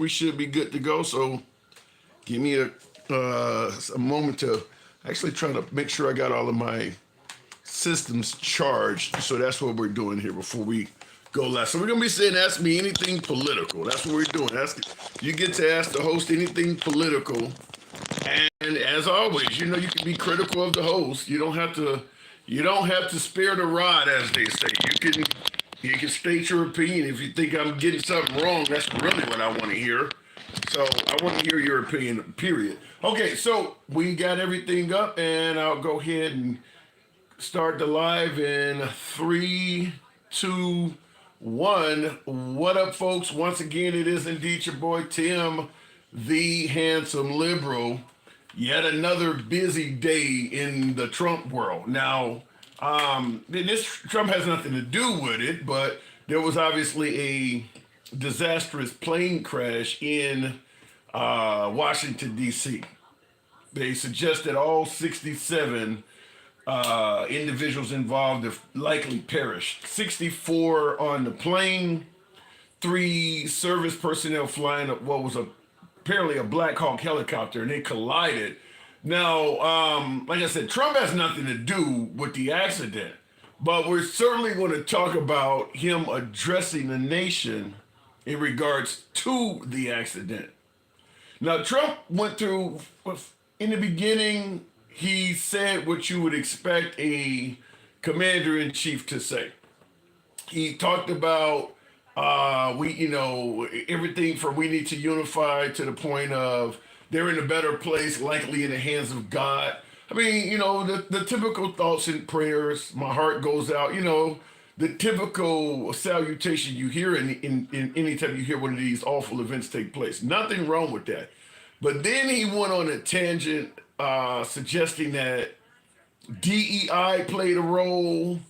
We should be good to go. So give me a moment to actually try to make sure I got all of my systems charged. So that's what we're doing here before we go live. So we're gonna be saying, ask me anything political. That's what we're doing. You get to ask the host anything political. And as always, you can be critical of the host. You don't have to spare the rod, as they say. You can state your opinion. If you think I'm getting something wrong, that's really what I want to hear. So I want to hear your opinion, period. Okay, so we got everything up, and I'll go ahead and start the live in three, two, one. What up, folks? Once again, it is indeed your boy Tim, the handsome liberal. Yet another busy day in the Trump world. Now, this Trump has nothing to do with it, but there was obviously a disastrous plane crash in Washington, D.C. They suggest that all 67 individuals involved have likely perished. 64 on the plane, 3 service personnel flying what was apparently a Black Hawk helicopter, and they collided. Now, like I said, Trump has nothing to do with the accident, but we're certainly going to talk about him addressing the nation in regards to the accident. Now, Trump went through, in the beginning, he said what you would expect a commander-in-chief to say. He talked about everything from we need to unify to the point of they're in a better place, likely in the hands of God. I mean, the typical thoughts and prayers. My heart goes out. The typical salutation you hear in any time you hear one of these awful events take place. Nothing wrong with that. But then he went on a tangent suggesting that DEI played a role.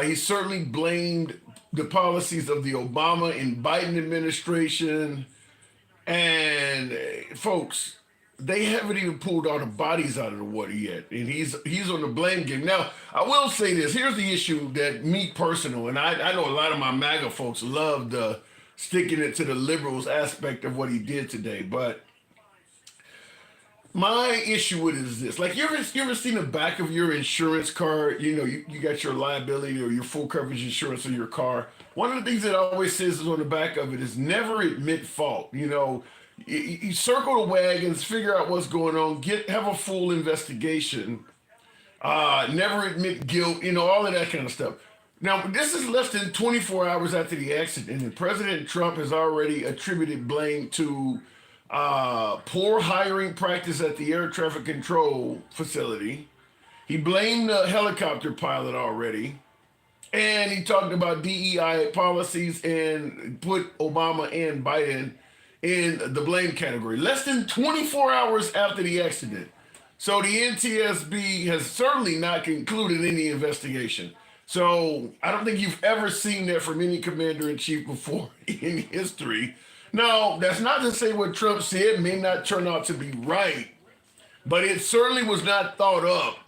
He certainly blamed the policies of the Obama and Biden administration. And folks, they haven't even pulled all the bodies out of the water yet. And he's on the blame game. Now, I will say this. Here's the issue that me personal, and I know a lot of my MAGA folks loved sticking it to the liberals aspect of what he did today. But my issue with it is this: like, you ever seen the back of your insurance card? You got your liability or your full coverage insurance on your car. One of the things that always says is on the back of it is never admit fault. You circle the wagons, figure out what's going on, have a full investigation, never admit guilt, all of that kind of stuff. Now, this is less than 24 hours after the accident, and President Trump has already attributed blame to poor hiring practice at the air traffic control facility. He blamed the helicopter pilot already. And he talked about DEI policies and put Obama and Biden in the blame category. Less than 24 hours after the accident. So the NTSB has certainly not concluded any investigation. So I don't think you've ever seen that from any commander-in-chief before in history. Now, that's not to say what Trump said may not turn out to be right, but it certainly was not thought up,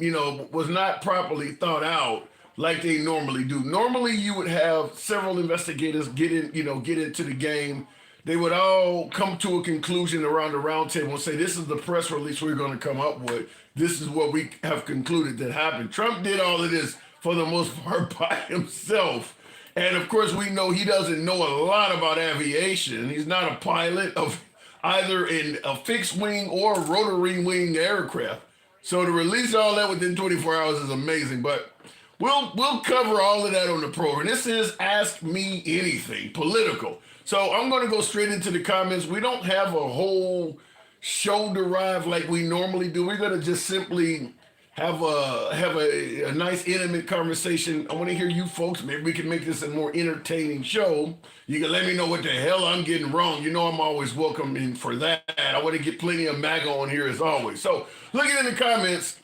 was not properly thought out like they normally do. Normally, you would have several investigators get into the game. They would all come to a conclusion around the round table and say, this is the press release we're going to come up with. This is what we have concluded that happened. Trump did all of this for the most part by himself. And of course, we know he doesn't know a lot about aviation. He's not a pilot of either in a fixed wing or rotary wing aircraft. So to release all that within 24 hours is amazing. But we'll cover all of that on the program. This is Ask Me Anything, political. So I'm going to go straight into the comments. We don't have a whole show derived like we normally do. We're going to just simply have a nice intimate conversation. I want to hear you folks. Maybe we can make this a more entertaining show. You can let me know what the hell I'm getting wrong. I'm always welcome in for that. I want to get plenty of MAGA on here as always. So looking in the comments,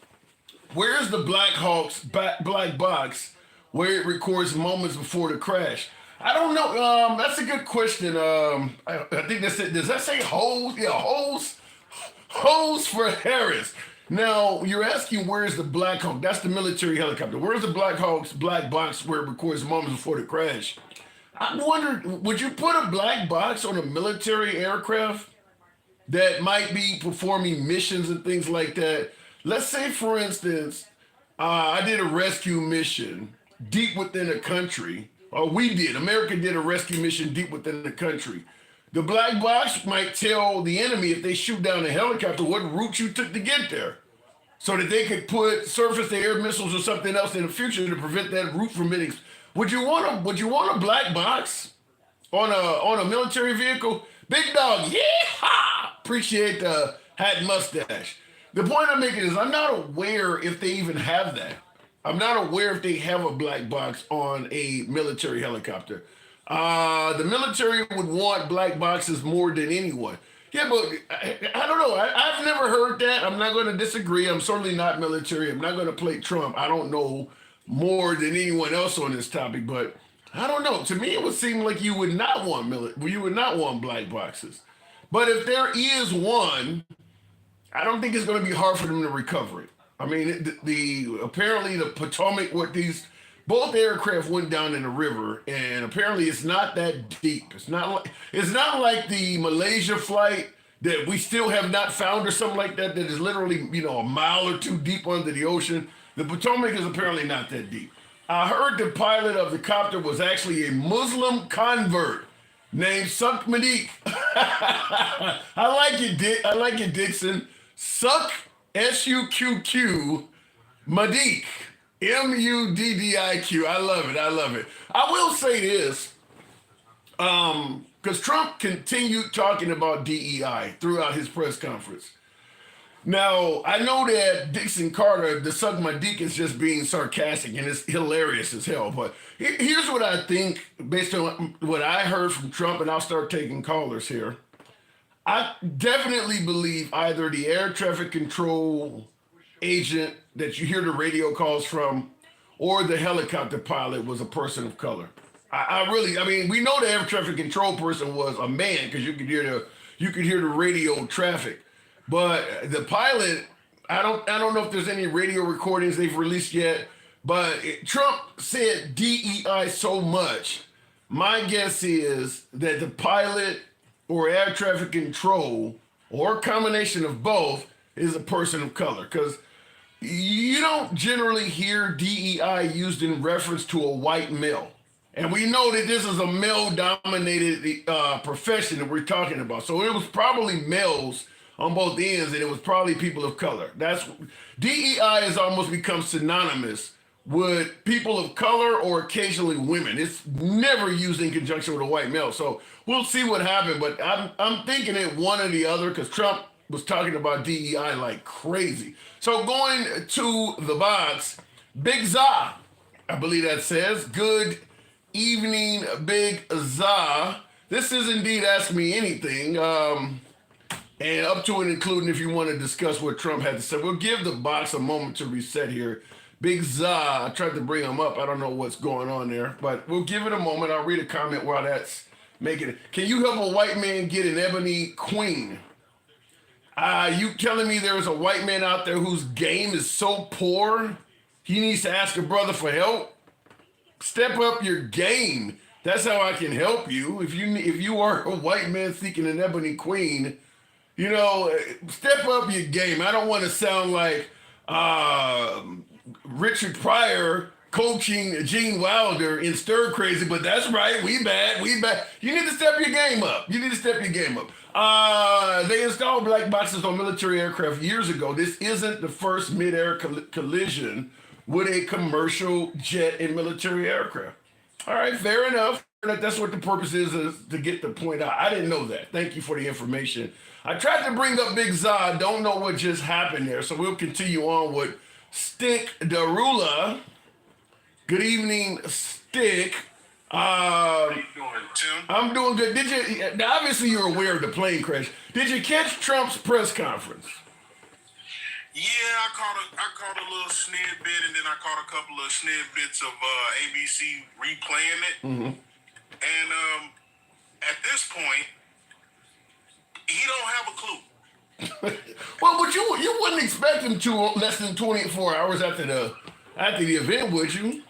where's the Black Hawk's black box where it records moments before the crash? I don't know. That's a good question. I think that's it. Does that say hose? Yeah, hose. Hose for Harris. Now, you're asking where's the Black Hawk? That's the military helicopter. Where's the Black Hawk's black box where it records moments before the crash? I wondered, would you put a black box on a military aircraft that might be performing missions and things like that? Let's say, for instance, I did a rescue mission deep within a country, or America did a rescue mission deep within the country. The black box might tell the enemy if they shoot down a helicopter what route you took to get there, so that they could put surface to air missiles or something else in the future to prevent that route from hitting. Would you want a black box on a military vehicle? Big dog, yeah! Appreciate the hat and mustache. The point I'm making is I'm not aware if they even have that. I'm not aware if they have a black box on a military helicopter. The military would want black boxes more than anyone. Yeah, but I don't know. I've never heard that. I'm not going to disagree. I'm certainly not military. I'm not going to play Trump. I don't know more than anyone else on this topic, but I don't know. To me, it would seem like you would not want black boxes. But if there is one, I don't think it's going to be hard for them to recover it. I mean, the apparently the Potomac, what these both aircraft went down in the river, and apparently it's not that deep. It's not like the Malaysia flight that we still have not found or something like that. That is literally a mile or two deep under the ocean. The Potomac is apparently not that deep. I heard the pilot of the copter was actually a Muslim convert named Suck Madik. I like it, Dick. I like it, Dixon. Suck Suqq Madik. Muddiq. I love it. I love it. I will say this, because Trump continued talking about DEI throughout his press conference. Now, I know that Dixon Carter, the Suck My Dick, is just being sarcastic and it's hilarious as hell. But here's what I think based on what I heard from Trump, and I'll start taking callers here. I definitely believe either the air traffic control agent that you hear the radio calls from or the helicopter pilot was a person of color. I mean, we know the air traffic control person was a man because you could hear the radio traffic. But the pilot, I don't know if there's any radio recordings they've released yet, but Trump said DEI so much. My guess is that the pilot or air traffic control or a combination of both is a person of color, because you don't generally hear DEI used in reference to a white male. And we know that this is a male-dominated profession that we're talking about. So it was probably males on both ends, and it was probably people of color. DEI has almost become synonymous with people of color or occasionally women. It's never used in conjunction with a white male. So we'll see what happens. But I'm thinking it one or the other, because Trump was talking about DEI like crazy. So going to the box, Big Za, I believe that says, good evening, Big Za. This is indeed Ask Me Anything. And up to and including if you want to discuss what Trump had to say. We'll give the box a moment to reset here. Big Za, I tried to bring him up. I don't know what's going on there, but we'll give it a moment. I'll read a comment while that's making it. Can you help a white man get an ebony queen? You telling me there is a white man out there whose game is so poor, he needs to ask a brother for help? Step up your game. That's how I can help you. If you are a white man seeking an ebony queen, step up your game. I don't want to sound like Richard Pryor coaching Gene Wilder in Stir Crazy, but that's right. We bad. You need to step your game up. They installed black boxes on military aircraft years ago. This isn't the first mid-air collision with a commercial jet and military aircraft. All right, fair enough. That's what the purpose is to get the point out. I didn't know that. Thank you for the information. I tried to bring up Big Za. Don't know what just happened there. So we'll continue on with Stick Darula. Good evening, Stick. How you doing, Tim? I'm doing good. Now obviously you're aware of the plane crash. Did you catch Trump's press conference? Yeah, I caught a little snippet, and then I caught a couple of snippets of ABC replaying it. Mm-hmm. And at this point, he don't have a clue. Well, but you wouldn't expect him to less than 24 hours after the event, would you?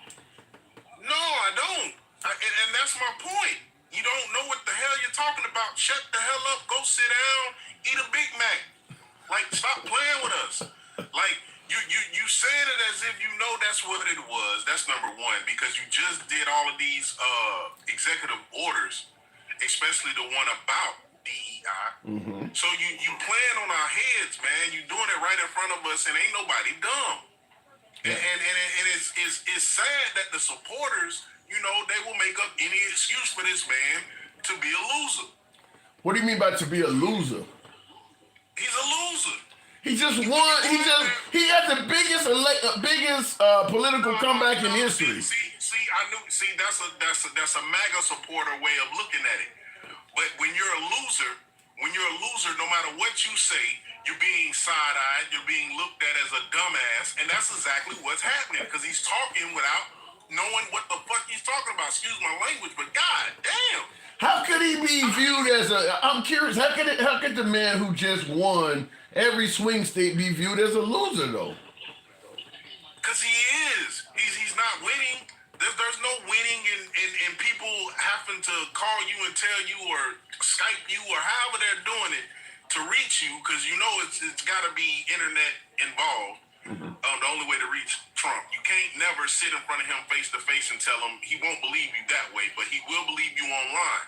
No, I don't. And that's my point. sit down, eat a Big Mac. Like, stop playing with us. Like, you said it as if you know that's what it was. That's number one, because you just did all of these executive orders, especially the one about DEI. So you playing on our heads, man. You doing it right in front of us, and ain't nobody dumb. And it's sad that the supporters, you know, they will make up any excuse for this man to be a loser. What do you mean by to be a loser? He's a loser. He just won. He had the biggest political comeback in history. See, that's a MAGA supporter way of looking at it. But when you're a loser, no matter what you say, you're being side-eyed, you're being looked at as a dumbass, and that's exactly what's happening, because he's talking without knowing what the fuck he's talking about. Excuse my language, but god damn. How could he be viewed as I'm curious, how could the man who just won every swing state be viewed as a loser, though? Because he is. He's not winning. There's no winning in people having to call you and tell you or Skype you or however they're doing it to reach you, because you know it's got to be internet involved. The only way to reach Trump. You can't never sit in front of him face to face and tell him. He won't believe you that way, but he will believe you online.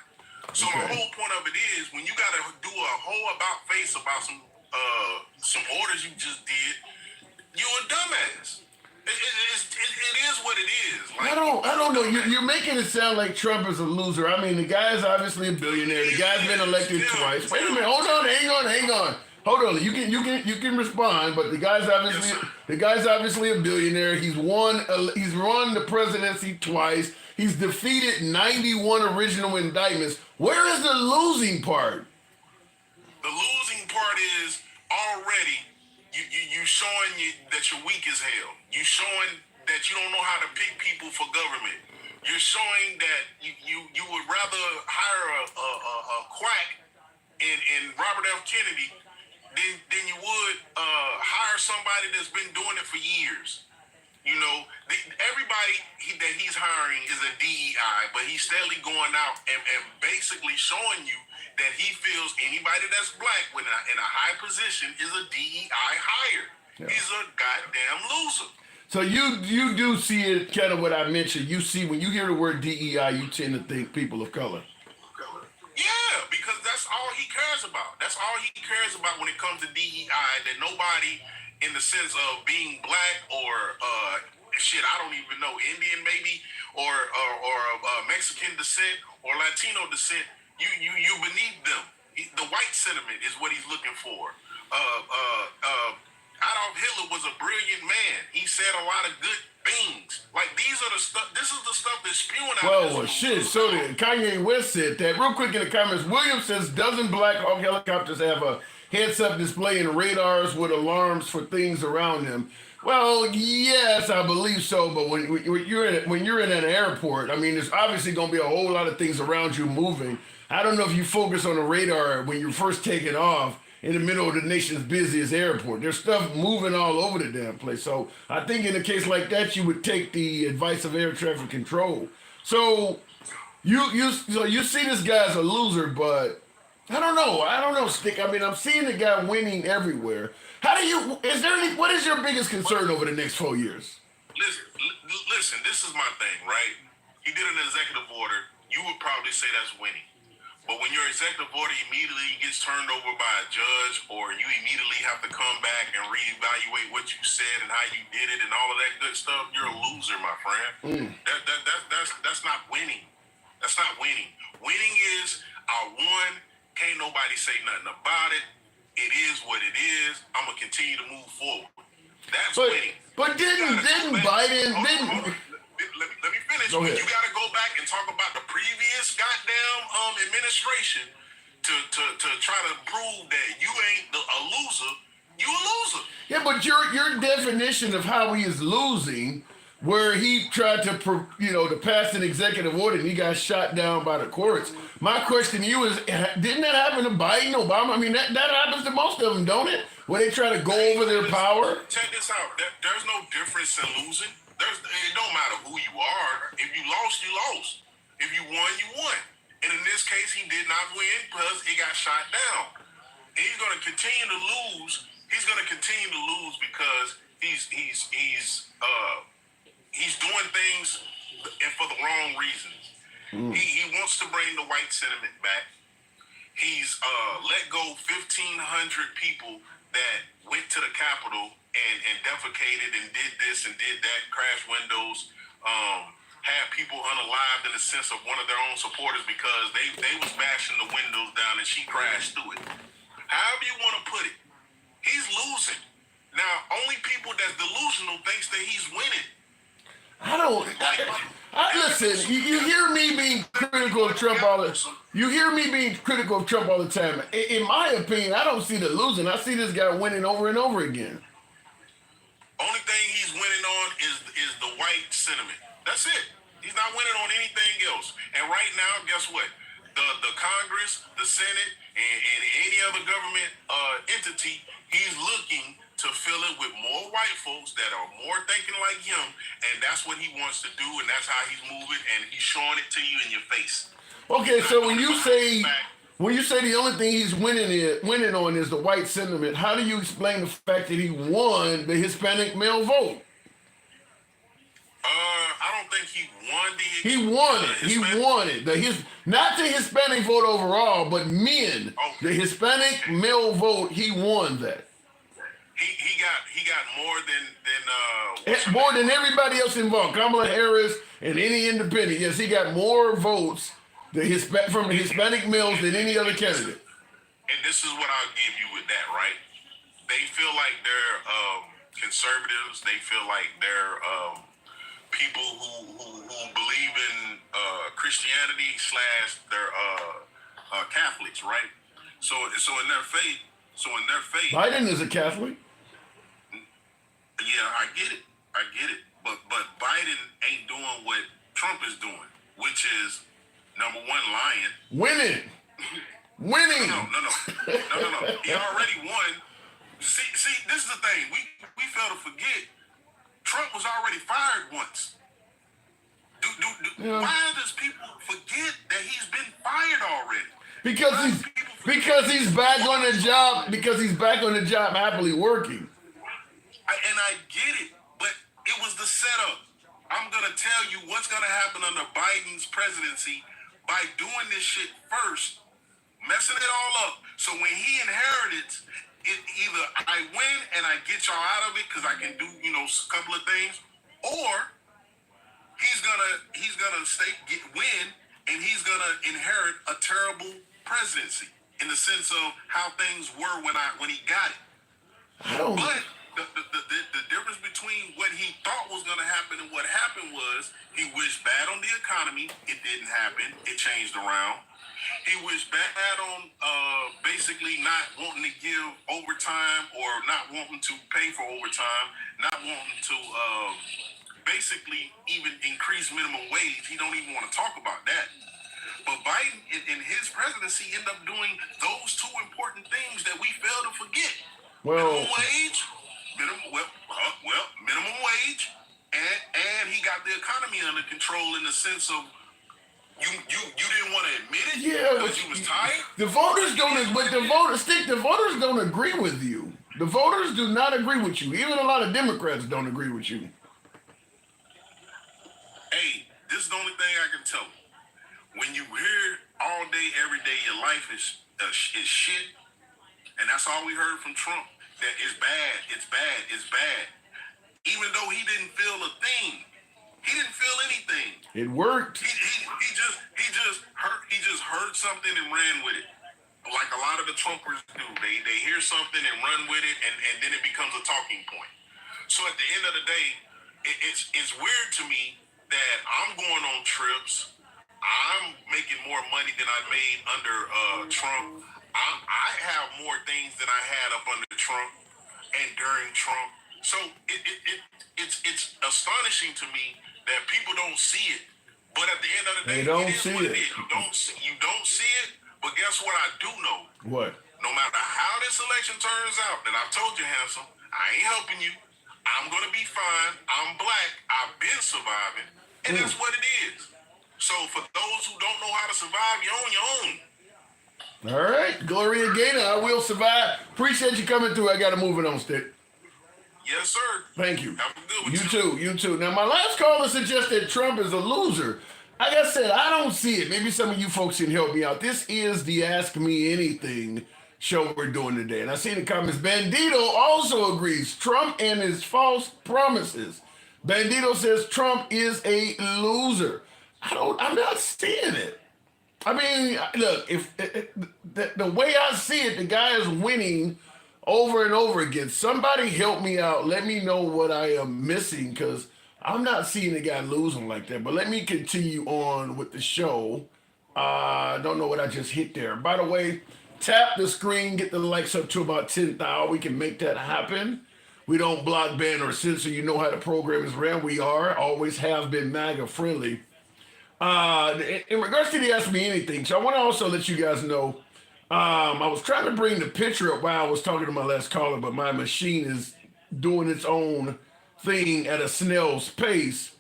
So my whole point of it is, when you got to do a whole about face about some orders you just did, you're a dumbass. It is what it is. Like, I don't know. You're making it sound like Trump is a loser. I mean, the guy's obviously a billionaire. The guy's been elected twice. Wait a minute. Hold on. Hang on. Hold on. You can respond, but the guy's obviously a billionaire. He's won the presidency twice. He's defeated 91 original indictments. Where is the losing part? The losing part is already you showing that you're weak as hell. You showing that you don't know how to pick people for government. You're showing that you would rather hire a quack in Robert F. Kennedy than you would hire somebody that's been doing it for years. You know, everybody that he's hiring is a DEI, but he's steadily going out and basically showing you that he feels anybody that's black in a high position is a DEI hire. Yeah. He's a goddamn loser. So you do see it kind of what I mentioned. You see, when you hear the word DEI, you tend to think people of color. Yeah, because that's all he cares about. That's all he cares about when it comes to DEI, that nobody in the sense of being black or I don't even know, Indian maybe, or Mexican descent or Latino descent, you beneath them. The white sentiment is what he's looking for. Adolf Hitler was a brilliant man. He said a lot of good things. Like, these are the stuff. This is the stuff that's spewing out. Well, shit. So Kanye West said that. Real quick in the comments, William says, doesn't Black Hawk helicopters have a heads-up display and radars with alarms for things around them? Well, yes, I believe so. But when you're in an airport, I mean, there's obviously going to be a whole lot of things around you moving. I don't know if you focus on the radar when you're first taking off in the middle of the nation's busiest airport. There's stuff moving all over the damn place. So I think in a case like that, you would take the advice of air traffic control. So you see this guy's a loser, but I don't know, Stick. I mean, I'm seeing the guy winning everywhere. What is your biggest concern over the next 4 years? Listen, this is my thing, right? He did an executive order. You would probably say that's winning. But when your executive order immediately gets turned over by a judge, or you immediately have to come back and reevaluate what you said and how you did it and all of that good stuff, you're a loser, my friend. That's not winning. That's not winning. Winning is I won. Can't nobody say nothing about it. It is what it is. I'm gonna continue to move forward. That's winning. But didn't Biden? Let me finish. You got to go back and talk about the previous goddamn administration to try to prove that you ain't a loser. You a loser. Yeah, but your definition of how he is losing, where he tried to pass an executive order and he got shot down by the courts. My question to you is, didn't that happen to Biden, Obama? I mean, that happens to most of them, don't it? Where they try to go over their power. Check this out. There's no difference in losing. It don't matter who you are. If you lost, you lost. If you won, you won. And in this case, he did not win because he got shot down. And he's going to continue to lose. He's going to continue to lose because he's doing things and for the wrong reasons. He wants to bring the white sentiment back. He's let go 1,500 people that went to the Capitol and defecated and did this and did that, crashed windows, had people unalived in the sense of one of their own supporters because they was bashing the windows down and she crashed through it. However you want to put it, he's losing. Now, only people that's delusional thinks that he's winning. Listen. You hear me being critical of Trump all the. You hear me being critical of Trump all the time. In my opinion, I don't see the losing. I see this guy winning over and over again. Only thing he's winning on is the white sentiment. That's it. He's not winning on anything else. And right now, guess what? The Congress, the Senate, and any other government entity, he's looking to fill it with more white folks that are more thinking like him, and that's what he wants to do, and that's how he's moving, and he's showing it to you in your face. Okay, so when you say the only thing he's winning on is the white sentiment, how do you explain the fact that he won the Hispanic male vote? I don't think he won the. He won it. He won it. Not the Hispanic vote overall, but men. The Hispanic male vote. He won that. He got more than everybody else involved. Kamala Harris and any independent. Yes, he got more votes from the Hispanic males than any other candidate. And this is what I'll give you with that, right? They feel like they're conservatives. They feel like they're people who believe in Christianity / they're Catholics, right? So in their faith. Biden is a Catholic. Yeah, I get it. But Biden ain't doing what Trump is doing, which is number one, lying. Winning. No. He already won. See, this is the thing. We fail to forget. Trump was already fired once. Why does people forget that he's been fired already? Because he's back on the job. Because he's back on the job, happily working. I get it, but it was the setup. I'm gonna tell you what's gonna happen under Biden's presidency by doing this shit first, messing it all up. So when he inherits it, either I win and I get y'all out of it because I can do a couple of things, or he's gonna win and he's gonna inherit a terrible presidency in the sense of how things were when he got it. But the difference between what he thought was going to happen and what happened was he wished bad on the economy. It didn't happen. It changed around. He wished bad on basically not wanting to give overtime or not wanting to pay for overtime, not wanting to basically even increase minimum wage. He don't even want to talk about that. But Biden, in his presidency, ended up doing those two important things that we fail to forget. Minimum wage, minimum wage, and he got the economy under control in the sense of you didn't want to admit it because you was tired. The voters the voters don't agree with you. The voters do not agree with you. Even a lot of Democrats don't agree with you. Hey, this is the only thing I can tell you. When you hear all day, every day, your life is shit, and that's all we heard from Trump. That it's bad, it's bad, it's bad. Even though he didn't feel a thing, he didn't feel anything. It worked. He just heard something and ran with it, like a lot of the Trumpers do. They hear something and run with it, and then it becomes a talking point. So at the end of the day, it's weird to me that I'm going on trips. I'm making more money than I made under Trump. I have more things than I had up under Trump and during Trump. So it's astonishing to me that people don't see it. But at the end of the day, they don't see it. You don't see it. But guess what I do know? What? No matter how this election turns out, and I've told you, Handsome, I ain't helping you. I'm gonna be fine. I'm black. I've been surviving, and that's what it is. So for those who don't know how to survive, you're on your own. All right, Gloria Gaynor, I will survive. Appreciate you coming through. I got to move it on, Stick. Yes, sir. Thank you. Have a good one. You too. You too. Now, my last caller suggested Trump is a loser. Like I said, I don't see it. Maybe some of you folks can help me out. This is the Ask Me Anything show we're doing today. And I see in the comments, Bandito also agrees. Trump and his false promises. Bandito says Trump is a loser. I'm not seeing it. I mean, look, if the way I see it, the guy is winning over and over again. Somebody help me out. Let me know what I am missing because I'm not seeing the guy losing like that. But let me continue on with the show. I don't know what I just hit there. By the way, tap the screen, get the likes up to about 10,000. We can make that happen. We don't block, ban, or censor. You know how the program is ran. We always have been MAGA friendly. In regards to the Ask Me Anything, so I want to also let you guys know, I was trying to bring the picture up while I was talking to my last caller, but my machine is doing its own thing at a snail's pace.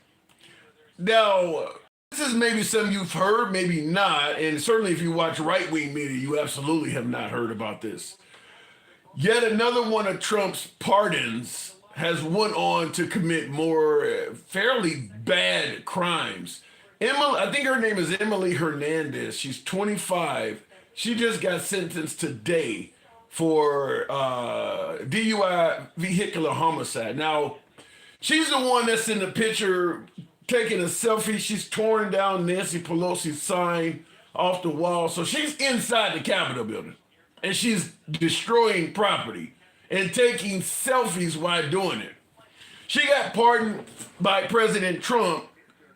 Now, this is maybe something you've heard, maybe not, and certainly if you watch right-wing media, you absolutely have not heard about this. Yet another one of Trump's pardons has went on to commit more fairly bad crimes. Emily, I think her name is Emily Hernandez. She's 25. She just got sentenced today for DUI, vehicular homicide. Now, she's the one that's in the picture taking a selfie. She's torn down Nancy Pelosi's sign off the wall. So she's inside the Capitol building, and she's destroying property and taking selfies while doing it. She got pardoned by President Trump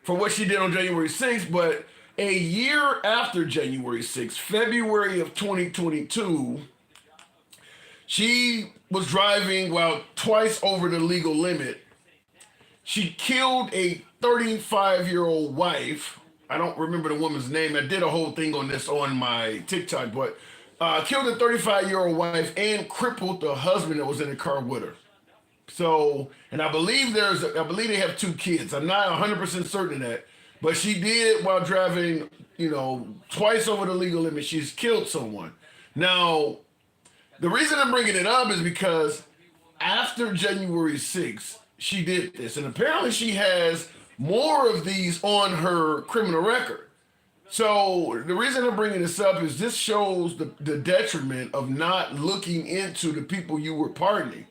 for what she did on January 6th, but a year after January 6th, February of 2022, she was driving while twice over the legal limit. She killed a 35-year-old wife. I don't remember the woman's name. I did a whole thing on this on my TikTok, but killed a 35-year-old wife and crippled the husband that was in the car with her. So, and I believe they have 2 kids. I'm not 100% certain of that, but she did while driving, twice over the legal limit. She's killed someone. Now, the reason I'm bringing it up is because after January 6th, she did this, and apparently she has more of these on her criminal record. So the reason I'm bringing this up is this shows the detriment of not looking into the people you were pardoning.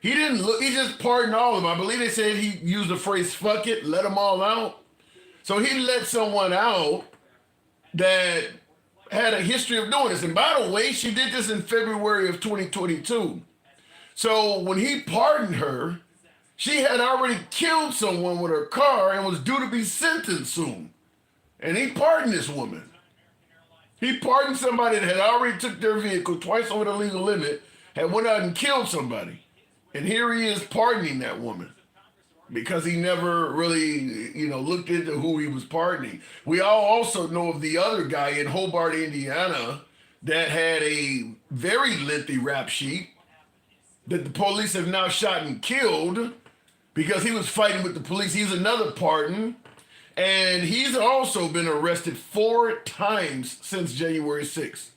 He didn't look, he just pardoned all of them. I believe they said he used the phrase, fuck it, let them all out. So he let someone out that had a history of doing this. And by the way, she did this in February of 2022. So when he pardoned her, she had already killed someone with her car and was due to be sentenced soon. And he pardoned this woman. He pardoned somebody that had already took their vehicle twice over the legal limit, had went out and killed somebody. And here he is pardoning that woman because he never really, looked into who he was pardoning. We all also know of the other guy in Hobart, Indiana, that had a very lengthy rap sheet that the police have now shot and killed because he was fighting with the police. He's another pardon. And he's also been arrested 4 times since January 6th.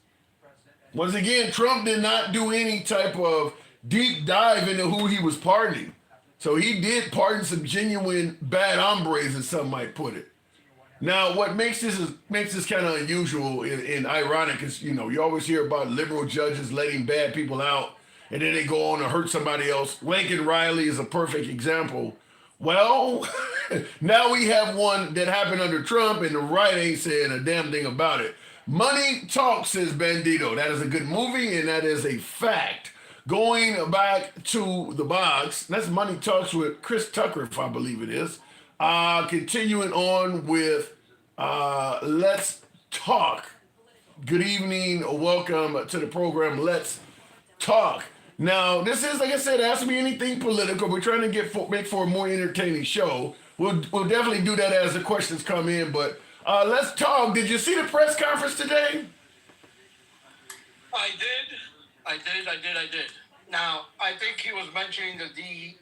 Once again, Trump did not do any type of deep dive into who he was pardoning. So he did pardon some genuine bad hombres, as some might put it. Now, what makes this kind of unusual and ironic is, you always hear about liberal judges letting bad people out, and then they go on to hurt somebody else. Lincoln Riley is a perfect example. Well, now we have one that happened under Trump, and the right ain't saying a damn thing about it. Money talks, says Bandito. That is a good movie, and that is a fact. Going back to the box, that's Money Talks with Chris Tucker, if I believe it is. Continuing on with Let's Talk. Good evening. Welcome to the program, Let's Talk. Now, this is, like I said, Ask Me Anything political. We're trying to make for a more entertaining show. We'll definitely do that as the questions come in. But let's talk. Did you see the press conference today? I did. Now, I think he was mentioning the DEI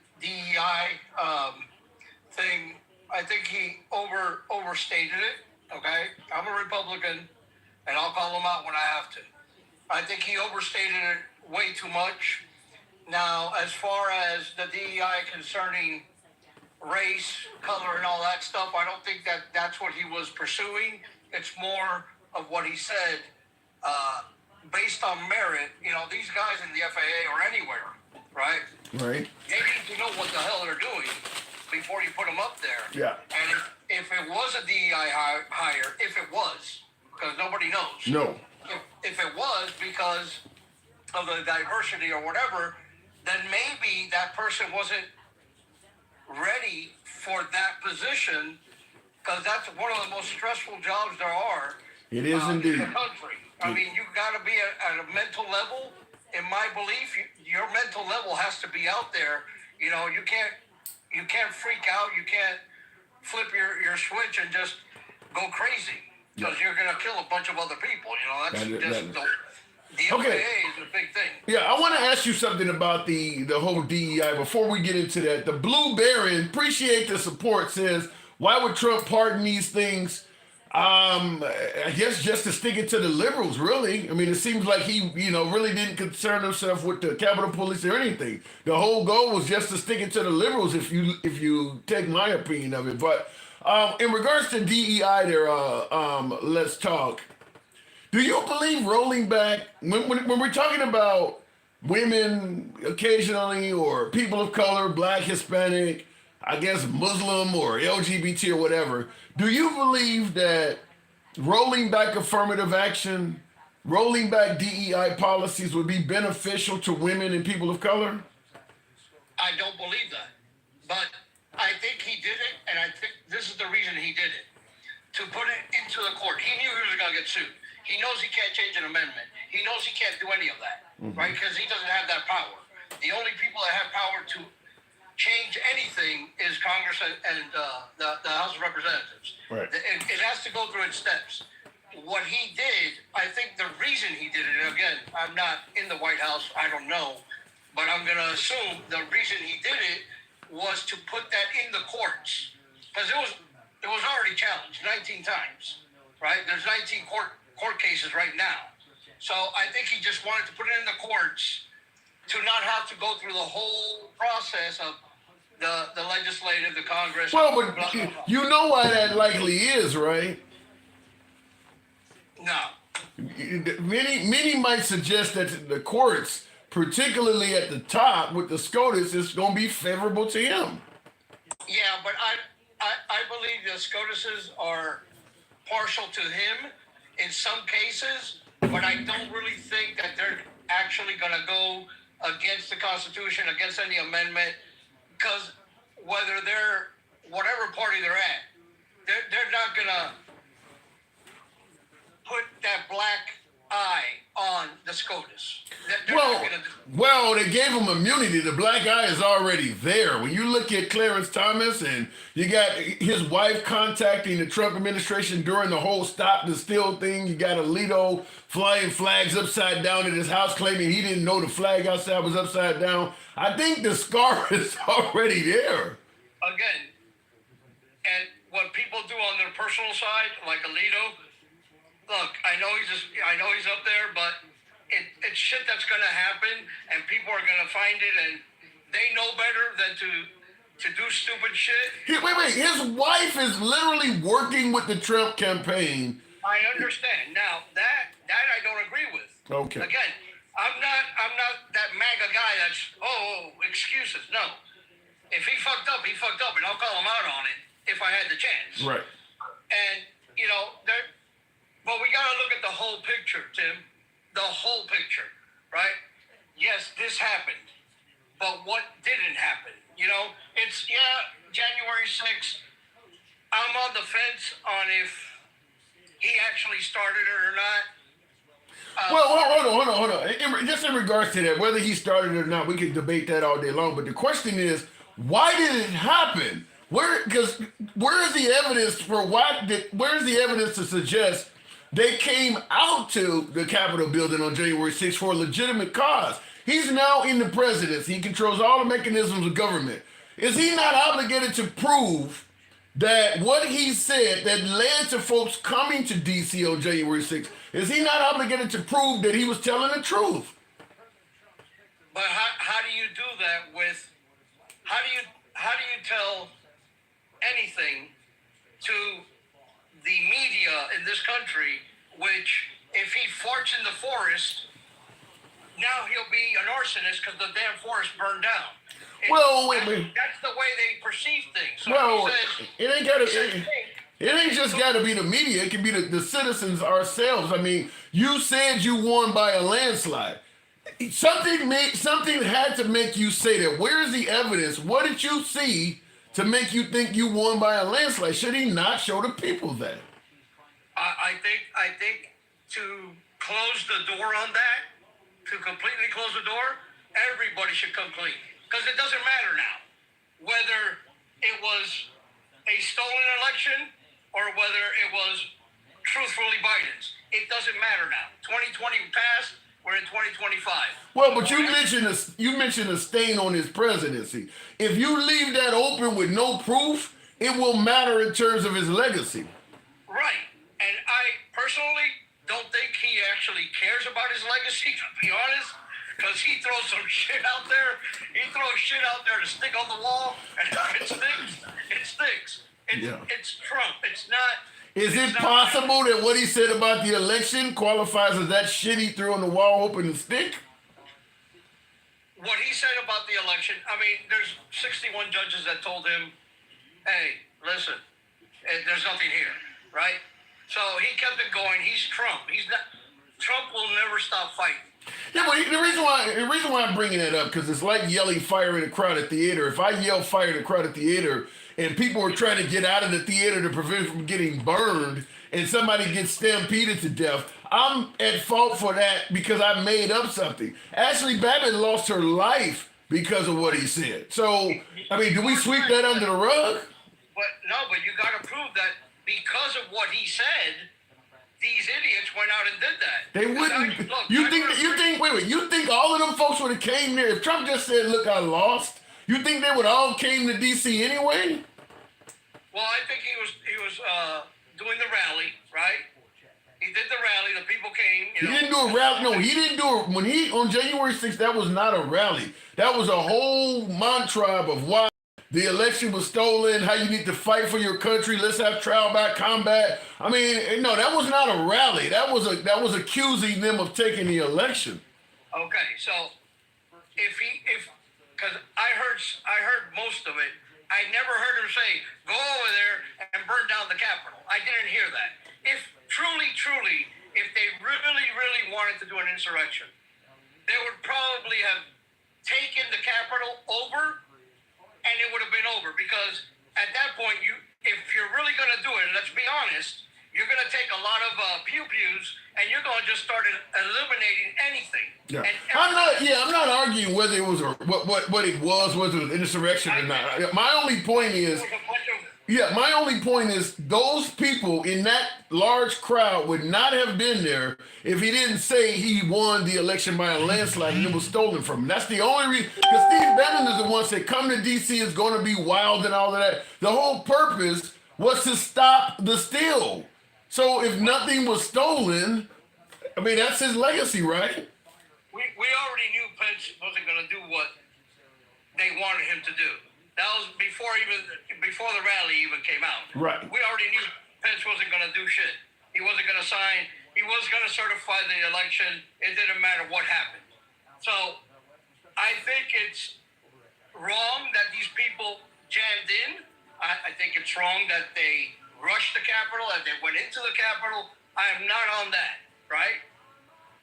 thing. I think he overstated it. Okay, I'm a Republican, and I'll call him out when I have to. I think he overstated it way too much. Now, as far as the DEI concerning race, color, and all that stuff, I don't think that that's what he was pursuing. It's more of what he said, based on merit. You know, these guys in the FAA or anywhere, right? Right. They need to know what the hell they're doing before you put them up there. Yeah. And if it was a DEI hire, if it was, because nobody knows. No. If it was because of the diversity or whatever, then maybe that person wasn't ready for that position, because that's one of the most stressful jobs there are. It is in indeed. the country. I mean, you got to be at a mental level. In my belief, your mental level has to be out there. You know, you can't freak out. You can't flip your switch and just go crazy, because you're gonna kill a bunch of other people. You know, that's the FAA is a big thing. Yeah, I want to ask you something about the whole DEI before we get into that. The Blue Baron, appreciate the support, says, why would Trump pardon these things? I guess just to stick it to the liberals, really. I mean, it seems like he, really didn't concern himself with the Capitol Police or anything. The whole goal was just to stick it to the liberals, if you take my opinion of it. But in regards to DEI there, let's talk. Do you believe rolling back, when we're talking about women occasionally, or people of color, black, Hispanic, I guess Muslim or LGBT or whatever, do you believe that rolling back affirmative action, rolling back DEI policies would be beneficial to women and people of color? I don't believe that. But I think he did it, and I think this is the reason he did it. To put it into the court. He knew he was going to get sued. He knows he can't change an amendment. He knows he can't do any of that, right? Because he doesn't have that power. The only people that have power to change anything is Congress and the House of Representatives. Right. It has to go through its steps. What he did, I think the reason he did it, again, I'm not in the White House, I don't know, but I'm going to assume the reason he did it was to put that in the courts. Because it was already challenged 19 times, right? There's 19 court cases right now. So I think he just wanted to put it in the courts to not have to go through the whole process of the legislative, the Congress. Well, but you know why that likely is, right? No. Many might suggest that the courts, particularly at the top with the SCOTUS, is going to be favorable to him. Yeah, but I believe the SCOTUSes are partial to him in some cases, but I don't really think that they're actually going to go against the Constitution, against any amendment, because whatever party they're at, they're not going to put that black eye on the SCOTUS. Well, they gave him immunity. The black eye is already there. When you look at Clarence Thomas, and you got his wife contacting the Trump administration during the whole Stop the Steal thing, you got Alito flying flags upside down at his house claiming he didn't know the flag outside was upside down. I think the scar is already there. Again, and what people do on their personal side, like Alito, look, I know he's up there, but it's shit that's gonna happen, and people are gonna find it, and they know better than to do stupid shit. Wait, his wife is literally working with the Trump campaign. I understand. Now that I don't agree with. Okay. Again, I'm not that MAGA guy that's excuses. No. If he fucked up, and I'll call him out on it if I had the chance. Right. And but we got to look at the whole picture, Tim. The whole picture, right? Yes, this happened, but what didn't happen? It's January 6th. I'm on the fence on if he actually started it or not. Well, hold on. Just in regards to that, whether he started it or not, we could debate that all day long. But the question is, why did it happen? Because where is the evidence for where's the evidence to suggest they came out to the Capitol building on January 6th for a legitimate cause? He's now in the presidency. He controls all the mechanisms of government. Is he not obligated to prove that what he said that led to folks coming to D.C. on January 6th, is he not obligated to prove that he was telling the truth? But how do you do that with how do you tell anything to the media in this country, which if he farts in the forest, now he'll be an arsonist because the damn forest burned down. Well, wait. That's the way they perceive things. So Well, he says, it ain't gotta. he says, It ain't just got to be the media. It can be the citizens ourselves. I mean, you said you won by a landslide. Something had to make you say that. Where's the evidence? What did you see to make you think you won by a landslide? Should he not show the people that? I think to close the door on that, to completely close the door, everybody should come clean. Because it doesn't matter now whether it was a stolen election or whether it was truthfully Biden's. It doesn't matter now. 2020 passed. We're in 2025. Well, but you mentioned a stain on his presidency. If you leave that open with no proof, it will matter in terms of his legacy. Right. And I personally don't think he actually cares about his legacy, to be honest, because he throws some shit out there. He throws shit out there to stick on the wall, and if it sticks, it sticks. It's Trump. It's not. Is it possible that what he said about the election qualifies as that shit he threw on the wall hoping to stick? What he said about the election, I mean, there's 61 judges that told him, hey, listen, there's nothing here, right? So he kept it going. He's Trump. Trump will never stop fighting. Yeah, but the reason why I'm bringing that up, because it's like yelling fire in a crowded theater. If I yell fire in a crowded theater and people are trying to get out of the theater to prevent from getting burned and somebody gets stampeded to death, I'm at fault for that because I made up something. Ashley Babbitt lost her life because of what he said. So, I mean, do we sweep that under the rug? But you got to prove that because of what he said, these idiots went out and did that. They wouldn't. You think all of them folks would have came there if Trump just said, "Look, I lost"? You think they would all came to D.C. anyway? Well, I think he was doing the rally, right? He did the rally. The people came. He didn't do a rally. No, he didn't do it. When he on January 6th, that was not a rally. That was a whole mantra of why the election was stolen, how you need to fight for your country. Let's have trial by combat. I mean, no, that was not a rally. That was accusing them of taking the election. Okay, so because I heard most of it. I never heard him say, go over there and burn down the Capitol. I didn't hear that. If truly, if they really wanted to do an insurrection, they would probably have taken the Capitol over and it would have been over, because at that point, if you're really going to do it, let's be honest, you're going to take a lot of pew-pews and you're going to just start eliminating anything. Yeah. I'm not arguing whether it was what it was, whether it was insurrection or not. My only point is those people in that large crowd would not have been there if he didn't say he won the election by a landslide and it was stolen from him. That's the only reason. Because Steve Bannon is the one that said, come to D.C. is going to be wild and all of that. The whole purpose was to stop the steal. So if nothing was stolen, I mean, that's his legacy, right? We already knew Pence wasn't going to do what they wanted him to do. That was before the rally even came out. Right. We already knew Pence wasn't going to do shit. He wasn't going to sign. He was going to certify the election. It didn't matter what happened. So I think it's wrong that these people jammed in. I think it's wrong that they rushed the Capitol, that they went into the Capitol. I am not on that, right?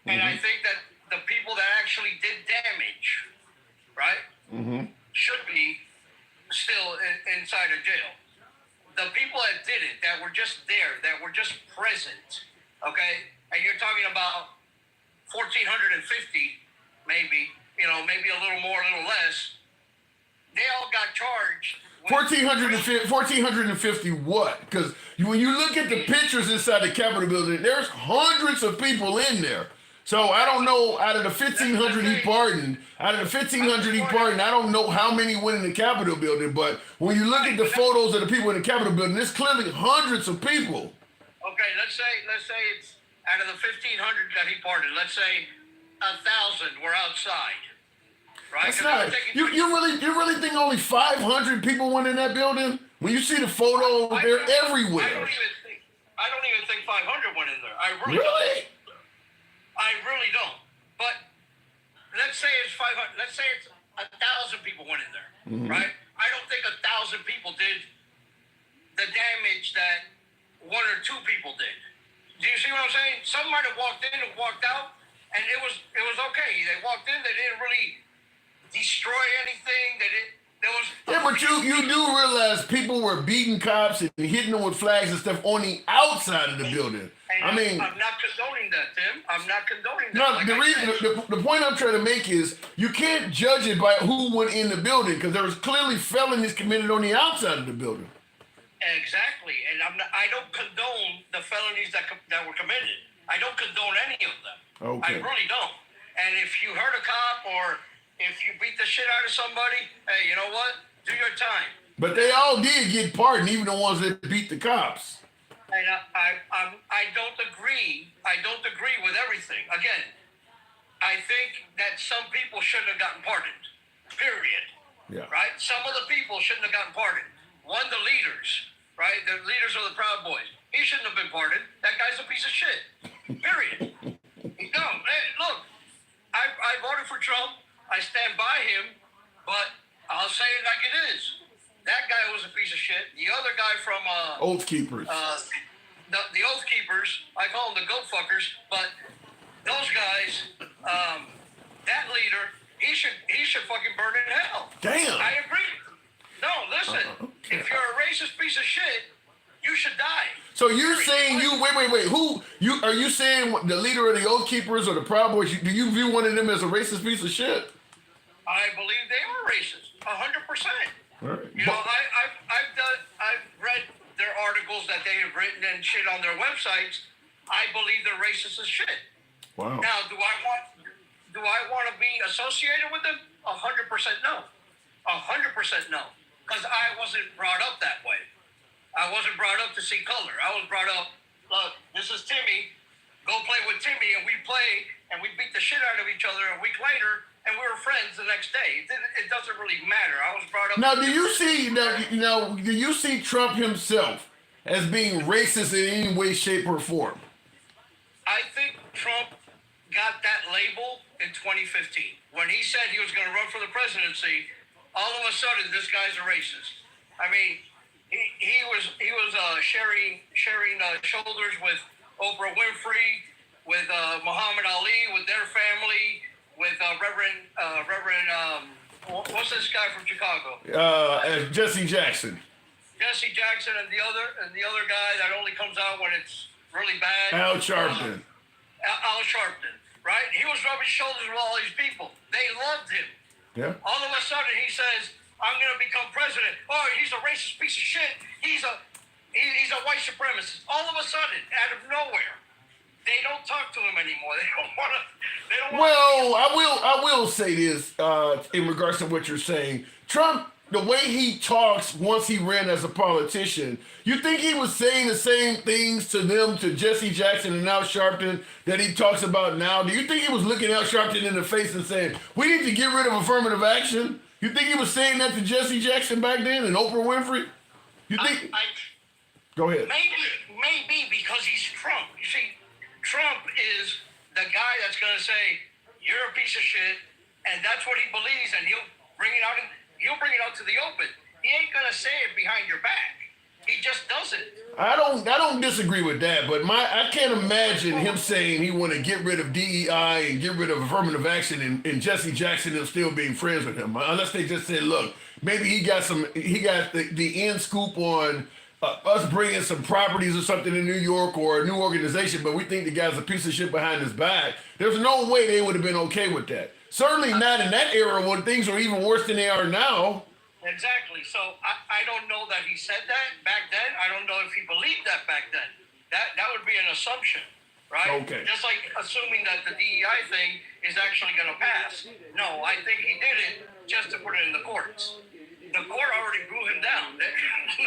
Mm-hmm. And I think that the people that actually did damage, right, should be still inside of jail. The people that did it, that were just there, that were just present, okay? And you're talking about 1,450, maybe a little more, a little less. They all got charged. 1,450 what? Because when you look at the pictures inside the Capitol building, there's hundreds of people in there. So I don't know, out of the 1,500 he pardoned, I don't know how many went in the Capitol building, but when you look at the photos of the people in the Capitol building, there's clearly hundreds of people. Okay, let's say it's out of the 1,500 that he pardoned, let's say 1,000 were outside, right? That's 'Cause they were not. taking- You really think only 500 people went in that building? When you see the photos, they're everywhere. I don't even think 500 went in there. I really Really? don't. I really don't. But let's say it's 500. Let's say it's 1,000 people went in there, right? I don't think 1,000 people did the damage that one or two people did. Do you see what I'm saying? Some might have walked in and walked out, and it was okay. They walked in, they didn't really destroy anything. Yeah, but you do realize people were beating cops and hitting them with flags and stuff on the outside of the building. And I mean, I'm not condoning that, Tim. I'm not condoning that. no, Like the I reason, said. the point I'm trying to make is you can't judge it by who went in the building because there was clearly felonies committed on the outside of the building. Exactly, and I don't condone the felonies that were committed. I don't condone any of them. Okay. I really don't. And if you hurt a cop or if you beat the shit out of somebody, hey, you know what? Do your time. But they all did get pardoned, even the ones that beat the cops. And I don't agree. I don't agree with everything. Again, I think that some people shouldn't have gotten pardoned. Period. Yeah. Right? Some of the people shouldn't have gotten pardoned. One, the leaders, right? The leaders of the Proud Boys. He shouldn't have been pardoned. That guy's a piece of shit. Period. No, hey, look, I voted for Trump. I stand by him, but I'll say it like it is. That guy was a piece of shit. The other guy from Oath keepers. the Oath Keepers, I call them the goat fuckers, but those guys, that leader, he should fucking burn in hell. Damn. I agree. No, listen. If you're a racist piece of shit, you should die. So you're saying wait. Who are you saying the leader of the Oath Keepers or the Proud Boys? Do you view one of them as a racist piece of shit? I believe they are racist, 100%. All right. You know, I've read their articles that they have written and shit on their websites. I believe they're racist as shit. Wow. Now, do I want to be associated with them? 100% no. 100% no. Because I wasn't brought up that way. I wasn't brought up to see color. I was brought up, look, this is Timmy. Go play with Timmy, and we play, and we beat the shit out of each other a week later, and we were friends the next day. It doesn't really matter. I was brought up. Now, do you see Trump himself as being racist in any way, shape, or form? I think Trump got that label in 2015 when he said he was going to run for the presidency. All of a sudden, this guy's a racist. I mean, he was sharing shoulders with Oprah Winfrey, with Muhammad Ali, with their family, with Reverend what's this guy from Chicago? Jesse Jackson. Jesse Jackson and the other guy that only comes out when it's really bad. Al Sharpton. Al Sharpton, right? He was rubbing shoulders with all these people. They loved him. Yeah. All of a sudden, he says, "I'm going to become president." Oh, he's a racist piece of shit. He's a white supremacist. All of a sudden, out of nowhere, they don't talk to him anymore. They don't want to. Well, I will say this in regards to what you're saying. Trump, the way he talks once he ran as a politician, you think he was saying the same things to them, to Jesse Jackson and Al Sharpton, that he talks about now? Do you think he was looking Al Sharpton in the face and saying, we need to get rid of affirmative action? You think he was saying that to Jesse Jackson back then and Oprah Winfrey? You think? Go ahead. Maybe because he's Trump. You see, Trump is the guy that's going to say, you're a piece of shit, and that's what he believes, and he'll bring it out to the open. He ain't going to say it behind your back. He just doesn't. I don't disagree with that, but I can't imagine him saying he want to get rid of DEI and get rid of affirmative action and Jesse Jackson and still being friends with him, unless they just said, look, maybe he got the end scoop on us bringing some properties or something in New York or a new organization, but we think the guy's a piece of shit behind his back. There's no way they would have been okay with that. Certainly not in that era when things are even worse than they are now. Exactly. So I don't know that he said that back then. I don't know if he believed that back then. That would be an assumption, right? Okay. Just like assuming that the DEI thing is actually going to pass. No, I think he did it just to put it in the courts. The court already blew him down. 19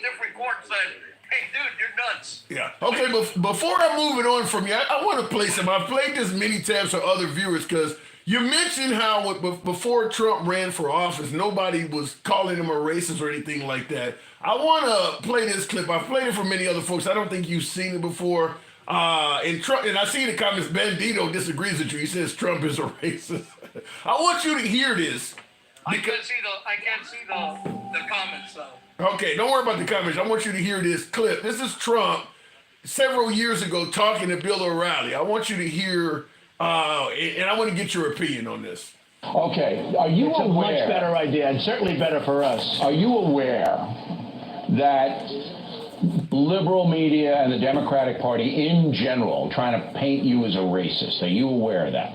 different courts said, Hey, dude, you're nuts. Yeah. Okay, but before I move it on from you, I want to play some. I've played this many times for other viewers because you mentioned how before Trump ran for office, nobody was calling him a racist or anything like that. I want to play this clip. I've played it for many other folks. I don't think you've seen it before. And Trump, and I see in the comments, Bandito disagrees with you. He says Trump is a racist. I want you to hear this. I can't see the comments though. Okay, don't worry about the comments. I want you to hear this clip. This is Trump several years ago talking to Bill O'Reilly. I want you to hear, and I want to get your opinion on this. Okay, are you It's a aware? much better idea, and certainly better for us. Are you aware that liberal media and the Democratic Party in general trying to paint you as a racist? Are you aware of that?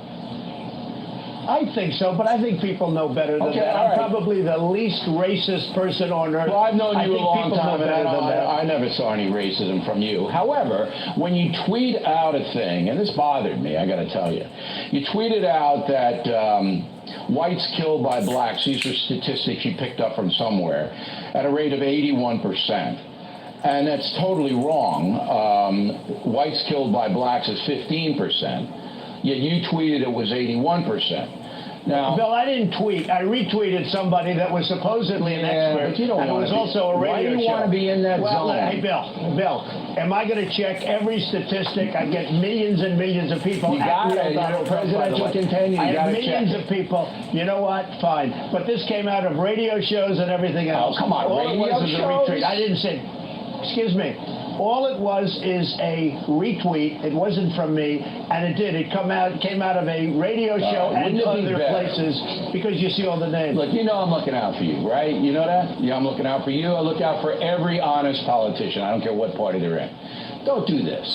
I think so, but I think people know better than Okay, that. all I'm right. probably the least racist person on earth. Well, I've known I you a think long people know time, and better than that. I never saw any racism from you. However, when you tweet out a thing, and this bothered me, I got to tell you, you tweeted out that whites killed by blacks, these are statistics you picked up from somewhere, at a rate of 81%. And that's totally wrong. Whites killed by blacks is 15%. Yet you tweeted it was 81%. Now, Bill, I didn't tweet. I retweeted somebody that was supposedly an expert, but you don't and it wanna was be- also a radio why do you show. wanna be in that well, zone? Hey, Bill, am I going to check every statistic? I get millions and millions of people. You at got Real it. You're Donald a Trump, by the presidential way. contender. You I have gotta millions check of people. You know what? Fine. But this came out of radio shows and everything else. come on, All it was radio was a shows? retweet. I didn't say. Excuse me. All it was is a retweet. It wasn't from me, and it did. It came out of a radio show wouldn't and it be other better? places because you see all the names. look, you know I'm looking out for you, right? You know that? Yeah, I'm looking out for you. I look out for every honest politician. I don't care what party they're in. Don't do this.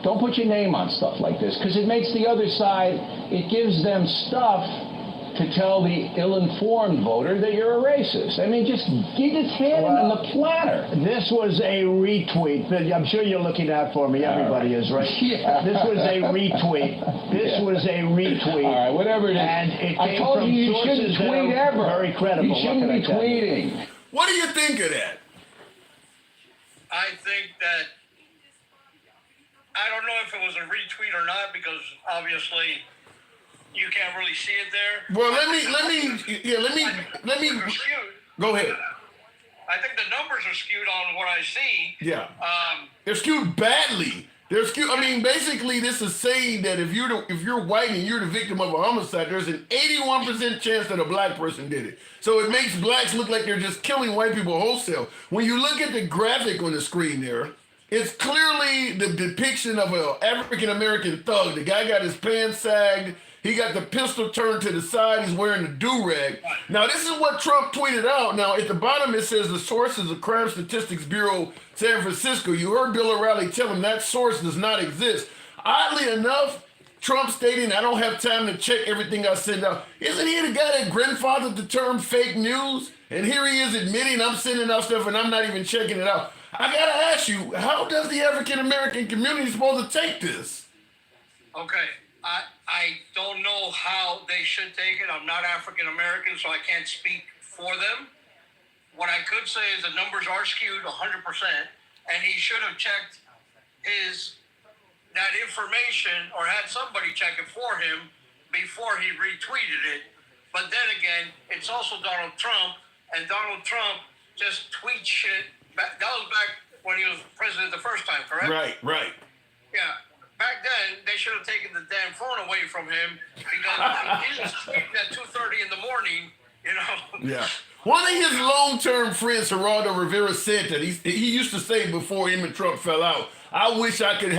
Don't put your name on stuff like this because it makes the other side, it gives them stuff to tell the ill-informed voter that you're a racist. I mean, you just hand them in the platter. This was a retweet. But I'm sure you're looking out for me. Everybody is, right? Yeah. This was a retweet. This Yeah. was a retweet. All right, whatever it is. And it I came told from you sources shouldn't that tweet are ever. very credible. You What shouldn't can I be tell you? tweeting. What do you think of that? I think that I don't know if it was a retweet or not because obviously you can't really see it there. Well, let me They're skewed. go ahead. I think the numbers are skewed on what I see. Yeah. They're skewed badly. They're skewed. I mean, basically, this is saying that if you're white and you're the victim of a homicide, there's an 81% chance that a black person did it. So it makes blacks look like they're just killing white people wholesale. When you look at the graphic on the screen there, it's clearly the depiction of an African American thug. The guy got his pants sagged. He got the pistol turned to the side. He's wearing a do-rag. Now, this is what Trump tweeted out. Now, at the bottom, it says the source is the Crime Statistics Bureau, San Francisco. You heard Bill O'Reilly tell him that source does not exist. Oddly enough, Trump stating, I don't have time to check everything I send out. Isn't he the guy that grandfathered the term fake news? And here he is admitting I'm sending out stuff and I'm not even checking it out. I gotta ask you, how does the African American community supposed to take this? Okay. I don't know how they should take it. I'm not African American, so I can't speak for them. What I could say is the numbers are skewed 100%, and he should have checked that information or had somebody check it for him before he retweeted it. But then again, it's also Donald Trump, and Donald Trump just tweets shit. That was back when he was president the first time, correct? Right. Yeah. Back then, they should have taken the damn phone away from him because he was tweeting at 2:30 in the morning, you know. Yeah. One of his long-term friends, Geraldo Rivera, said that he used to say before him and Trump fell out, I wish I could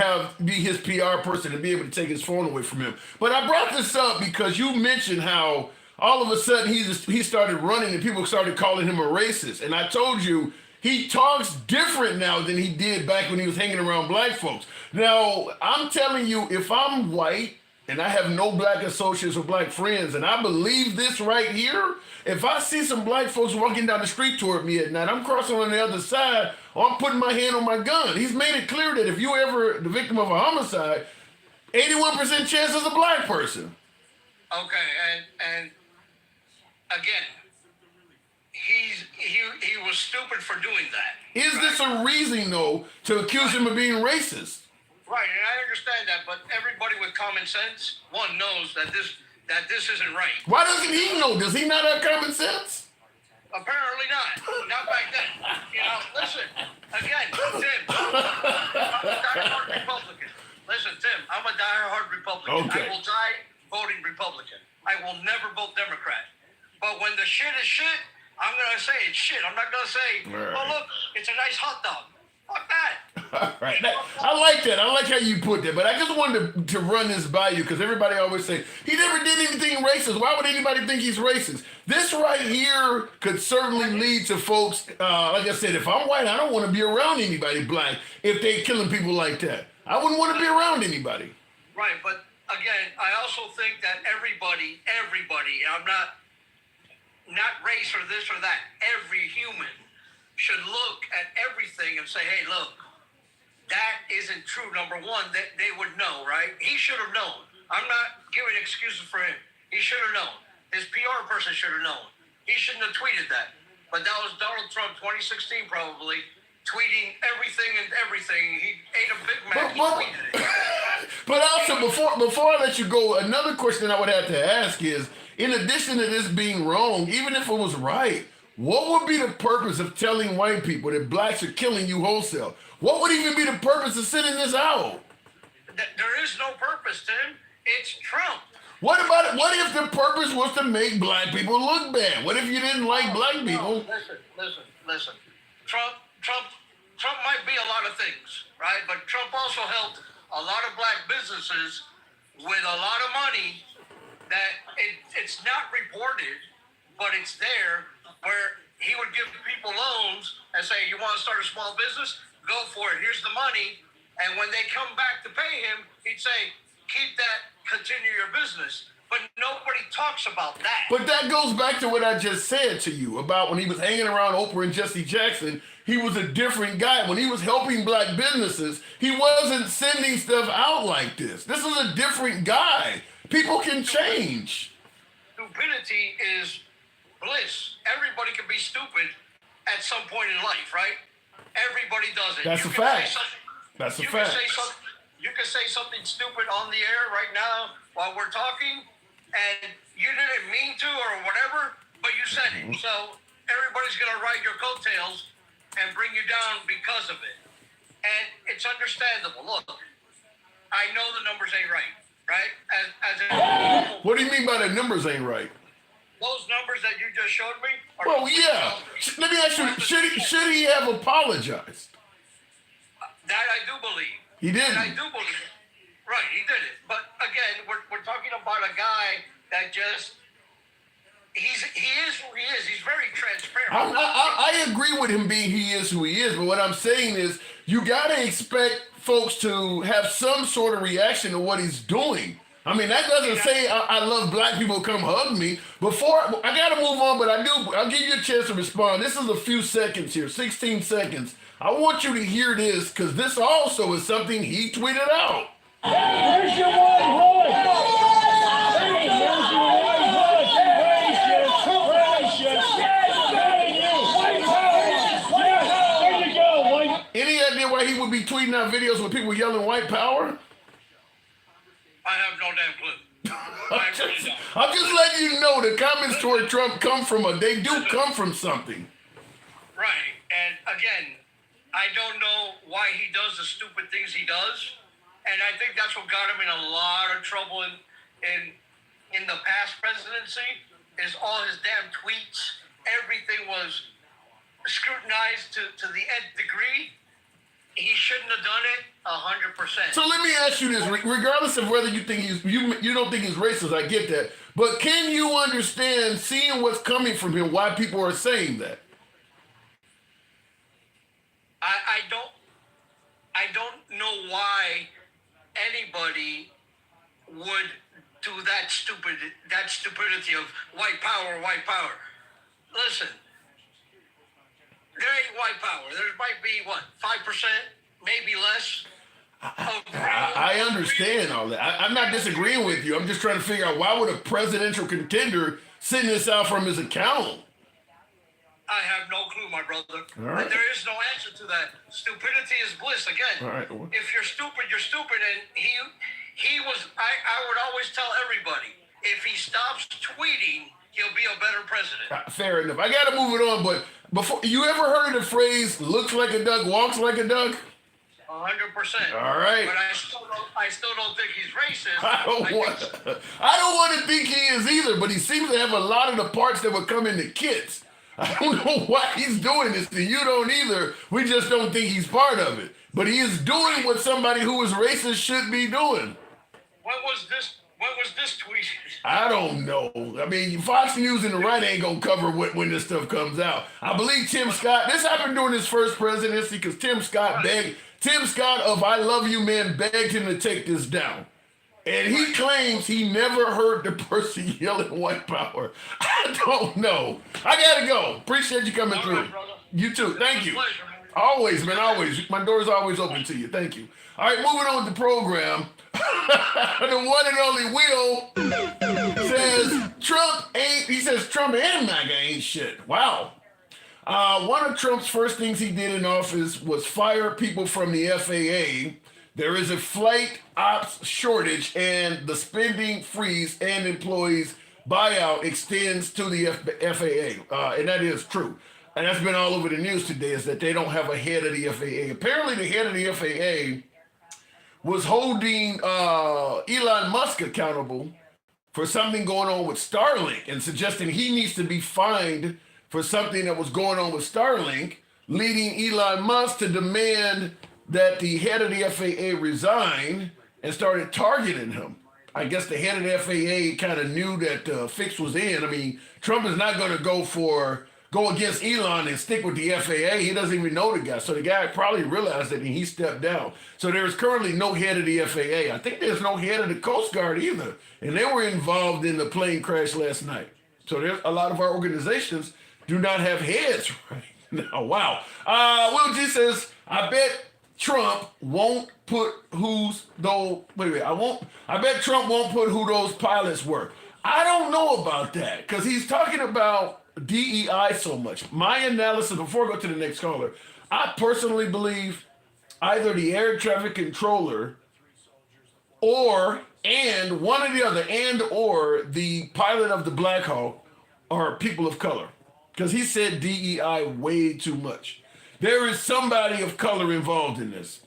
be his PR person and be able to take his phone away from him. But I brought this up because you mentioned how all of a sudden he started running and people started calling him a racist. And I told you, he talks different now than he did back when he was hanging around black folks. Now, I'm telling you, if I'm white and I have no black associates or black friends, and I believe this right here, if I see some black folks walking down the street toward me at night, I'm crossing on the other side, or I'm putting my hand on my gun. He's made it clear that if you ever the victim of a homicide, 81% chance is a black person. Okay, and again, he was stupid for doing that. Is this a reason, though, to accuse him of being racist? Right, and I understand that, but everybody with common sense, one, knows that this isn't right. Why doesn't he know? Does he not have common sense? Apparently not. Not back then. You know, listen, again, Tim, I'm a diehard Republican. Listen, Tim, I'm a diehard Republican. Okay. I will die voting Republican. I will never vote Democrat. But when the shit is shit, I'm going to say it's shit. I'm not going to say, Right. oh, look, it's a nice hot dog. Fuck that. All right. I like that. I like how you put that. But I just wanted to run this by you because everybody always say, he never did anything racist. Why would anybody think he's racist? This right here could certainly lead to folks, like I said, if I'm white, I don't want to be around anybody black if they killing people like that. I wouldn't want to be around anybody. Right, but again, I also think that everybody, I'm not race or this or that, every human should look at everything and say, hey, look, that isn't true. Number one, that they would know, right? He should have known. I'm not giving excuses for him. He should have known. His PR person should have known. He shouldn't have tweeted that. But that was Donald Trump, 2016 probably, tweeting everything and everything. He ate a Big Mac, he tweeted it. But also, before I let you go, another question I would have to ask is, in addition to this being wrong, even if it was right, what would be the purpose of telling white people that blacks are killing you wholesale? What would even be the purpose of sending this out? There is no purpose, Tim. It's Trump. What about it? What if the purpose was to make black people look bad? What if you didn't like black people? Listen. Trump might be a lot of things, right? But Trump also helped a lot of black businesses with a lot of money that it's not reported, but it's there, where he would give people loans and say, you want to start a small business? Go for it. Here's the money. And when they come back to pay him, he'd say, keep that, continue your business. But nobody talks about that. But that goes back to what I just said to you about when he was hanging around Oprah and Jesse Jackson. He was a different guy. When he was helping black businesses, he wasn't sending stuff out like this. This is a different guy. People can change. Stupidity is bliss. Everybody can be stupid at some point in life, right? Everybody does it. That's a fact. That's a fact. You can say something stupid on the air right now while we're talking, and you didn't mean to or whatever, but you said it. So everybody's going to ride your coattails and bring you down because of it. And it's understandable. Look, I know the numbers ain't right, right? What do you mean by the numbers ain't right? Those numbers that you just showed me are Well, yeah. Let me ask you, should he have apologized? That I do believe. He didn't. And I do believe it. Right, he did it. But again, we're talking about a guy that just he is who he is. He's very transparent. I agree with him being he is who he is, but what I'm saying is you gotta expect folks to have some sort of reaction to what he's doing. I mean, that doesn't say I love black people, come hug me. Before I gotta move on, but I'll give you a chance to respond. This is a few seconds here, 16 seconds. I want you to hear this because this also is something he tweeted out. Where's your white hood? Hey, where's your white hood? White power! There you go, white. Any idea why he would be tweeting out videos with people yelling white power? I have no damn clue. I'm just letting you know the comments toward Trump they do come from something. Right, and again, I don't know why he does the stupid things he does, and I think that's what got him in a lot of trouble in the past presidency. Is all his damn tweets, everything was scrutinized to the nth degree. He shouldn't have done it 100%. So let me ask you this: regardless of whether you think you don't think he's racist, I get that, but can you understand seeing what's coming from him? Why people are saying that? I don't know why anybody would do that stupidity of white power. Listen, there ain't white power. There might be 5%, maybe less. I understand all that. I'm not disagreeing with you. I'm just trying to figure out why would a presidential contender send this out from his account? I have no clue, my brother. All right. And there is no answer to that. Stupidity is bliss. Again, All right. Well, if you're stupid, you're stupid. And he was. I would always tell everybody, if he stops tweeting, he'll be a better president. fair enough. I got to move it on, but before you ever heard of the phrase "looks like a duck, walks like a duck"? 100%. All right. But I still don't think he's racist. I don't want to think he is either, but he seems to have a lot of the parts that would come in the kits. I don't know why he's doing this, and you don't either. We just don't think he's part of it. But he is doing what somebody who is racist should be doing. When was this tweet? I don't know. I mean, Fox News and the right ain't gonna cover when this stuff comes out. I believe Tim Scott. This happened during his first presidency because Tim Scott of I Love You Man begged him to take this down. And he claims he never heard the person yelling white power. I don't know. I gotta go. Appreciate you coming through. Brother. You too. Thank you. Pleasure, man. Always, man, always. My door's always open to you. Thank you. All right, moving on with the program. The one and only Will says Trump and MAGA ain't shit. Wow. One of Trump's first things he did in office was fire people from the FAA. There is a flight ops shortage, and the spending freeze and employees buyout extends to the FAA. And that is true. And that's been all over the news today, is that they don't have a head of the FAA. Apparently the head of the FAA was holding Elon Musk accountable for something going on with Starlink and suggesting he needs to be fined for something that was going on with Starlink, leading Elon Musk to demand that the head of the FAA resign and started targeting him. I guess the head of the FAA kind of knew that the fix was in. I mean, Trump is not going to go against Elon and stick with the FAA. He doesn't even know the guy. So the guy probably realized that and he stepped down. So there is currently no head of the FAA. I think there's no head of the Coast Guard either. And they were involved in the plane crash last night. So there's a lot of our organizations do not have heads right now. Wow. Will G says, I bet Trump won't put I bet Trump won't put who those pilots were. I don't know about that because he's talking about DEI so much. My analysis, before I go to the next caller, I personally believe either the air traffic controller or one or the other, or the pilot of the Black Hawk are people of color. Because he said DEI way too much. There is somebody of color involved in this.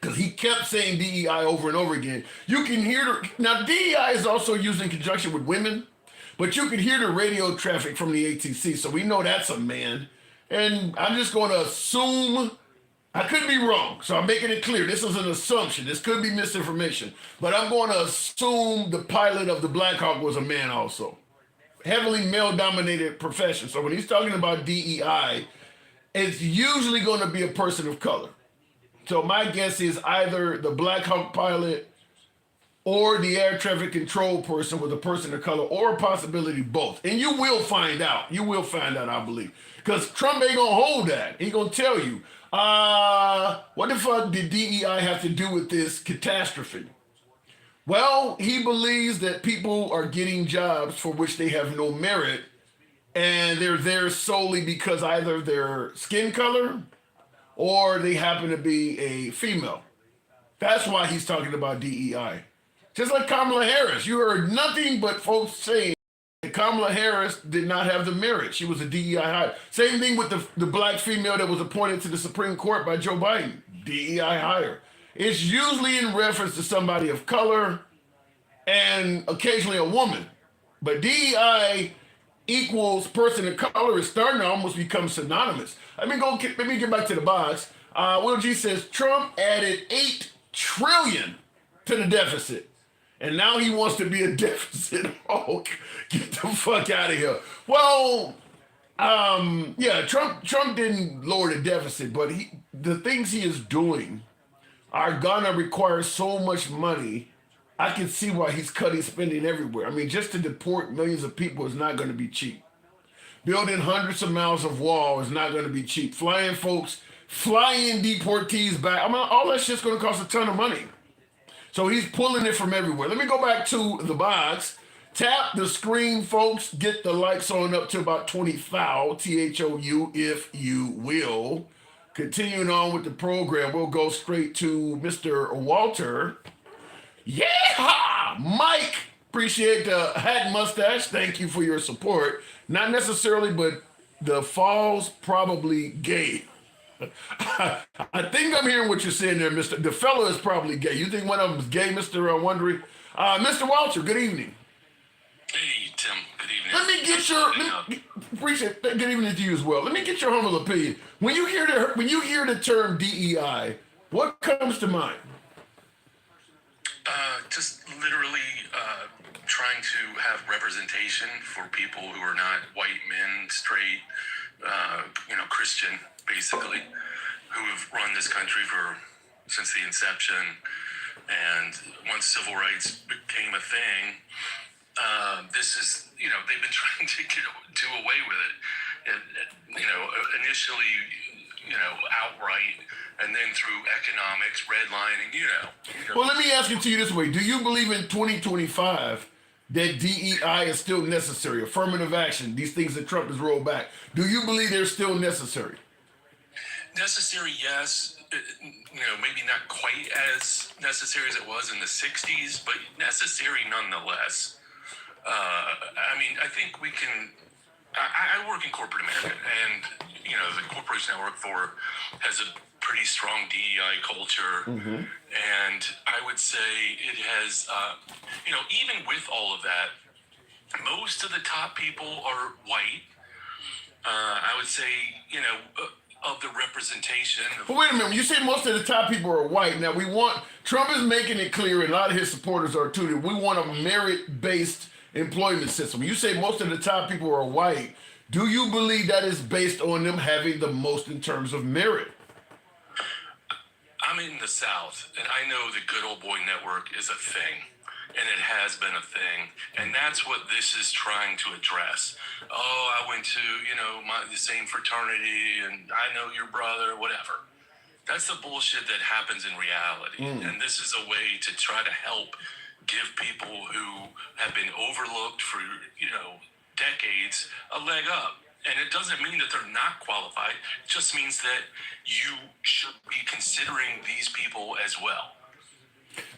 Because he kept saying DEI over and over again. You can hear now DEI is also used in conjunction with women, but you can hear the radio traffic from the ATC, so we know that's a man. And I'm just going to assume, I could be wrong, so I'm making it clear. This is an assumption. This could be misinformation, but I'm going to assume the pilot of the Black Hawk was a man also. Heavily male-dominated profession. So when he's talking about DEI, it's usually going to be a person of color. So my guess is either the Black Hawk pilot or the air traffic control person was a person of color, or a possibility both. And you will find out. You will find out, I believe. Because Trump ain't going to hold that. He's going to tell you, what the fuck did DEI have to do with this catastrophe? Well, he believes that people are getting jobs for which they have no merit, and they're there solely because either their skin color or they happen to be a female. That's why he's talking about DEI. Just like Kamala Harris. You heard nothing but folks saying that Kamala Harris did not have the merit. She was a DEI hire. Same thing with the black female that was appointed to the Supreme Court by Joe Biden. DEI hire. It's usually in reference to somebody of color and occasionally a woman. But DEI equals person of color is starting to almost become synonymous. Let me get back to the box. Will G says Trump added $8 trillion to the deficit. And now he wants to be a deficit hawk. Get the fuck out of here. Well, yeah, Trump didn't lower the deficit, but the things he is doing are gonna require so much money. I can see why he's cutting spending everywhere. I mean, just to deport millions of people is not gonna be cheap. Building hundreds of miles of wall is not gonna be cheap. Flying deportees back, I mean, all that shit's gonna cost a ton of money. So he's pulling it from everywhere. Let me go back to the box. Tap the screen, folks. Get the likes on up to about 20 thou, THOU, if you will. Continuing on with the program, we'll go straight to Mr. Walter. Yeah, Mike. Appreciate the hat and mustache. Thank you for your support. Not necessarily, but the fall's probably gay. I think I'm hearing what you're saying there, Mr. The fellow is probably gay. You think one of them is gay, Mr. Wondery? Mr. Walter, good evening. Hey, Tim. Good evening. Let me get your appreciate good evening to you as well. Let me get your humble opinion. When you hear the term DEI, what comes to mind? Just literally trying to have representation for people who are not white men, straight, Christian, basically, who have run this country since the inception. And once civil rights became a thing, this is, they've been trying to do away with it. Initially, outright, and then through economics, redlining, Well, let me ask it to you this way. Do you believe in 2025 that DEI is still necessary? Affirmative action, these things that Trump has rolled back. Do you believe they're still necessary? Necessary, yes. Maybe not quite as necessary as it was in the 60s, but necessary nonetheless. I think we can. I work in corporate America, and the corporation I work for has a pretty strong DEI culture, and I would say it has. Even with all of that, most of the top people are white. I would say, of the representation. But wait a minute, when you say most of the top people are white, now Trump is making it clear, and a lot of his supporters are too, that we want a merit-based employment system. You say most of the top people are white. Do you believe that is based on them having the most in terms of merit? I'm in the South, and I know the Good Old Boy Network is a thing, and it has been a thing, and that's what this is trying to address. Oh, I went to, the same fraternity, and I know your brother, whatever. That's the bullshit that happens in reality, and this is a way to try to help give people who have been overlooked for, decades a leg up. And it doesn't mean that they're not qualified. It just means that you should be considering these people as well.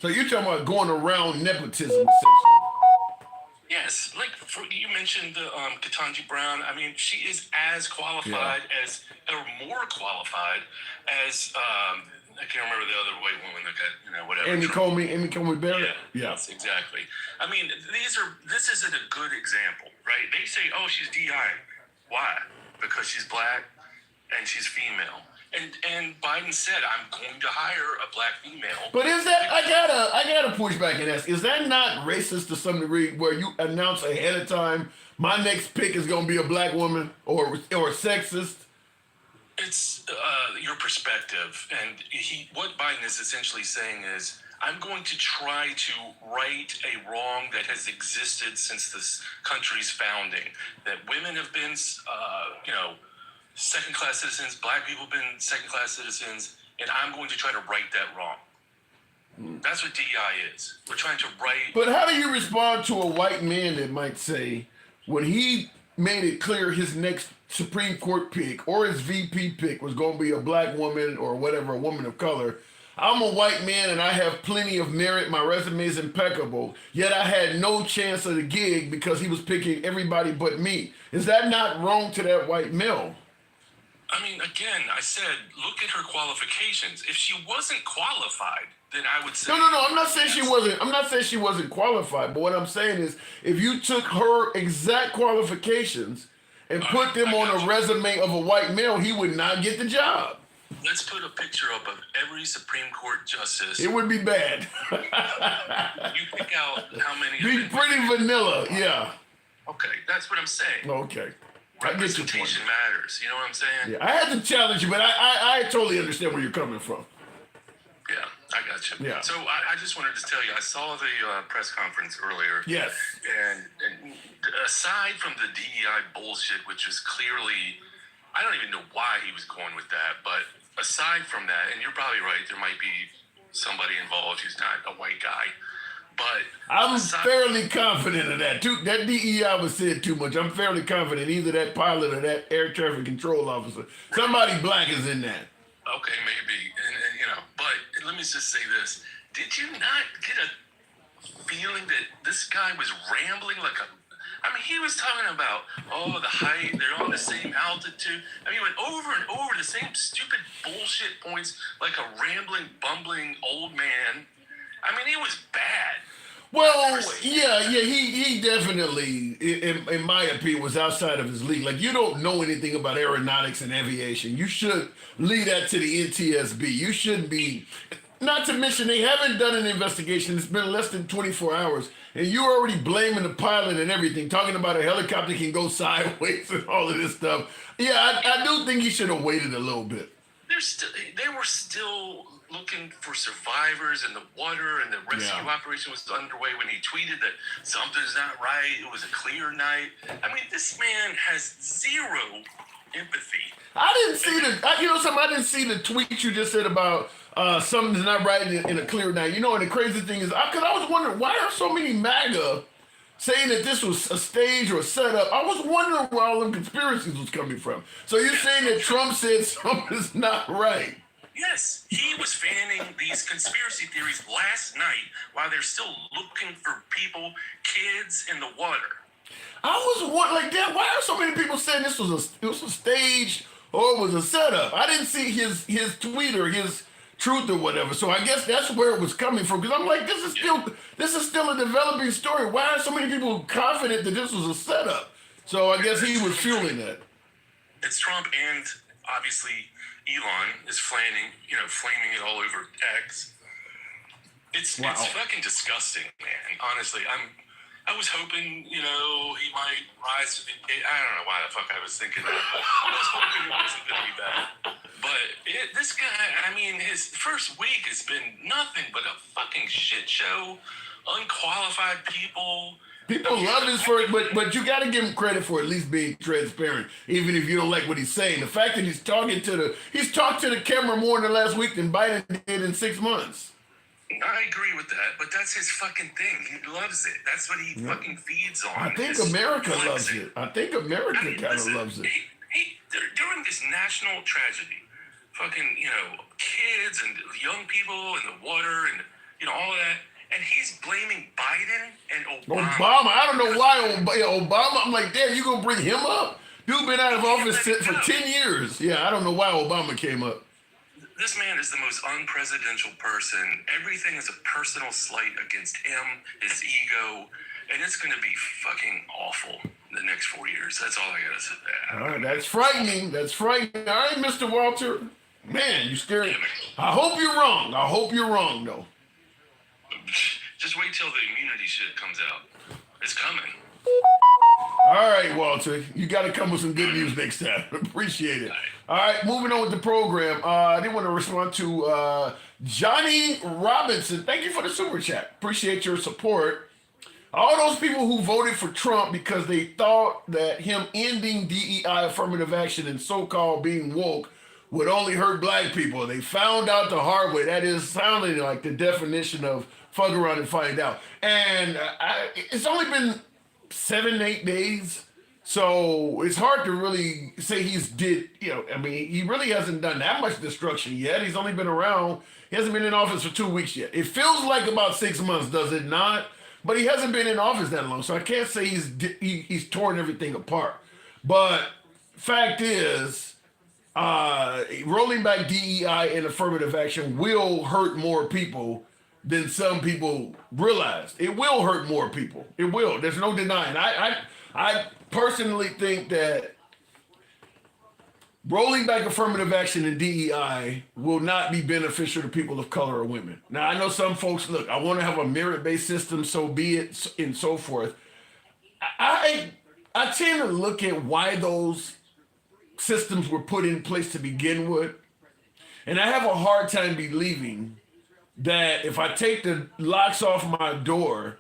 So you're talking about going around nepotism, essentially. Yes, you mentioned the Ketanji Brown. I mean, she is as qualified or more qualified as I can't remember the other white woman that got whatever. Amy Coney Barrett. Yeah, yes, exactly. I mean, this isn't a good example, right? They say, oh, she's DI. Why? Because she's black and she's female. And Biden said, I'm going to hire a black female. But is that, I gotta push back and ask, is that not racist to some degree, where you announce ahead of time, my next pick is gonna be a black woman, or sexist? It's your perspective, and what Biden is essentially saying is, I'm going to try to right a wrong that has existed since this country's founding, that women have been, second-class citizens, black people have been second-class citizens, and I'm going to try to right that wrong. That's what DEI is. We're trying to right. But how do you respond to a white man that might say, when he made it clear his next Supreme Court pick or his VP pick was going to be a black woman or whatever, a woman of color, I'm a white man and I have plenty of merit, my resume is impeccable, yet I had no chance of the gig because he was picking everybody but me. Is that not wrong to that white male? I mean, again, I said, look at her qualifications. If she wasn't qualified, then I would say... No, I'm not saying she wasn't qualified, but what I'm saying is, if you took her exact qualifications and put them on a resume of a white male, he would not get the job. Let's put a picture up of every Supreme Court justice. It would be bad. You pick out how many... Be pretty vanilla, yeah. Okay, that's what I'm saying. Okay. Representation matters. You know what I'm saying? Yeah, I had to challenge you, but I totally understand where you're coming from. Yeah, I got you. Yeah. So I just wanted to tell you, I saw the press conference earlier. Yes. And aside from the DEI bullshit, which was clearly, I don't even know why he was going with that, but aside from that, and you're probably right, there might be somebody involved who's not a white guy, But I'm aside- fairly confident of that. That DEI was said too much. I'm fairly confident either that pilot or that air traffic control officer, somebody black is in that. Okay, maybe, and you know, but let me just say this: did you not get a feeling that this guy was rambling like a? I mean, he was talking about the height. They're on the same altitude. I mean, he went over and over the same stupid bullshit points like a rambling, bumbling old man. I mean, it was bad. Well, yeah, he definitely, in my opinion, was outside of his league. Like, you don't know anything about aeronautics and aviation. You should leave that to the NTSB. You shouldn't be, not to mention they haven't done an investigation. It's been less than 24 hours. And you're already blaming the pilot and everything, talking about a helicopter can go sideways and all of this stuff. Yeah, I do think he should have waited a little bit. They were still looking for survivors in the water, and the rescue operation was underway when he tweeted that something's not right. It was a clear night. I mean, this man has zero empathy. I didn't see the tweet you just said about something's not right in a clear night. You know, and the crazy thing is, because I was wondering, why are so many MAGA saying that this was a stage or a setup? I was wondering where all them conspiracies was coming from. So you're saying that Trump said something's not right? Yes, he was fanning these conspiracy theories last night while they're still looking for people, kids in the water. I was wondering, like, damn, why are so many people saying this was a stage or it was a setup? I didn't see his tweet or his truth or whatever. So I guess that's where it was coming from. Because I'm like, this is still a developing story. Why are so many people confident that this was a setup? So I guess he was fueling that. It's Trump, and obviously Elon is flaming it all over X. It's fucking disgusting, man. Honestly, I was hoping, he might rise to the. I don't know why the fuck I was thinking that. But I was hoping it wasn't going to be bad. But this guy, I mean, his first week has been nothing but a fucking shit show. Unqualified people. People love his first, but you got to give him credit for at least being transparent, even if you don't like what he's saying. The fact that he's talked to the camera more in the last week than Biden did in 6 months. I agree with that, but that's his fucking thing. He loves it. That's what he fucking feeds on. I think America loves it. I think America kind of loves it. During this national tragedy, fucking, kids and young people in the water and, all of that. And he's blaming Biden and Obama. I don't know why Obama. I'm like, damn, you gonna bring him up? Dude been out of office for 10 years. Yeah, I don't know why Obama came up. This man is the most unpresidential person. Everything is a personal slight against him, his ego, and it's gonna be fucking awful the next 4 years. That's all I gotta say. All right, that's frightening. That's frightening. All right, Mr. Walter. Man, you scared. I hope you're wrong, though. Just wait till the immunity shit comes out. It's coming. All right, Walter. You got to come with some good news next time. Appreciate it. All right, moving on with the program. I did want to respond to Johnny Robinson. Thank you for the super chat. Appreciate your support. All those people who voted for Trump because they thought that him ending DEI affirmative action and so-called being woke would only hurt black people. They found out the hard way. That is sounding like the definition of fuck around and find out. And it's only been 7-8 days. So it's hard to really say he really hasn't done that much destruction yet. He's only been around. He hasn't been in office for 2 weeks yet. It feels like about 6 months, does it not? But he hasn't been in office that long. So I can't say he's torn everything apart. But fact is, rolling back DEI and affirmative action will hurt more people than some people realize. It will hurt more people. It will. There's no denying. I personally think that rolling back affirmative action and DEI will not be beneficial to people of color or women. Now, I know some folks, look, I want to have a merit-based system, so be it, and so forth. I tend to look at why those systems were put in place to begin with, and I have a hard time believing that if I take the locks off my door,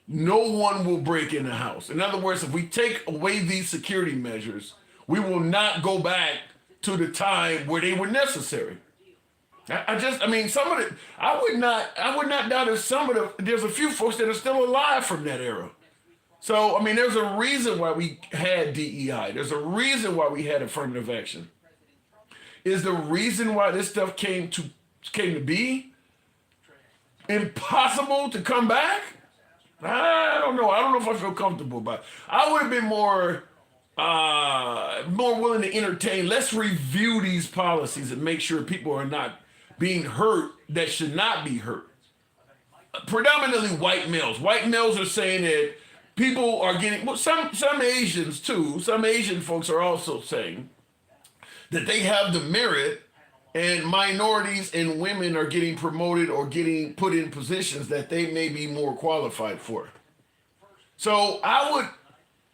no one will break in the house. In other words, if we take away these security measures, we will not go back to the time where they were necessary. I mean, I would not doubt if there's a few folks that are still alive from that era. So, I mean, there's a reason why we had DEI. There's a reason why we had affirmative action. Is the reason why this stuff came to be impossible to come back? I don't know. I don't know if I feel comfortable about it. I would have been more willing to entertain. Let's review these policies and make sure people are not being hurt that should not be hurt. Predominantly white males. White males are saying that people are getting, well, some Asians too, some Asian folks are also saying that they have the merit, and minorities and women are getting promoted or getting put in positions that they may be more qualified for. So I would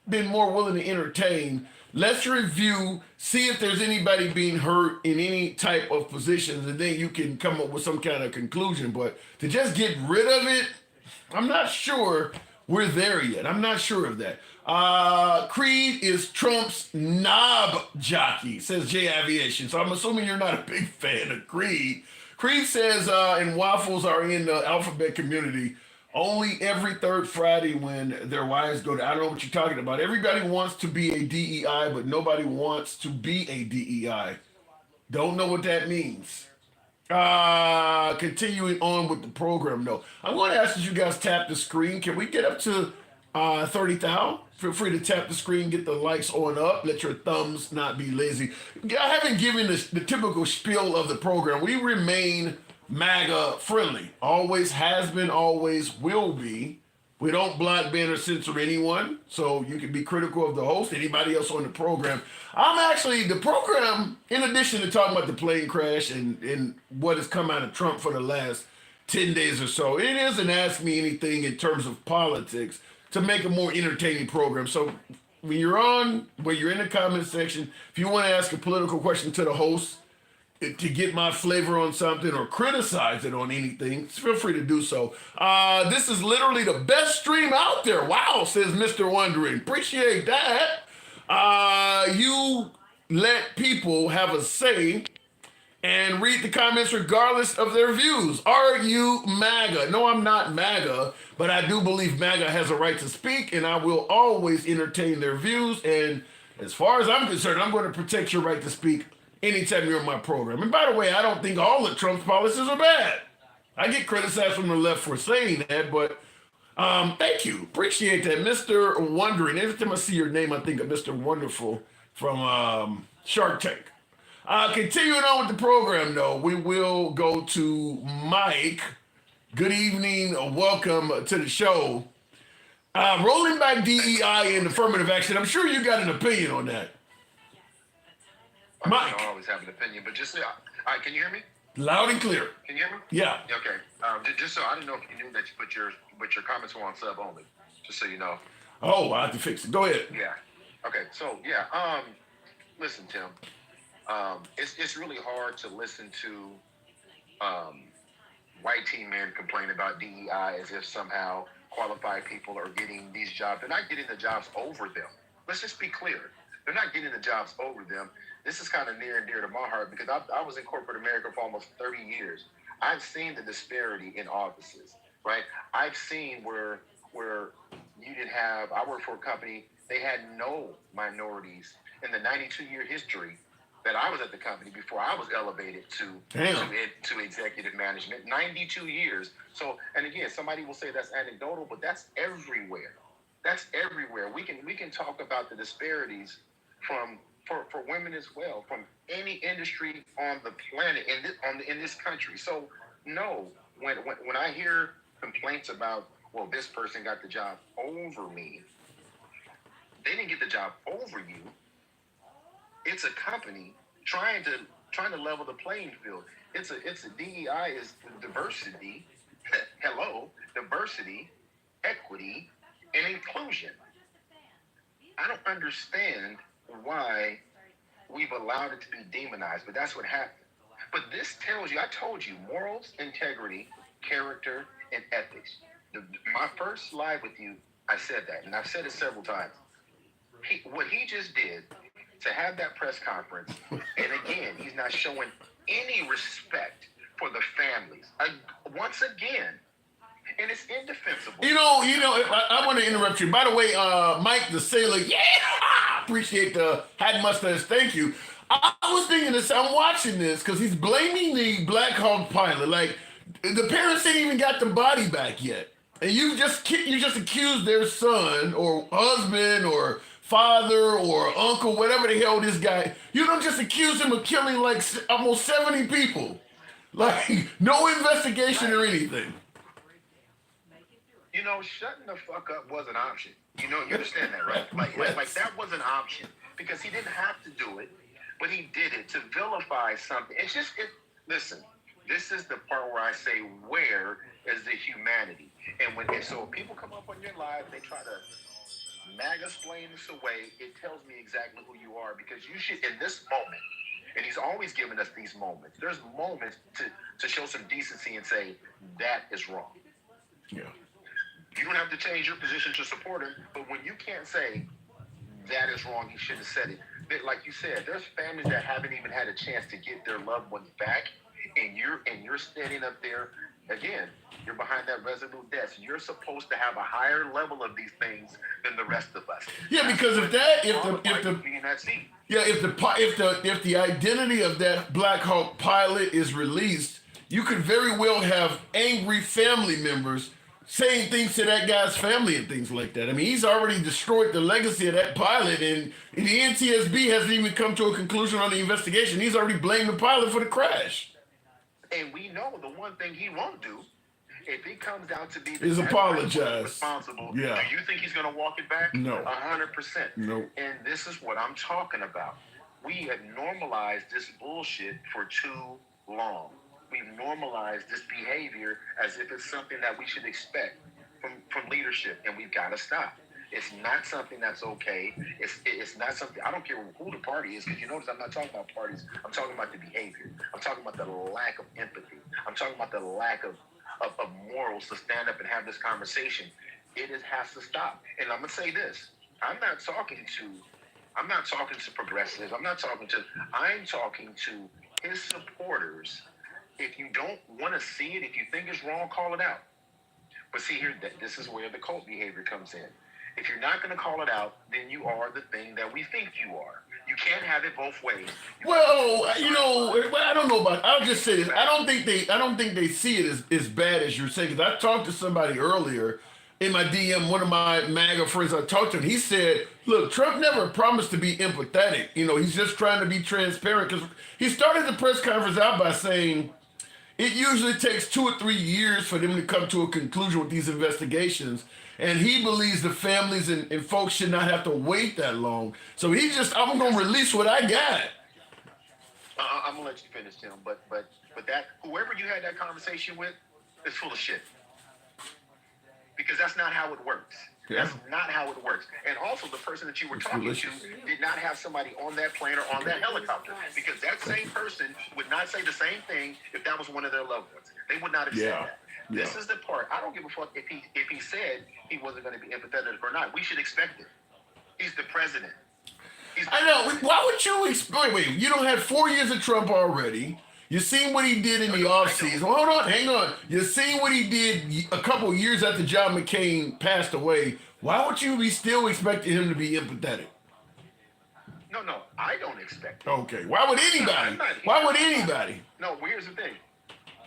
been more willing to entertain. Let's review, see if there's anybody being hurt in any type of positions, and then you can come up with some kind of conclusion. But to just get rid of it, I'm not sure we're there yet. I'm not sure of that. Creed is Trump's knob jockey, says J Aviation. So I'm assuming you're not a big fan of Creed. Creed says, and waffles are in the alphabet community only every third Friday when their wives go to, I don't know what you're talking about. Everybody wants to be a DEI, but nobody wants to be a DEI. Don't know what that means. Continuing on with the program, though. I'm going to ask that you guys tap the screen. Can we get up to 30,000? Feel free to tap the screen, get the likes on up. Let your thumbs not be lazy. I haven't given the typical spiel of the program. We remain MAGA friendly. Always has been, always will be. We don't block, ban, or censor anyone, so you can be critical of the host, anybody else on the program. The program, in addition to talking about the plane crash and what has come out of Trump for the last 10 days or so, it is an Ask Me Anything in terms of politics to make a more entertaining program. So when you're in the comment section, if you want to ask a political question to the host, to get my flavor on something or criticize it on anything, feel free to do so. This is literally the best stream out there. Wow, says Mr. Wondering. Appreciate that. You let people have a say and read the comments regardless of their views. Are you MAGA? No, I'm not MAGA, but I do believe MAGA has a right to speak, and I will always entertain their views. And as far as I'm concerned, I'm going to protect your right to speak anytime you're on my program. And by the way, I don't think all of Trump's policies are bad. I get criticized from the left for saying that, but thank you. Appreciate that. Mr. Wondering. Every time I see your name, I think of Mr. Wonderful from Shark Tank. Continuing on with the program, though, we will go to Mike. Good evening. Welcome to the show. Rolling back DEI and affirmative action. I'm sure you got an opinion on that. Mike. I don't always have an opinion, but just can you hear me? Loud and clear. Can you hear me? Yeah. Okay. Just so I didn't know if you knew that you put your comments were on sub only. Just so you know. Oh, I have to fix it. Go ahead. Yeah. Okay. So yeah. Listen, Tim. It's really hard to listen to white team men complain about DEI as if somehow qualified people are getting these jobs. They're not getting the jobs over them. Let's just be clear. They're not getting the jobs over them. This is kind of near and dear to my heart because I was in corporate America for almost 30 years. I've seen the disparity in offices, right? I've seen where you didn't have, I worked for a company, they had no minorities in the 92-year history that I was at the company before I was elevated to executive management, 92 years. So, and again, somebody will say that's anecdotal, but that's everywhere. That's everywhere. We can talk about the disparities for women as well, from any industry on the planet in this country. So no, when I hear complaints about, well, this person got the job over me, they didn't get the job over you. It's a company trying to level the playing field. It's a DEI is diversity. Hello, diversity, equity, and inclusion. I don't understand why we've allowed it to be demonized, but that's what happened. But this tells you, I told you, morals, integrity, character, and ethics. My first live with you, I said that, and I've said it several times. What he just did to have that press conference, and again, he's not showing any respect for the families. Once again, and it's indefensible. I want to interrupt you. By the way, Mike the Sailor, yeah, appreciate the hat mustache. Thank you. I was thinking this. I'm watching this because he's blaming the Black Hawk pilot. Like the parents ain't even got the body back yet, and you just accused their son or husband or father or uncle, whatever the hell this guy. You don't just accuse him of killing like almost 70 people. Like no investigation or anything. Shutting the fuck up was an option. You understand that, right? Like that was an option because he didn't have to do it, but he did it to vilify something. Listen, this is the part where I say, where is the humanity? And so when people come up on your live, they try to mag-explain this away. It tells me exactly who you are because you should, in this moment, and he's always giving us these moments. There's moments to show some decency and say that is wrong. Yeah. You don't have to change your position to support him, but when you can't say that is wrong, he should have said it. But like you said, there's families that haven't even had a chance to get their loved ones back, and you're standing up there again. You're behind that resolute desk. You're supposed to have a higher level of these things than the rest of us. Yeah, because if the identity of that Black Hawk pilot is released, you could very well have angry family members saying things to that guy's family and things like that. I mean, he's already destroyed the legacy of that pilot, and the NTSB hasn't even come to a conclusion on the investigation. He's already blamed the pilot for the crash. And we know the one thing he won't do, if it comes down to be is apologize. Responsible. Yeah. Do you think he's going to walk it back? No. 100%. No. And this is what I'm talking about. We have normalized this bullshit for too long. We've normalized this behavior as if it's something that we should expect from leadership, and we've got to stop. It's not something that's okay. It's not something. I don't care who the party is, because you notice I'm not talking about parties. I'm talking about the behavior. I'm talking about the lack of empathy. I'm talking about the lack of morals to stand up and have this conversation. Has to stop. And I'm gonna say this: I'm not talking to progressives. I'm talking to his supporters. If you don't want to see it, if you think it's wrong, call it out. But see here, this is where the cult behavior comes in. If you're not going to call it out, then you are the thing that we think you are. You can't have it both ways. Well, I don't know about. I'll just say this. I don't think they see it as bad as you're saying. Because I talked to somebody earlier in my DM. One of my MAGA friends I talked to, and he said, "Look, Trump never promised to be empathetic. He's just trying to be transparent." Because he started the press conference out by saying, it usually takes 2 or 3 years for them to come to a conclusion with these investigations. And he believes the families and folks should not have to wait that long. So I'm going to release what I got. I'm going to let you finish, Tim. But that, whoever you had that conversation with is full of shit. Because that's not how it works. Yeah. That's not how it works. And also, the person that you were talking to did not have somebody on that plane or on that helicopter. Because that same person would not say the same thing if that was one of their loved ones. They would not have said that. Yeah. This is the part. I don't give a fuck if he said he wasn't going to be empathetic or not. We should expect it. He's the president. I know. Why would you expect? Wait, you don't have 4 years of Trump already. You seen what he did in the offseason. Hold on, hang on. You seen what he did a couple of years after John McCain passed away. Why would you be still expecting him to be empathetic? No, I don't expect it. Okay. Why would anybody? Why would anybody? No, here's the thing.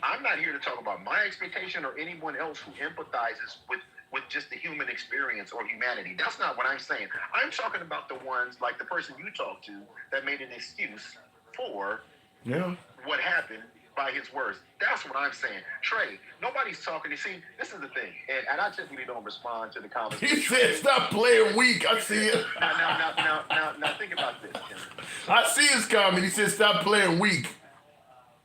I'm not here to talk about my expectation or anyone else who empathizes with just the human experience or humanity. That's not what I'm saying. I'm talking about the ones like the person you talked to that made an excuse for what happened by his words. That's what I'm saying. Trey, nobody's talking. You see, this is the thing, and I typically don't respond to the comments. He said, "Stop playing weak." I see it. Now think about this, Tim. I see his comment. He said, "Stop playing weak."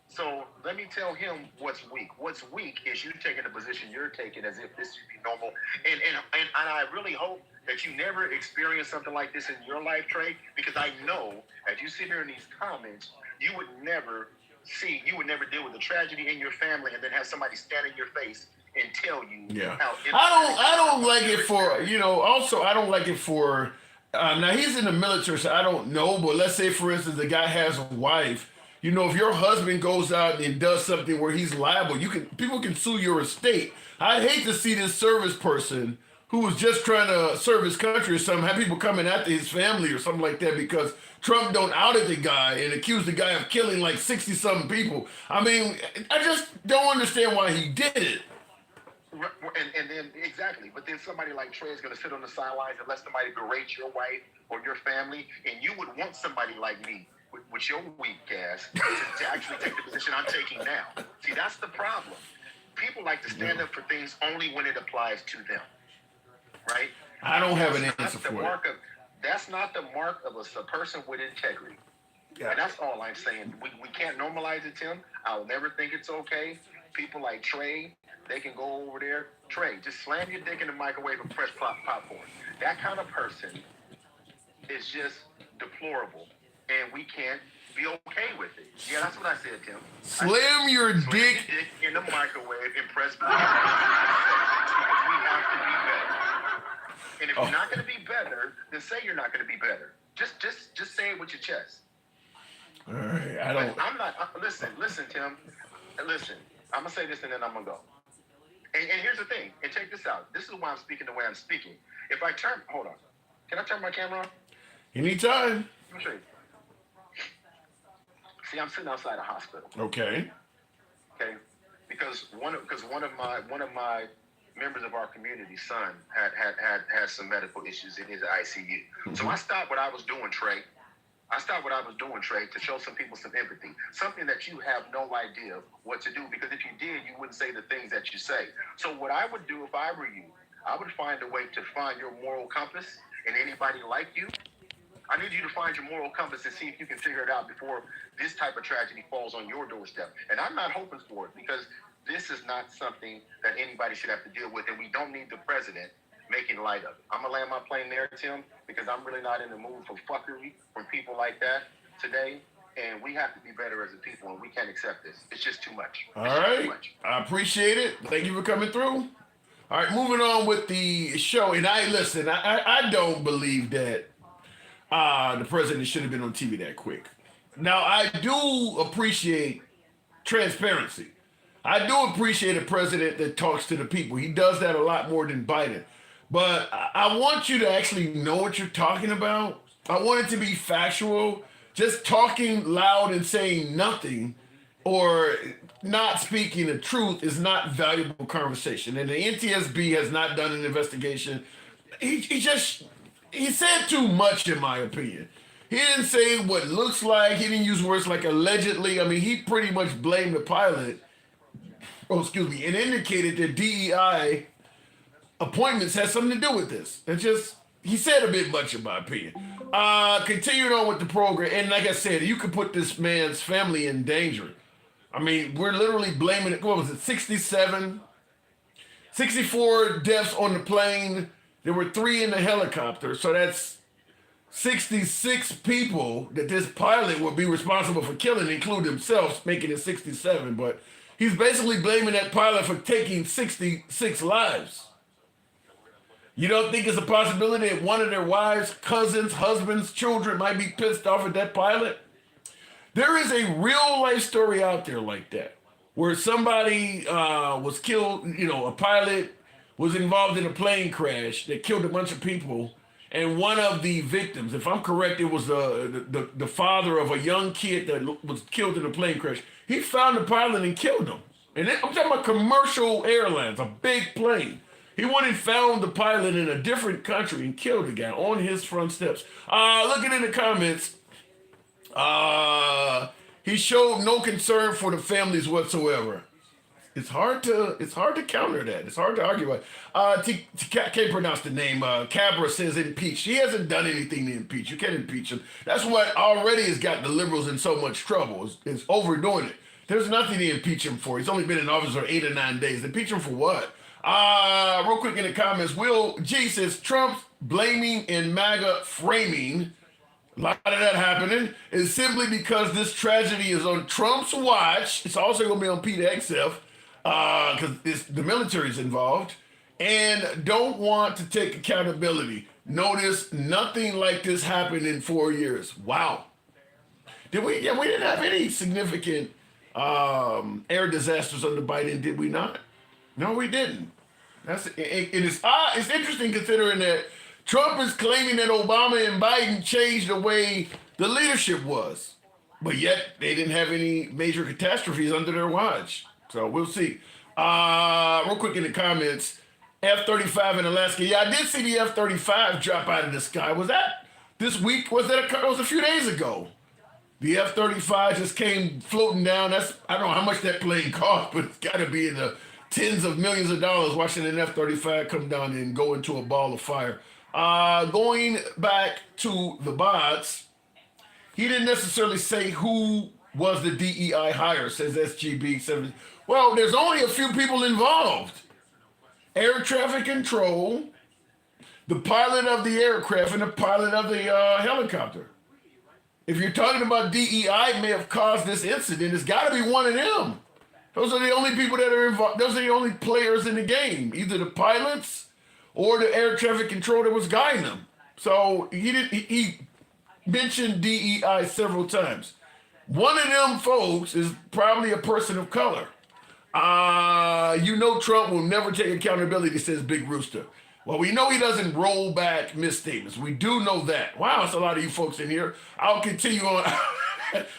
So let me tell him what's weak. What's weak is you taking the position you're taking as if this should be normal. And I really hope that you never experience something like this in your life, Trey, because I know as you sit here in these comments, you would never deal with the tragedy in your family and then have somebody stand in your face and tell you how I don't like it for, also I don't like it for, now he's in the military, so I don't know, but let's say for instance, the guy has a wife You know, if your husband goes out and does something where he's liable, people can sue your estate. I'd hate to see this service person who was just trying to serve his country or something have people coming after his family or something like that because Trump don't outed the guy and accused the guy of killing like 60-something people. I mean, I just don't understand why he did it. And then exactly, but then somebody like Trey is going to sit on the sidelines and let somebody berate your wife or your family, and you would want somebody like me with your weak ass to actually take the position I'm taking now. See, that's the problem. People like to stand up for things only when it applies to them, right? I don't have an answer for it. That's not the mark of a person with integrity. Yeah. And that's all I'm saying. We can't normalize it, Tim. I'll never think it's okay. People like Trey, they can go over there. Trey, just slam your dick in the microwave and press popcorn. That kind of person is just deplorable, and we can't be okay with it. Yeah, that's what I said, Tim. Slam your dick in the microwave and press because we have to be better. And if you're not going to be better, then say you're not going to be better. Just say it with your chest. All right, I don't. I'm not. Listen, Tim. Listen. I'm gonna say this and then I'm gonna go. And here's the thing. And check this out. This is why I'm speaking the way I'm speaking. If I turn, hold on. Can I turn my camera on? Anytime. Let me show you. See, I'm sitting outside a hospital. Okay. Okay. Because one of my members of our community, son, had some medical issues in his ICU. Mm-hmm. So I stopped what I was doing, Trey. To show some people some empathy, something that you have no idea what to do, because if you did, you wouldn't say the things that you say. So what I would do if I were you, I would find a way to find your moral compass, and anybody like you, I need you to find your moral compass and see if you can figure it out before this type of tragedy falls on your doorstep. And I'm not hoping for it, because this is not something that anybody should have to deal with, and we don't need the president making light of it. I'm going to land my plane there, Tim, because I'm really not in the mood for fuckery from people like that today, and we have to be better as a people, and we can't accept this. It's just too much. All right. I appreciate it. Thank you for coming through. All right, moving on with the show. And I don't believe that the president should have been on TV that quick. Now, I do appreciate transparency. I do appreciate a president that talks to the people. He does that a lot more than Biden. But I want you to actually know what you're talking about. I want it to be factual. Just talking loud and saying nothing or not speaking the truth is not valuable conversation. And the NTSB has not done an investigation. He said too much, in my opinion. He didn't say what looks like. He didn't use words like allegedly. I mean, he pretty much blamed the pilot. And indicated that DEI appointments has something to do with this. He said a bit much, in my opinion. Continuing on with the program, and like I said, you could put this man's family in danger. I mean, we're literally blaming it. What was it, 64 deaths on the plane. There were 3 in the helicopter. So that's 66 people that this pilot would be responsible for killing, including himself, making it 67. But he's basically blaming that pilot for taking 66 lives. You don't think it's a possibility that one of their wives, cousins, husbands, children might be pissed off at that pilot? There is a real life story out there like that, where somebody was killed, a pilot was involved in a plane crash that killed a bunch of people, and one of the victims, if I'm correct, it was the father of a young kid that was killed in a plane crash. He found the pilot and killed him. And I'm talking about commercial airlines, a big plane. He went and found the pilot in a different country and killed the guy on his front steps. Looking in the comments, he showed no concern for the families whatsoever. It's hard to counter that. It's hard to argue about. Can't pronounce the name. Cabra says impeach. He hasn't done anything to impeach. You can't impeach him. That's what already has got the liberals in so much trouble. Is overdoing it. There's nothing to impeach him for. He's only been in office for 8 or 9 days. Impeach him for what? Real quick in the comments, Will G says Trump's blaming and MAGA framing, a lot of that happening, is simply because this tragedy is on Trump's watch. It's also going to be on Peter Hegseth, because the military's involved, and don't want to take accountability. Notice nothing like this happened in 4 years. Wow. Did we? Yeah, we didn't have any significant air disasters under Biden, did we not? No, we didn't. It's interesting considering that Trump is claiming that Obama and Biden changed the way the leadership was, but yet they didn't have any major catastrophes under their watch. So we'll see. Real quick in the comments, F-35 in Alaska. Yeah, I did see the F-35 drop out of the sky. Was that this week? It was a few days ago. The F-35 just came floating down. I don't know how much that plane cost, but it's got to be in the tens of millions of dollars watching an F-35 come down and go into a ball of fire. Going back to the bots, he didn't necessarily say who was the DEI hire, says SGB7. Well, there's only a few people involved. Air traffic control, the pilot of the aircraft, and the pilot of the helicopter. If you're talking about DEI may have caused this incident, it's got to be one of them. Those are the only people that are involved. Those are the only players in the game, either the pilots or the air traffic control that was guiding them. So he mentioned DEI several times. One of them folks is probably a person of color. Trump will never take accountability, says Big Rooster. Well, we know he doesn't roll back misstatements. We do know that. Wow, it's a lot of you folks in here. I'll continue on.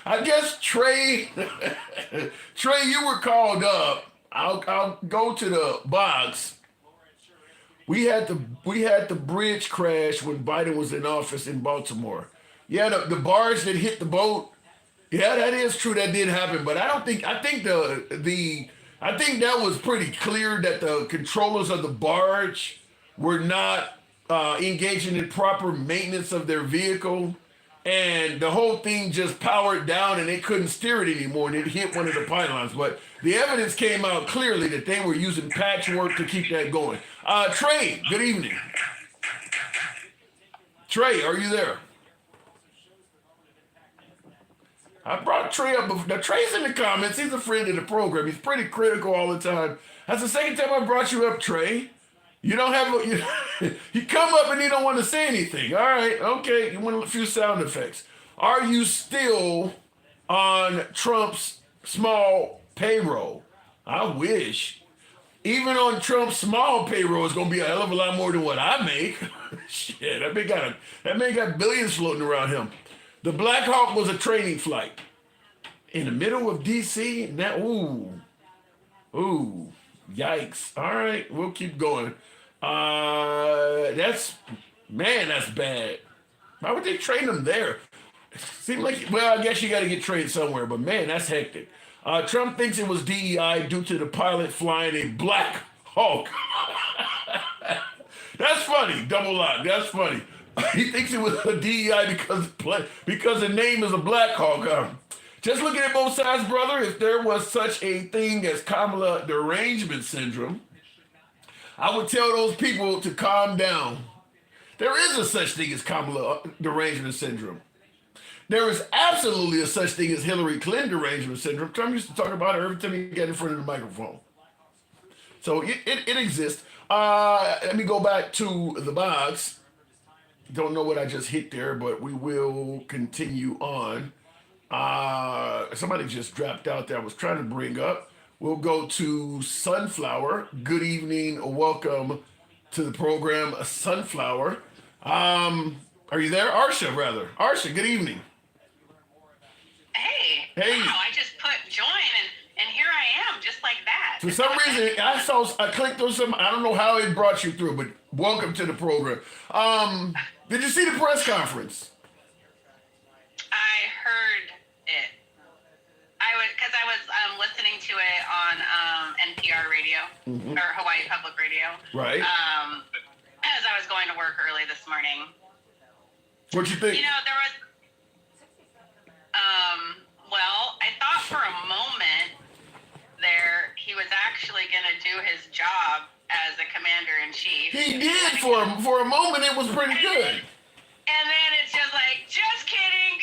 I guess Trey, you were called up. I'll go to the box. We had the bridge crash when Biden was in office in Baltimore. Yeah, the barge that hit the boat. Yeah, that is true. That did happen, but I think that was pretty clear that the controllers of the barge were not engaging in proper maintenance of their vehicle, and the whole thing just powered down and they couldn't steer it anymore, and it hit one of the pylons. But the evidence came out clearly that they were using patchwork to keep that going. Trey, good evening. Trey, are you there? I brought Trey up before. Now, Trey's in the comments. He's a friend of the program. He's pretty critical all the time. That's the second time I brought you up, Trey. You don't have you come up and you don't want to say anything. All right, okay. You want a few sound effects. Are you still on Trump's small payroll? I wish. Even on Trump's small payroll, it's going to be a hell of a lot more than what I make. Shit, that man got billions floating around him. The Black Hawk was a training flight in the middle of D.C. Now, yikes. All right, we'll keep going. That's bad. Why would they train them there? Seems like, well, I guess you got to get trained somewhere, but man, that's hectic. Trump thinks it was DEI due to the pilot flying a Black Hawk. That's funny, double lock. That's funny. He thinks it was a DEI because the name is a Black Hawk. Just looking at both sides, brother, if there was such a thing as Kamala derangement syndrome, I would tell those people to calm down. There is a such thing as Kamala derangement syndrome. There is absolutely a such thing as Hillary Clinton derangement syndrome. Trump used to talk about her every time he got in front of the microphone. So it exists. Let me go back to the box. Don't know what I just hit there, but we will continue on. Somebody just dropped out there I was trying to bring up. We'll go to Sunflower. Good evening. Welcome to the program, Sunflower. Are you there? Arsha, rather. Arsha, good evening. Hey. Wow, I just put join and here I am, just like that. For some reason, I clicked on some, I don't know how it brought you through, but welcome to the program. Did you see the press conference? I heard it. Because I was listening to it on NPR radio, or Hawaii Public Radio. Right. As I was going to work early this morning. What'd you think? You know, there was, well, I thought for a moment there he was actually going to do his job as the commander-in-chief. He did for a moment. It was pretty good. And then it's just like, just kidding.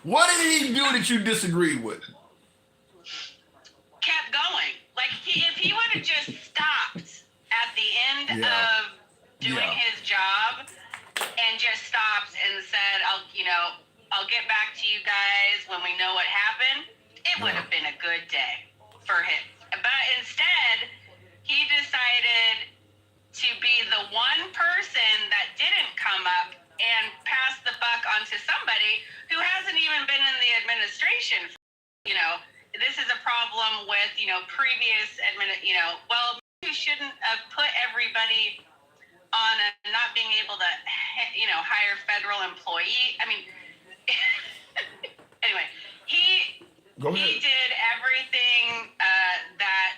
What did he do that you disagreed with? Kept going. Like, if he would have just stopped at the end of doing his job and just stopped and said, I'll get back to you guys when we know what happened, it would have been a good day for him. But instead, he decided to be the one person that didn't come up and pass the buck onto somebody who hasn't even been in the administration. This is a problem with, previous you shouldn't have put everybody on not being able to, hire federal employee. I mean, anyway, he did everything that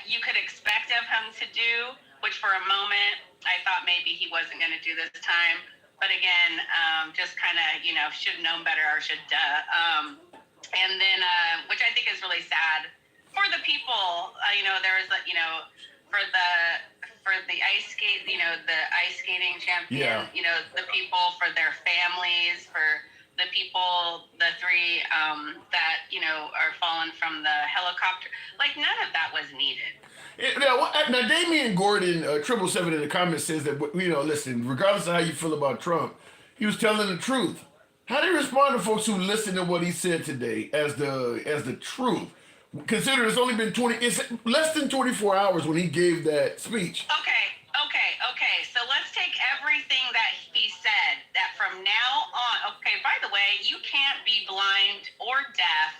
you could expect of him to do, which for a moment I thought maybe he wasn't going to do this time. But again, just kind of, should have known better or should, and then, which I think is really sad for the people, there was, for the ice skate, the ice skating champion, the people, for their families, for the people, the three that, are fallen from the helicopter. Like, none of that was needed. Now, Damian Gordon, 777 in the comments says that, listen, regardless of how you feel about Trump, he was telling the truth. How do you respond to folks who listen to what he said today as the truth? Consider it's only been it's less than 24 hours when he gave that speech. Okay. So let's take everything that he said, that from now on, by the way, you can't be blind or deaf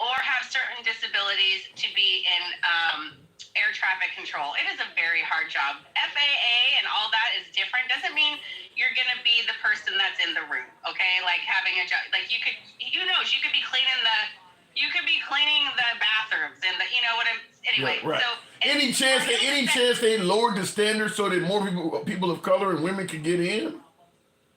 or have certain disabilities to be in air traffic control. It is a very hard job. FAA and all that is different. Doesn't mean you're going to be the person that's in the room, okay? Like having a job, like you could be cleaning the bathrooms and anyway. Right. So any chance they lowered the standards so that more people of color and women could get in?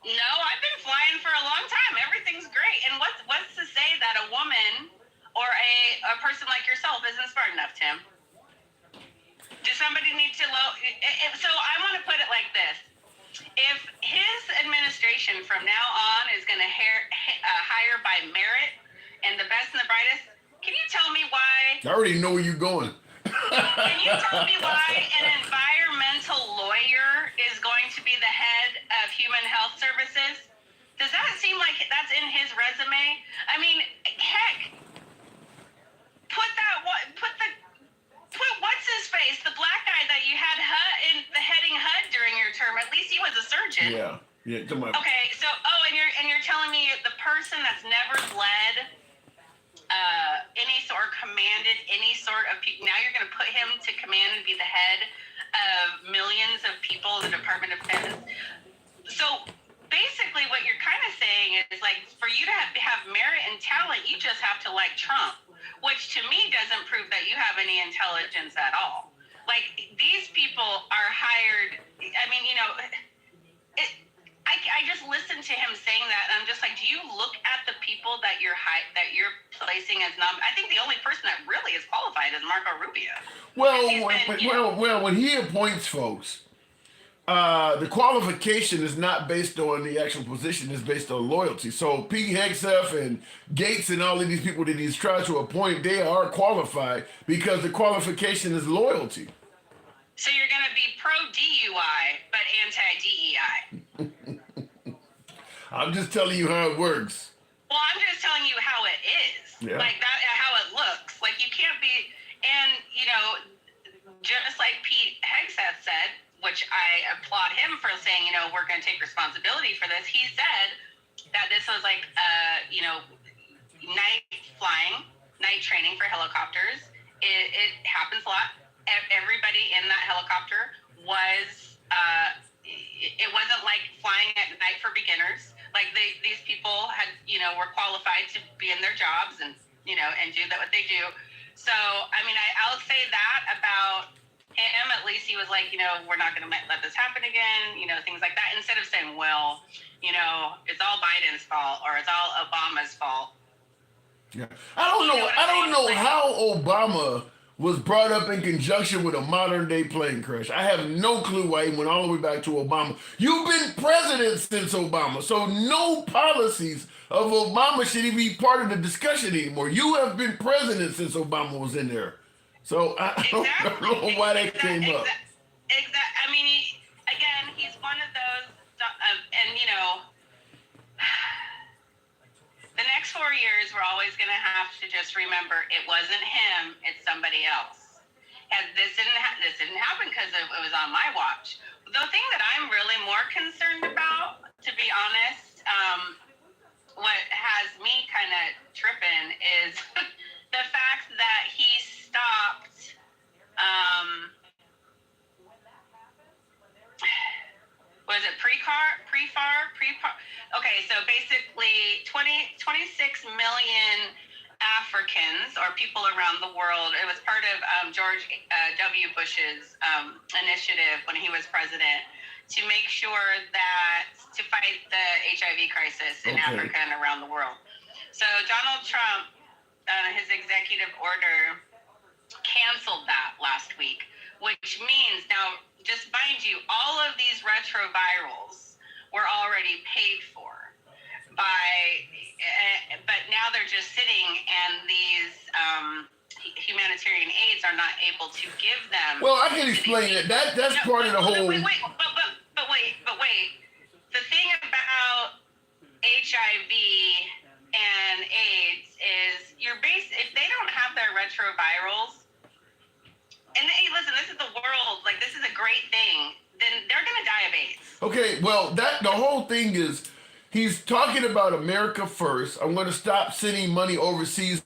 No, I've been flying for a long time. Everything's great. And what's to say that a woman or a person like yourself isn't smart enough, Tim? Does somebody need to so I want to put it like this. If his administration from now on is going to hire by merit and the best and the brightest, can you tell me why? I already know where you're going. Can you tell me why an environmental lawyer is going to be the head of Human Health Services? Does that seem like that's in his resume? I mean, heck, put what's his face, the black guy that you had heading HUD during your term. At least he was a surgeon. Yeah. Okay, so and you're telling me the person that's never led any sort, commanded any sort of people, now you're going to put him to command and be the head of millions of people in the Department of Defense. So basically what you're kind of saying is, like, for you to have merit and talent, you just have to like Trump, which to me doesn't prove that you have any intelligence at all. Like, these people are hired, I mean, I just listened to him saying that, and I'm just like, do you look at the people that you're placing as I think the only person that really is qualified is Marco Rubio. Well, when he appoints folks, the qualification is not based on the actual position; it's based on loyalty. So Pete Hegseth and Gates and all of these people that he's tried to appoint, they are qualified because the qualification is loyalty. So you're going to be pro DUI but anti DEI. I'm just telling you how it works. Well, I'm just telling you how it is. Yeah. Like that, how it looks. Like, you can't be, and just like Pete Hegseth said, which I applaud him for saying, we're going to take responsibility for this. He said that this was like, night training for helicopters. It happens a lot. Everybody in that helicopter was, it wasn't like flying at night for beginners. Like, these people had, were qualified to be in their jobs and do what they do. So, I mean, I'll say that about him. At least he was like, we're not going to let this happen again, things like that. Instead of saying, well, it's all Biden's fault or it's all Obama's fault. Yeah. I don't know how Obama was brought up in conjunction with a modern day plane crash. I have no clue why he went all the way back to Obama. You've been president since Obama, so no policies of Obama should even be part of the discussion anymore. You have been president since Obama was in there. So I don't know why that came up. Exactly. I mean, he's one of those And you know, the next 4 years, we're always going to have to just remember it wasn't him, it's somebody else. And this didn't happen because it was on my watch. The thing that I'm really more concerned about, to be honest, what has me kind of tripping is the fact that he stopped. Was it pre-FAR? Okay, so basically 26 million Africans or people around the world. It was part of George W. Bush's initiative when he was president to make sure that to fight the HIV crisis in Africa and around the world. So Donald Trump, his executive order, canceled that last week, which means now, just mind you, all of these retrovirals were already paid for but now they're just sitting, and these humanitarian aids are not able to give them. Well, I can explain it. That's part of the whole. Wait. The thing about HIV and AIDS is if they don't have their retrovirals, and hey, listen, this is the world, like this is a great thing, then they're gonna die of AIDS. Okay, well, the whole thing is he's talking about America first. I'm going to stop sending money overseas.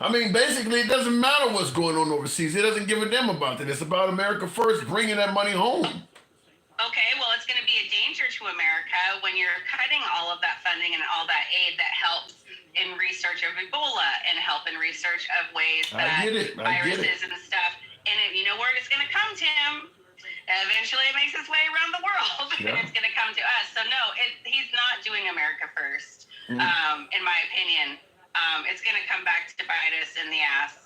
I mean, basically, it doesn't matter what's going on overseas. It doesn't give a damn about that. It's about America first, bringing that money home. Okay, well, it's going to be a danger to America when you're cutting all of that funding and all that aid that helps in research of Ebola and help in research of ways that viruses and stuff. And you know where it's going to come, Tim? Eventually it makes its way around the world, and it's going to come to us. So no, he's not doing America first, in my opinion. It's going to come back to bite us in the ass.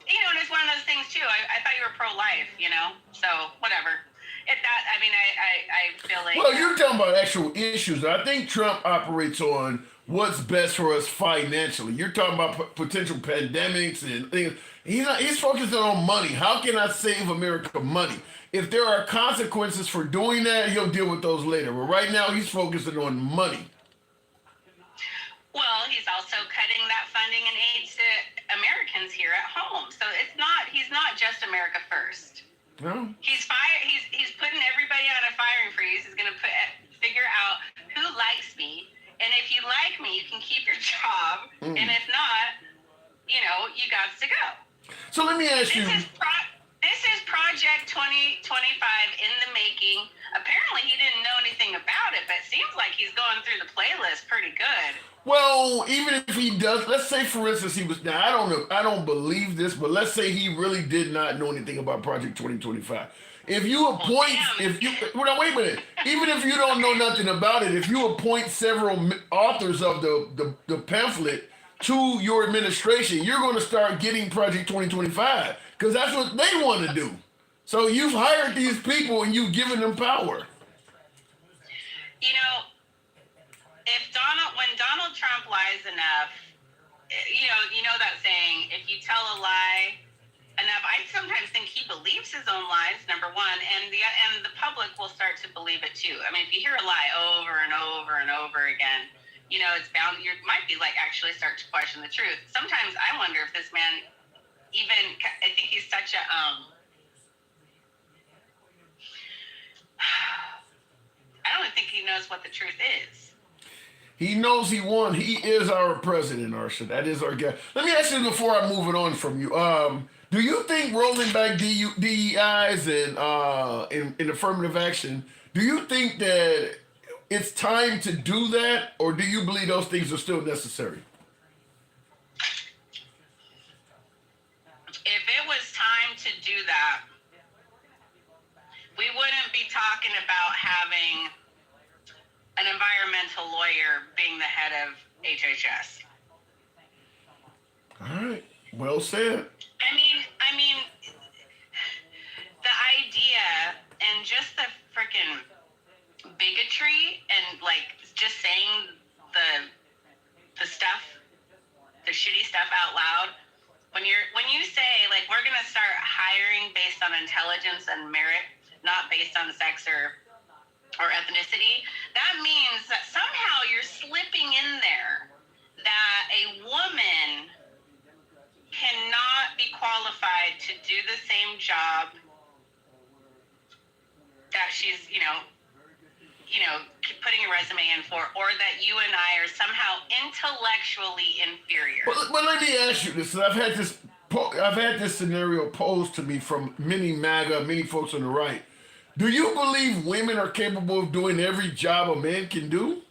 You know, and it's one of those things too. I thought you were pro-life, you know, so whatever. I feel like. Well, you're talking about actual issues. I think Trump operates on what's best for us financially. You're talking about potential pandemics and things. He's focusing on money. How can I save America money? If there are consequences for doing that, he'll deal with those later. But right now, he's focusing on money. Well, he's also cutting that funding and aid to Americans here at home. So he's not just America first. No. He's putting everybody on a firing freeze. He's going to figure out who likes me. And if you like me, you can keep your job. And if not, you know, you got to go. So let me ask you. This is Project 2025 in the making. Apparently, he didn't know anything about it, but it seems like he's going through the playlist pretty good. Well, even if he does, let's say, for instance, he was. Now, I don't believe this, but let's say he really did not know anything about Project 2025. If you appoint, wait a minute. Even if you don't know nothing about it, if you appoint several authors of the pamphlet to your administration, you're going to start getting Project 2025 because that's what they want to do. So you've hired these people and you've given them power. You know, when Donald Trump lies enough, you know that saying, if you tell a lie enough, I sometimes think he believes his own lies, number one, and the public will start to believe it too. I mean, if you hear a lie over and over and over again, you know, it's bound, you might be like actually start to question the truth. Sometimes I wonder if this man I think he's such a, I don't think he knows what the truth is. He knows he won. He is our president, Arsha. That is our guy. Let me ask you before I move it on from you. Do you think rolling back DEIs and affirmative action, do you think that it's time to do that, or do you believe those things are still necessary? If it was time to do that, we wouldn't be talking about having an environmental lawyer being the head of HHS. All right. Well said. I mean, the idea and just the freaking bigotry and like just saying the stuff, the shitty stuff out loud. When you say like we're gonna start hiring based on intelligence and merit, not based on sex or or ethnicity, that means that somehow you're slipping in there that a woman cannot be qualified to do the same job that she's, putting a resume in for, or that you and I are somehow intellectually inferior. But let me ask you this. I've had this scenario posed to me from many folks on the right. Do you believe women are capable of doing every job a man can do?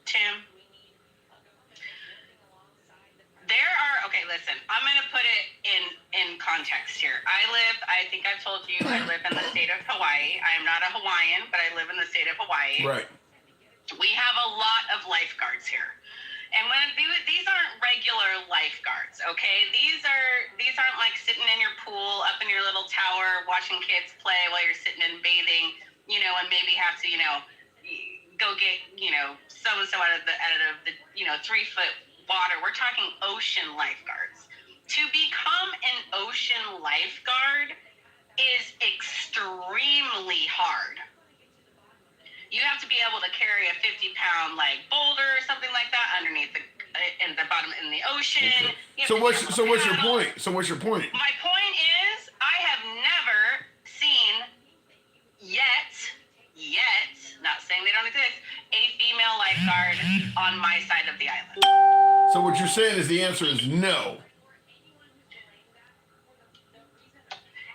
Tim, listen, I'm going to put it in context here. I think I've told you, I live in the state of Hawaii. I am not a Hawaiian, but I live in the state of Hawaii. Right. We have a lot of lifeguards here. And these aren't regular lifeguards, okay? These aren't like sitting in your pool up in your little tower watching kids play while you're sitting and bathing, and maybe have to, go get, so-and-so out of the 3-foot water. We're talking ocean lifeguards. To become an ocean lifeguard is extremely hard. You have to be able to carry a 50-pound boulder or something like that underneath in the bottom in the ocean. Okay. So what's your point? My point is, I have never seen yet, not saying they don't exist, a female lifeguard on my side of the island. So what you're saying is the answer is no.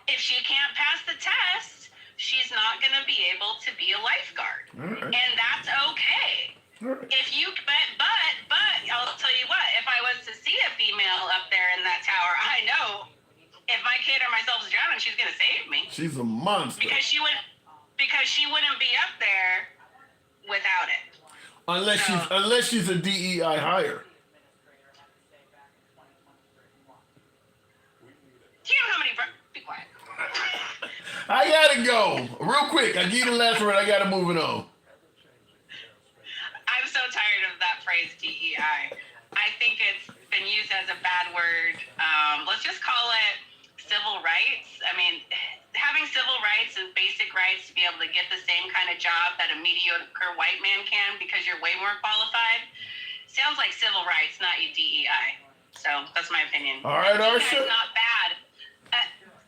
If she can't pass the test, she's not going to be able to be a lifeguard. Right. And that's okay. Right. But I'll tell you what, if I was to see a female up there in that tower, I know if my kid or myself is drowning, she's going to save me. She's a monster. Because she wouldn't be up there without it. Unless she's a DEI hire. Do you know how many... Be quiet. I gotta go. Real quick. I give you the last word. I gotta move it on. I'm so tired of that phrase, DEI. I think it's been used as a bad word. Let's just call it civil rights. I mean, having civil rights and basic rights to be able to get the same kind of job that a mediocre white man can because you're way more qualified sounds like civil rights, not your DEI. So that's my opinion. All right, Arsha. It's not bad.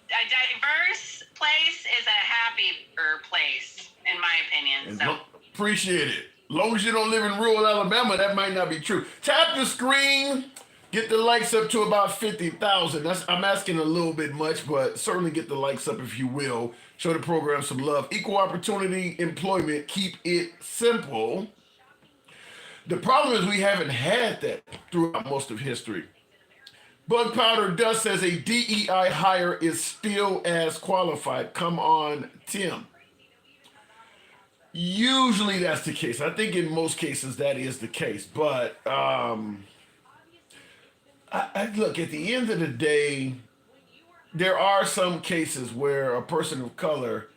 A diverse place is a happier place, in my opinion. So Appreciate it. Long as you don't live in rural Alabama, that might not be true. Tap the screen. Get the likes up to about 50,000. I'm asking a little bit much, but certainly get the likes up if you will. Show the program some love. Equal opportunity employment. Keep it simple. The problem is we haven't had that throughout most of history. Bug Powder Dust says a DEI hire is still as qualified. Come on, Tim. Usually that's the case. I think in most cases that is the case. But I look, at the end of the day, there are some cases where a person of color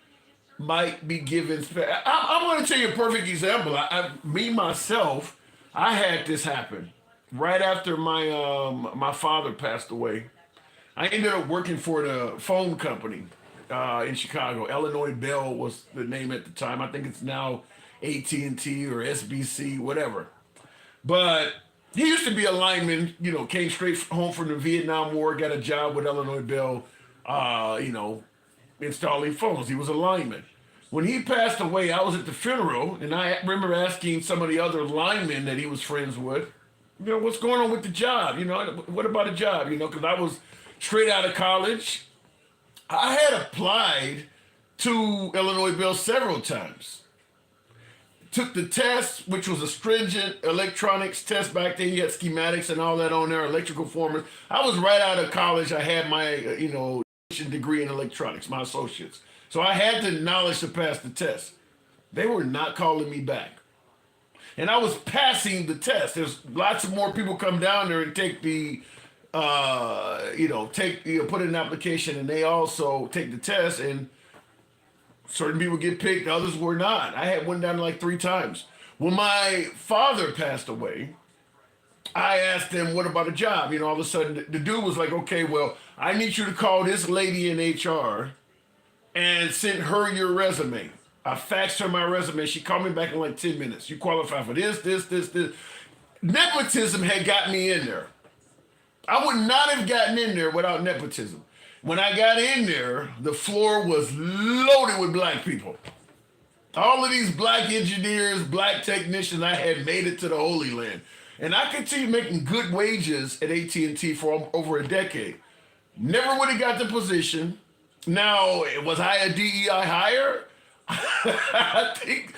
might be given. I'm going to tell you a perfect example. Myself, I had this happen right after my father passed away. I ended up working for the phone company in Chicago. Illinois Bell was the name at the time. I think it's now AT&T or SBC, whatever. But he used to be a lineman, came straight home from the Vietnam War, got a job with Illinois Bell, installing phones. He was a lineman. When he passed away, I was at the funeral, and I remember asking some of the other linemen that he was friends with, what's going on with the job? What about a job? Because I was straight out of college. I had applied to Illinois Bell several times. Took the test, which was a stringent electronics test back then. You had schematics and all that on there, electrical formers. I was right out of college. I had my, degree in electronics, my associates. So I had the knowledge to pass the test. They were not calling me back. And I was passing the test. There's lots of more people come down there and take the, put in an application, and they also take the test, and certain people get picked, others were not. I had went down like 3 times. When my father passed away, I asked them, what about a job? All of a sudden, the dude was like, okay, well, I need you to call this lady in HR and sent her your resume. I faxed her my resume. She called me back in like 10 minutes. You qualify for this. Nepotism had got me in there. I would not have gotten in there without nepotism. When I got in there, the floor was loaded with black people. All of these black engineers, black technicians, I had made it to the Holy Land. And I continued making good wages at AT&T for over a decade. Never would have got the position. Now, was I a DEI hire? I think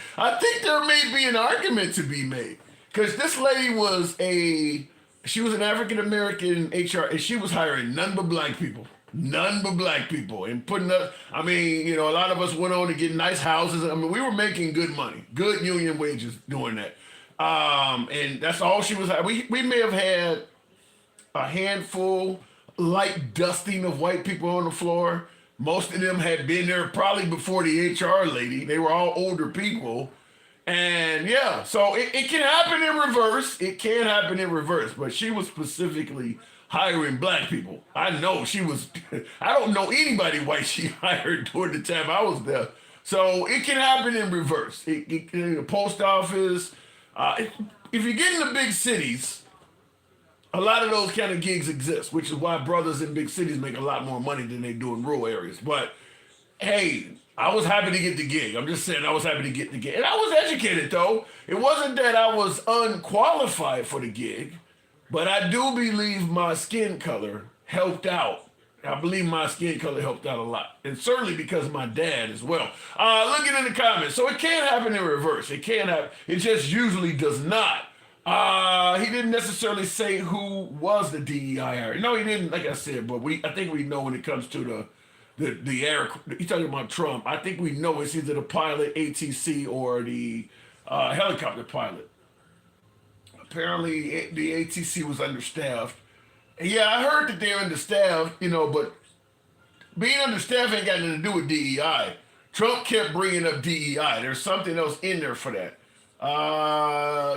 there may be an argument to be made. Because this lady was she was an African-American HR, and she was hiring none but black people. None but black people. And putting up, I mean, you know, a lot of us went on to get nice houses. I mean, we were making good money, good union wages doing that. And that's all she was. We may have had a handful, light dusting of white people on the floor. Most of them had been there probably before the HR lady. They were all older people. And yeah, so it can happen in reverse. It can happen in reverse. But she was specifically hiring black people. I know she was, I don't know anybody white she hired during the time I was there. So it can happen in reverse. In the post office, if you get in the big cities, a lot of those kind of gigs exist, which is why brothers in big cities make a lot more money than they do in rural areas. But hey, I was happy to get the gig. I'm just saying I was happy to get the gig. And I was educated though. It wasn't that I was unqualified for the gig. But I do believe my skin color helped out. I believe my skin color helped out a lot. And certainly because of my dad as well. Looking in the comments. So it can happen in reverse. It can happen. It just usually does not. He didn't necessarily say who was the DEI. No, he didn't, like I said, but I think we know when it comes to the air, he's talking about Trump. I think we know it's either the pilot, ATC, or the helicopter pilot. Apparently, the ATC was understaffed. And yeah, I heard that they're understaffed, you know, but being understaffed ain't got nothing to do with DEI. Trump kept bringing up DEI. There's something else in there for that.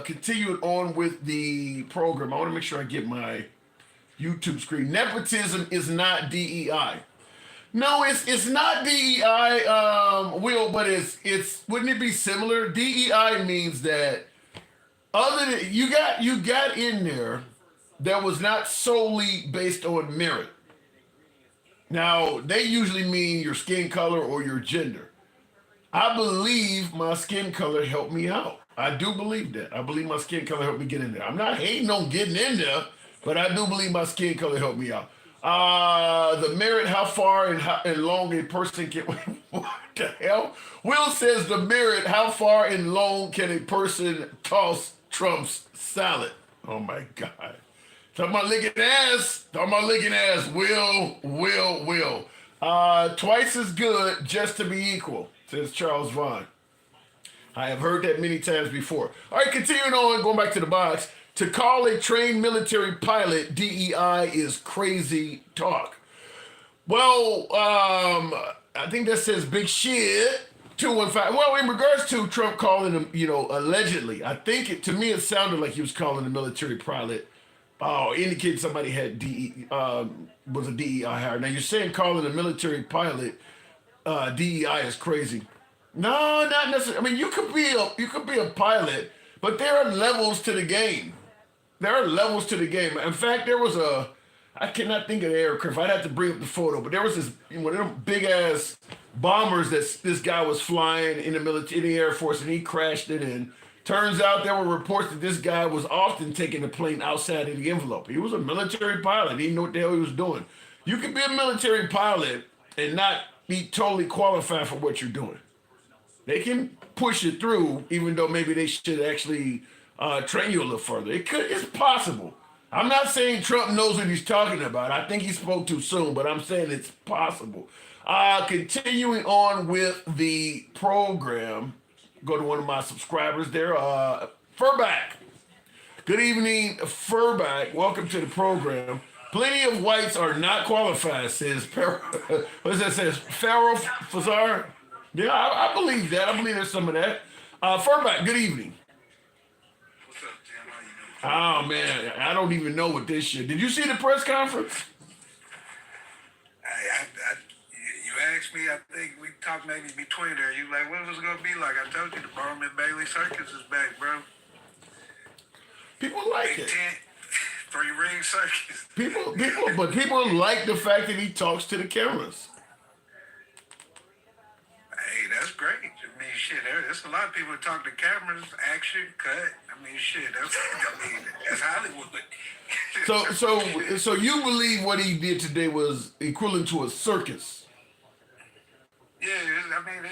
Continuing on with the program, I want to make sure I get my YouTube screen. Nepotism is not DEI. No, it's not DEI, Will, but it's wouldn't it be similar? DEI means that other than you got in there that was not solely based on merit. Now, they usually mean your skin color or your gender. I believe my skin color helped me out. I do believe that. I believe my skin color helped me get in there. I'm not hating on getting in there, but I do believe my skin color helped me out. The merit, how far and long a person can, what the hell? Will says the merit, how far and long can a person toss Trump's salad? Oh my God. Talking about licking ass. Will. Twice as good just to be equal, says Charles Vaughn. I have heard that many times before. All right, continuing on, going back to the box. To call a trained military pilot DEI is crazy talk. Well, I think that says big shit. 215. Well, in regards to Trump calling him, you know, allegedly, I think to me it sounded like he was calling a military pilot. Indicated somebody had was a DEI hire. Now you're saying calling a military pilot DEI is crazy. No, not necessarily. I mean, you could be a pilot, but there are levels to the game. In fact, there was I cannot think of the aircraft. I'd have to bring up the photo, but there was this one of them big ass bombers that this guy was flying in the Air Force, and he crashed it in. Turns out there were reports that this guy was often taking the plane outside of the envelope. He was a military pilot. He didn't know what the hell he was doing. You can be a military pilot and not be totally qualified for what you're doing. They can push it through, even though maybe they should actually train you a little further. It's possible. I'm not saying Trump knows what he's talking about. I think he spoke too soon, but I'm saying it's possible. Continuing on with the program, go to one of my subscribers there, Furback. Good evening, Furback. Welcome to the program. Plenty of whites are not qualified, says Farrell Fazar. Yeah, I believe that. I believe there's some of that. Furback, good evening. What's up, Tim? How you doing? Oh, man, I don't even know what this shit. Did you see the press conference? You asked me, I think we talk maybe between there. You like, what was it gonna be like? I told you the Barnum and Bailey Circus is back, bro. People like Big it. tent, 3-ring circus. But people like the fact that he talks to the cameras. Hey, that's great. I mean, shit, there's a lot of people that talk to cameras, action, cut. I mean, shit, that's Hollywood. So you believe what he did today was equivalent to a circus? Yeah, I mean,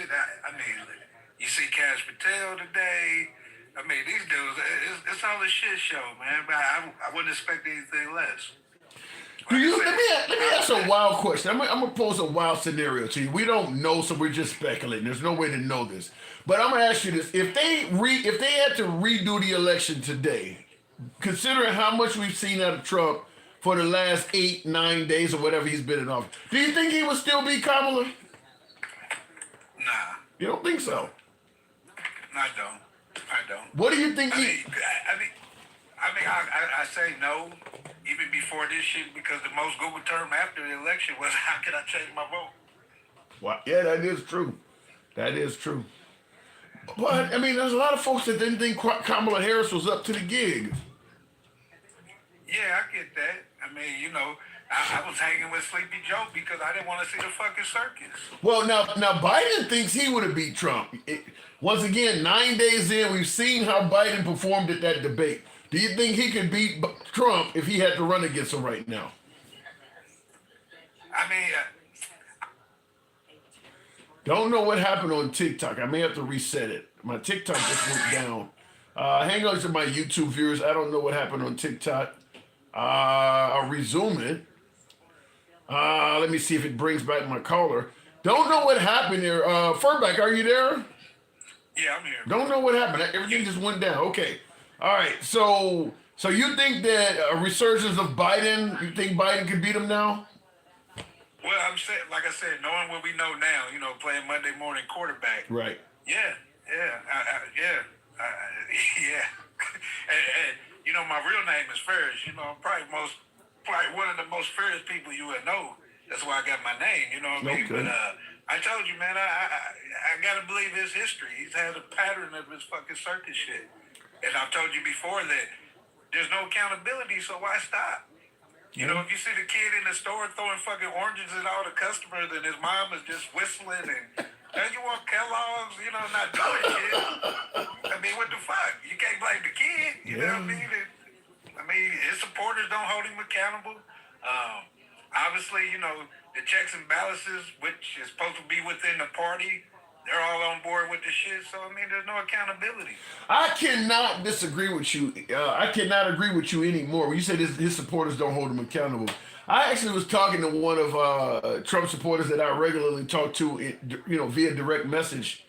you see Cash Patel today. I mean, these dudes, it's all a shit show, man. But I wouldn't expect anything less. Do you? Let me ask a wild question. I'm gonna pose a wild scenario to you. We don't know, so we're just speculating. There's no way to know this. But I'm gonna ask you this: if they had to redo the election today, considering how much we've seen out of Trump for the last 8-9 days or whatever he's been in office, do you think he would still be Kamala? Nah, You don't think so? I don't. What do you think I say no, even before this shit, because the most Google term after the election was, how can I change my vote? Well, yeah, that is true. That is true. But I mean, there's a lot of folks that didn't think Kamala Harris was up to the gig. Yeah, I get that. I mean, you know, I was hanging with Sleepy Joe because I didn't want to see the fucking circus. Well, now Biden thinks he would have beat Trump. Once again, 9 days in, we've seen how Biden performed at that debate. Do you think he could beat Trump if he had to run against him right now? I mean, Don't know what happened on TikTok. I may have to reset it. My TikTok just went down. Hang on to my YouTube viewers. I don't know what happened on TikTok. I'll resume it. Let me see if it brings back my caller. Don't know what happened there. Furback, are you there? yeah, I'm here. Don't know what happened. Everything just went down. Okay. All right. So you think that a resurgence of Biden, you think Biden could beat him now? Well, I'm saying, like I said, knowing what we know now, you know, playing Monday morning quarterback. Right. Yeah. And you know, my real name is Ferris. You know, I'm probably one of the most Ferris people you would know. That's why I got my name. You know what I mean? Okay. But I told you, man, I gotta believe his history. He's had a pattern of his fucking circus shit. And I've told you before that there's no accountability, so why stop? You know, if you see the kid in the store throwing fucking oranges at all the customers and his mom is just whistling and, you want Kellogg's, you know, not doing shit. I mean, what the fuck? You can't blame the kid. You know what I mean? His supporters don't hold him accountable. Obviously, you know, the checks and balances, which is supposed to be within the party, they're all on board with the shit. So, I mean, there's no accountability. I cannot disagree with you. I cannot agree with you anymore. When you said his supporters don't hold him accountable. I actually was talking to one of Trump supporters that I regularly talk to, via direct message.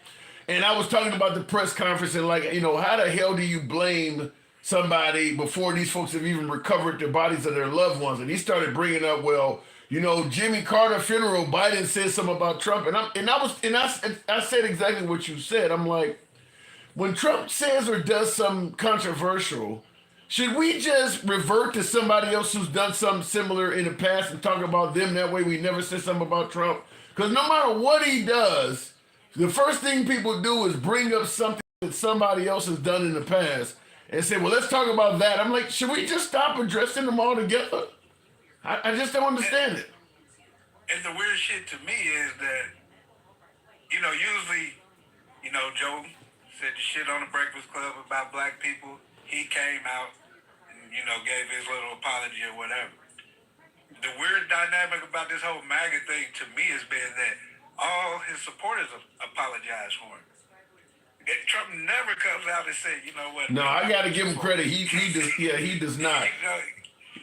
And I was talking about the press conference and how the hell do you blame somebody before these folks have even recovered the bodies of their loved ones? And he started bringing up, Jimmy Carter funeral, Biden said something about Trump. I said exactly what you said. I'm like, when Trump says or does something controversial, should we just revert to somebody else who's done something similar in the past and talk about them? That way we never say something about Trump. Because no matter what he does, the first thing people do is bring up something that somebody else has done in the past and say, well, let's talk about that. I'm like, should we just stop addressing them all together? I just don't understand it. And the weird shit to me is that, usually, Joe said the shit on the Breakfast Club about black people. He came out and, gave his little apology or whatever. The weird dynamic about this whole MAGA thing to me has been that all his supporters apologize for him. Trump never comes out and says, you know what? No, I got to give him credit. He does. Yeah, he does not.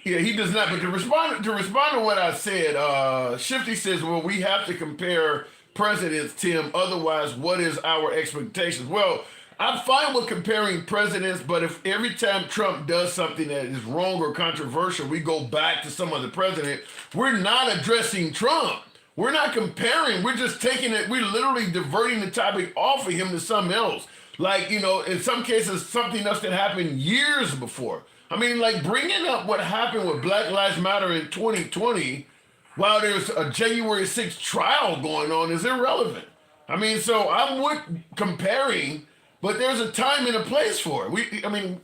Yeah, he does not. But to respond to what I said, Shifty says, well, we have to compare presidents, Tim. Otherwise, what is our expectations? Well, I'm fine with comparing presidents, but if every time Trump does something that is wrong or controversial, we go back to some other president, we're not addressing Trump. We're not comparing. We're just taking it. We're literally diverting the topic off of him to something else. Like, in some cases, something else that happened years before. I mean, like bringing up what happened with Black Lives Matter in 2020 while there's a January 6th trial going on is irrelevant. I mean, so I'm with comparing, but there's a time and a place for it.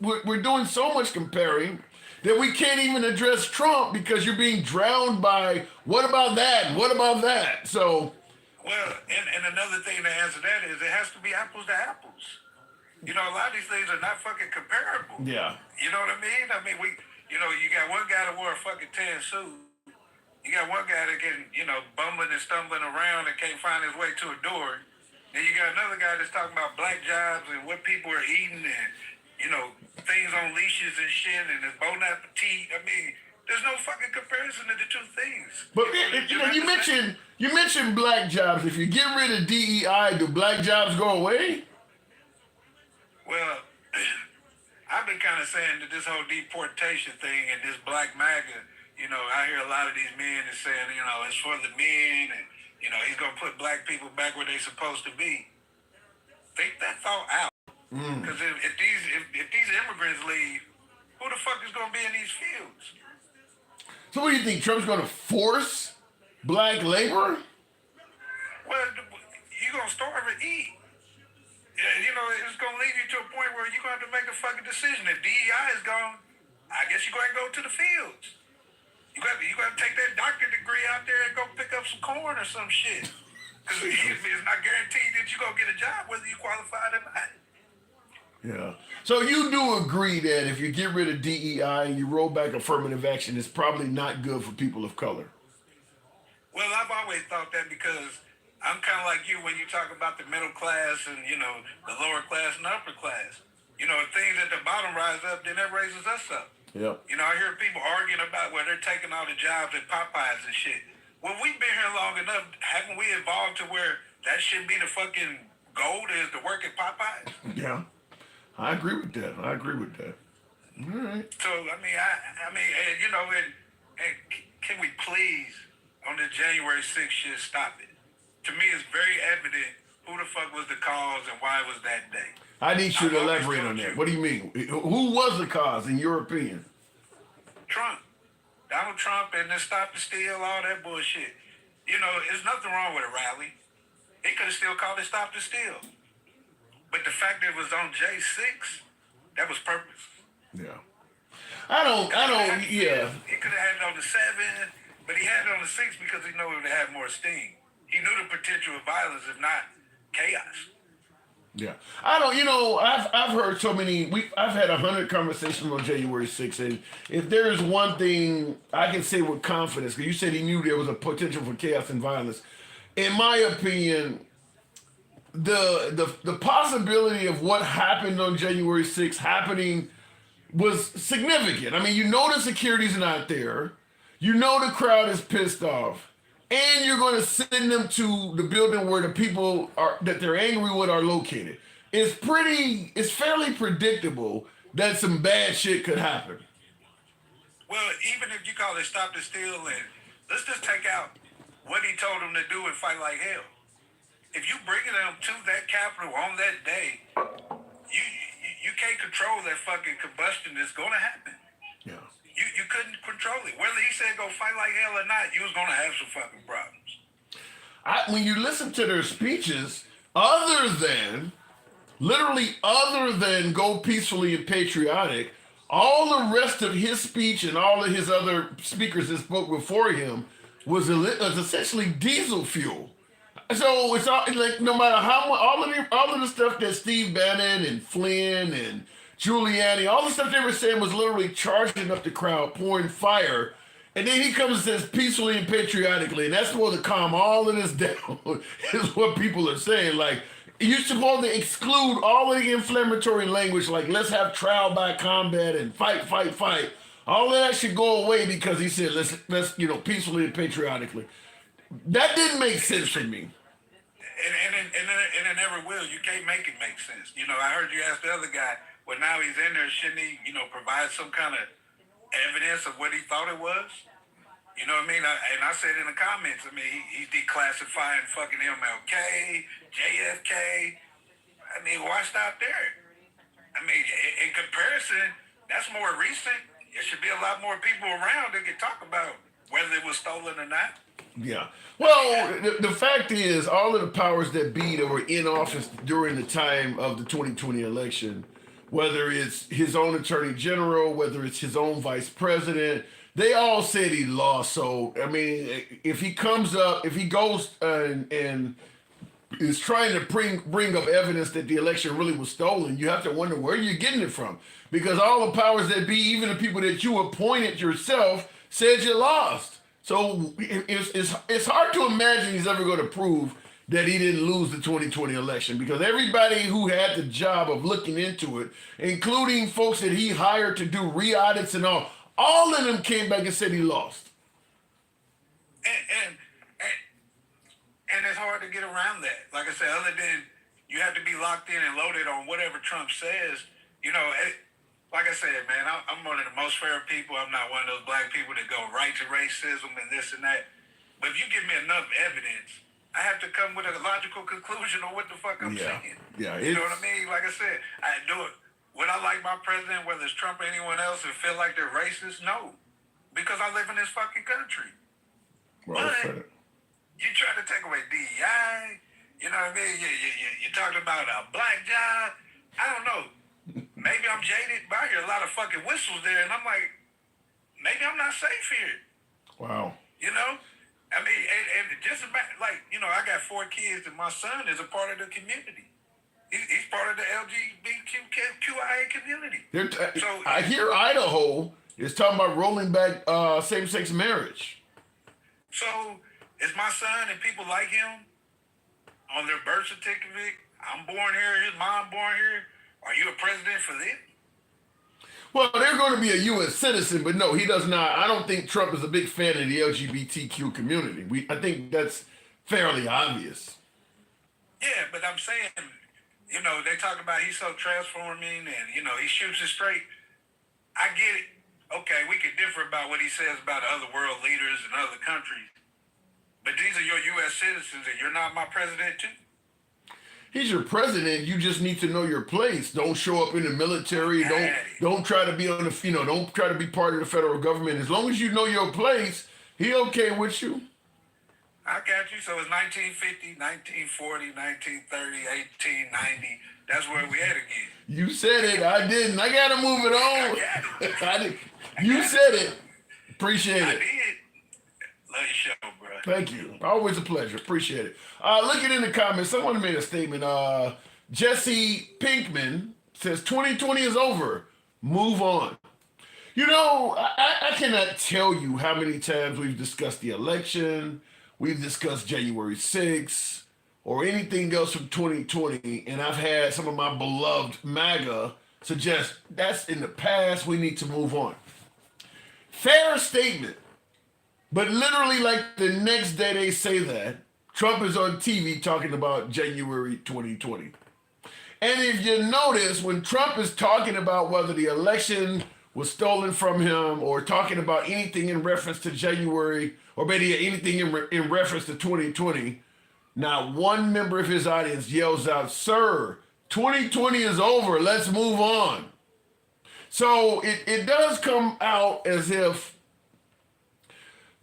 We're doing so much comparing that we can't even address Trump because you're being drowned by what about that? What about that? So, well, and another thing to answer that is it has to be apples to apples. You know, a lot of these things are not fucking comparable. yeah. You know what I mean? I mean, you got one guy that wore a fucking tan suit. You got one guy that can, bumbling and stumbling around and can't find his way to a door. Then you got another guy that's talking about black jobs and what people are eating and, things on leashes and shit and it's bon appetit. I mean, there's no fucking comparison to the two things. But you mentioned black jobs. If you get rid of DEI, do black jobs go away? Well, I've been kind of saying that this whole deportation thing and this black MAGA, I hear a lot of these men is saying, it's for the men and, he's going to put black people back where they're supposed to be. Think that thought out. Because if these immigrants leave, who the fuck is going to be in these fields? So what do you think? Trump's going to force black labor? Well, you're going to starve and eat. Yeah, it's going to lead you to a point where you're going to have to make a fucking decision. If DEI is gone, I guess you're going to go to the fields. You got to take that doctorate degree out there and go pick up some corn or some shit. Because it's not guaranteed that you're going to get a job whether you qualify or not. Yeah. So you do agree that if you get rid of DEI and you roll back affirmative action, it's probably not good for people of color. Well, I've always thought that because I'm kind of like you when you talk about the middle class and, the lower class and the upper class. If things at the bottom rise up, then that raises us up. Yep. I hear people arguing about where they're taking all the jobs at Popeyes and shit. Well, we've been here long enough. Haven't we evolved to where that should be the fucking goal is to work at Popeyes? Yeah. I agree with that. All right. So, and can we please, on the January 6th shit, stop it? To me, it's very evident who the fuck was the cause and why it was that day. I need you to elaborate on that. What do you mean? Who was the cause, in your opinion? Trump. Donald Trump and the Stop the Steal, all that bullshit. There's nothing wrong with a rally. He could have still called it Stop the Steal. But the fact that it was on J6, that was purpose. Yeah. Yeah. He could have had it on the 7, but he had it on the 6 because he knew it would have more steam. He knew the potential of violence, if not chaos. Yeah. I've heard so many, I've had 100 conversations on January 6th, and if there is one thing I can say with confidence, because you said he knew there was a potential for chaos and violence, in my opinion, the possibility of what happened on January 6th happening was significant. I mean, the security's not there. The crowd is pissed off. And you're going to send them to the building where the people that they're angry with are located. It's fairly predictable that some bad shit could happen. Well, even if you call it Stop the Steal, and let's just take out what he told them to do and fight like hell. If you bring them to that Capitol on that day, you can't control that fucking combustion that's going to happen. Yeah. You couldn't control it. Whether he said go fight like hell or not, you was going to have some fucking problems. When you listen to their speeches, other than go peacefully and patriotic, all the rest of his speech and all of his other speakers that spoke before him was essentially diesel fuel. So it's all, like, no matter how much, all of the stuff that Steve Bannon and Flynn and Giuliani, all the stuff they were saying was literally charging up the crowd, pouring fire. And then he comes and says peacefully and patriotically, and that's supposed to calm all of this down, is what people are saying. Like, you're supposed to exclude all of the inflammatory language, like let's have trial by combat and fight. All of that should go away because he said let's peacefully and patriotically. That didn't make sense to me. And it never will. You can't make it make sense. I heard you ask the other guy, well, now he's in there, shouldn't he, provide some kind of evidence of what he thought it was? You know what I mean? I said in the comments, he's declassifying fucking MLK, JFK. Why stop there? In comparison, that's more recent. There should be a lot more people around that can talk about whether it was stolen or not. Yeah. Well, the fact is, all of the powers that be that were in office during the time of the 2020 election, whether it's his own attorney general, whether it's his own vice president, they all said he lost. So, I mean, if he comes up, if he goes and is trying to bring up evidence that the election really was stolen, you have to wonder where you're getting it from. Because all the powers that be, even the people that you appointed yourself, said you lost. So it's hard to imagine he's ever going to prove that he didn't lose the 2020 election, because everybody who had the job of looking into it, including folks that he hired to do re-audits and all of them came back and said he lost. And it's hard to get around that. Like I said, other than you have to be locked in and loaded on whatever Trump says, you know, like I said, man, I'm one of the most fair people. I'm not one of those black people that go right to racism and this and that. But if you give me enough evidence, I have to come with a logical conclusion on what the fuck I'm saying. Yeah, you know what I mean? Like I said, I do it. Would I like my president, whether it's Trump or anyone else, and feel like they're racist? No. Because I live in this fucking country. Well, but you try to take away DEI, you know what I mean? You're talking about a black job. I don't know. Maybe I'm jaded, but I hear a lot of fucking whistles there, and I'm like, maybe I'm not safe here. Wow. You know? I mean, and just about, like, you know, I got 4 kids, and my son is a part of the community. He's part of the LGBTQIA community. So I hear Idaho is talking about rolling back same-sex marriage. So is my son and people like him on their birth certificate? I'm born here, his mom born here. Are you a president for them? Well, they're going to be a U.S. citizen, but no, he does not. I don't think Trump is a big fan of the LGBTQ community. I think that's fairly obvious. Yeah, but I'm saying, you know, they talk about he's so transforming and, you know, he shoots it straight. I get it. Okay, we could differ about what he says about other world leaders and other countries. But these are your U.S. citizens and you're not my president too. He's your president. You just need to know your place. Don't show up in the military. Don't try to be on the, you know, don't try to be part of the federal government. As long as you know your place, he okay with you. I got you. So it's 1950, 1940, 1930, 1890. That's where we at again. You said it. I didn't. I got to move it on. I got it. You said it. Appreciate it. I did. Love your show, bro. Thank you. Always a pleasure. Appreciate it. Looking in the comments, someone made a statement. Jesse Pinkman says 2020 is over. Move on. You know, I cannot tell you how many times we've discussed the election, we've discussed January 6th, or anything else from 2020, and I've had some of my beloved MAGA suggest that's in the past, we need to move on. Fair statement. But literally, like the next day they say that, Trump is on TV talking about January 2020. And if you notice, when Trump is talking about whether the election was stolen from him or talking about anything in reference to January, or maybe anything in reference to 2020, not one member of his audience yells out, "Sir, 2020 is over, let's move on." So it does come out as if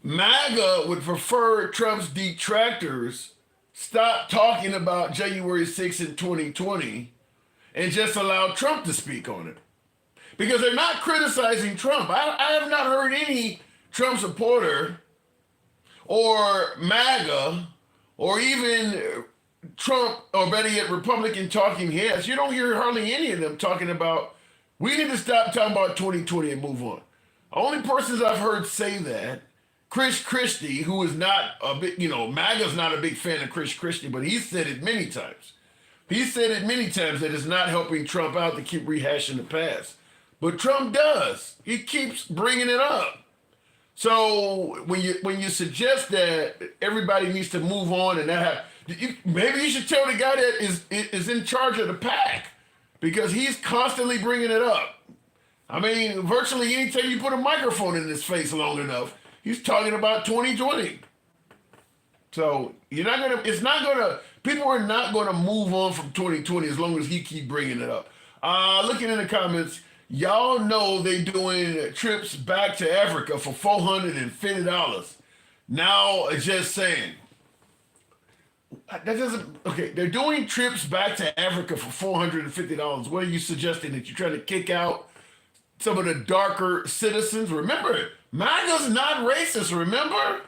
MAGA would prefer Trump's detractors stop talking about January 6th in 2020 and just allow Trump to speak on it. Because they're not criticizing Trump. I have not heard any Trump supporter or MAGA or even Trump or better yet Republican talking heads. You don't hear hardly any of them talking about, we need to stop talking about 2020 and move on. The only persons I've heard say that, Chris Christie, who is not a big, you know, MAGA's not a big fan of Chris Christie, but he said it many times. He said it many times that it's not helping Trump out to keep rehashing the past. But Trump does. He keeps bringing it up. So when you suggest that everybody needs to move on and maybe you should tell the guy that is in charge of the pack, because he's constantly bringing it up. I mean, virtually anytime you put a microphone in his face long enough, he's talking about 2020. So people are not gonna move on from 2020 as long as he keep bringing it up. Looking in the comments, y'all know they doing trips back to Africa for $450. Now, just saying. That doesn't, okay, they're doing trips back to Africa for $450. What are you suggesting? That you're trying to kick out some of the darker citizens? Remember, MAGA's not racist, remember?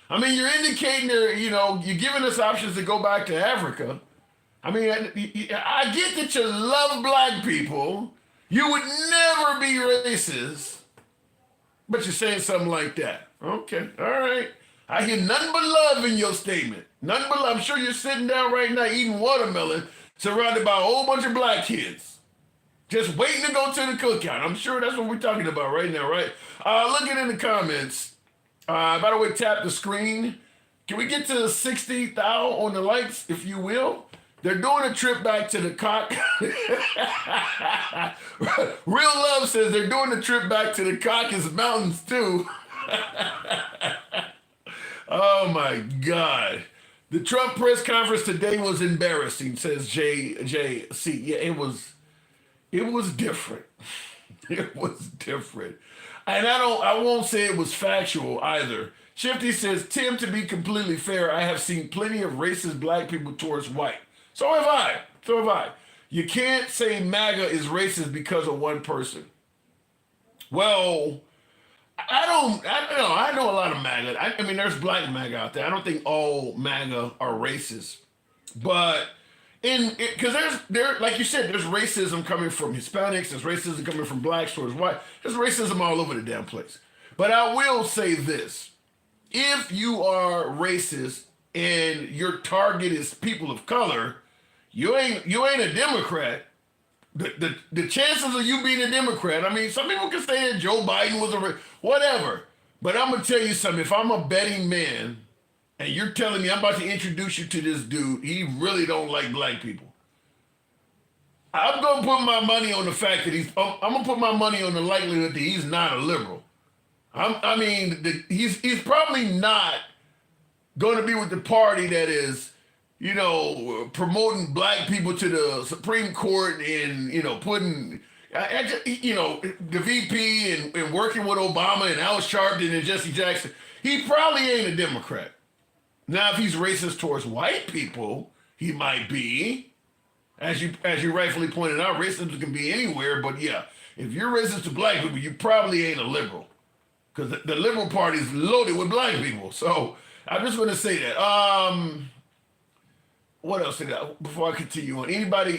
I mean, you're indicating there, you're giving us options to go back to Africa. I mean, I get that you love black people. You would never be racist, but you're saying something like that. Okay, all right. I hear nothing but love in your statement. Nothing but love. I'm sure you're sitting down right now eating watermelon, surrounded by a whole bunch of black kids, just waiting to go to the cookout. I'm sure that's what we're talking about right now, right? Looking in the comments. By the way, tap the screen. Can we get to 60,000 on the likes, if you will? They're doing a trip back to the cock. Real Love says they're doing a trip back to the Caucasus Mountains too. Oh my God. The Trump press conference today was embarrassing, says JC. Yeah, it was different. It was different. And I won't say it was factual either. Shifty says, Tim, to be completely fair, I have seen plenty of racist black people towards white. So have I. You can't say MAGA is racist because of one person. Well, I know a lot of MAGA. I mean, there's black MAGA out there. I don't think all MAGA are racist. But because like you said, there's racism coming from Hispanics, there's racism coming from blacks towards white. There's racism all over the damn place. But I will say this. If you are racist and your target is people of color, you ain't a Democrat. The chances of you being a Democrat, I mean, some people can say that Joe Biden was whatever. But I'm going to tell you something. If I'm a betting man and you're telling me I'm about to introduce you to this dude, he really don't like black people, I'm going to put my money on the fact that I'm going to put my money on the likelihood that he's not a liberal. He's probably not going to be with the party that is, promoting black people to the Supreme Court and, putting, the VP and working with Obama and Al Sharpton and Jesse Jackson. He probably ain't a Democrat. Now, if he's racist towards white people, he might be. As you rightfully pointed out, racism can be anywhere. But yeah, if you're racist to black people, you probably ain't a liberal. Because the liberal party is loaded with black people. So I'm just going to say that. What else before I continue on? Anybody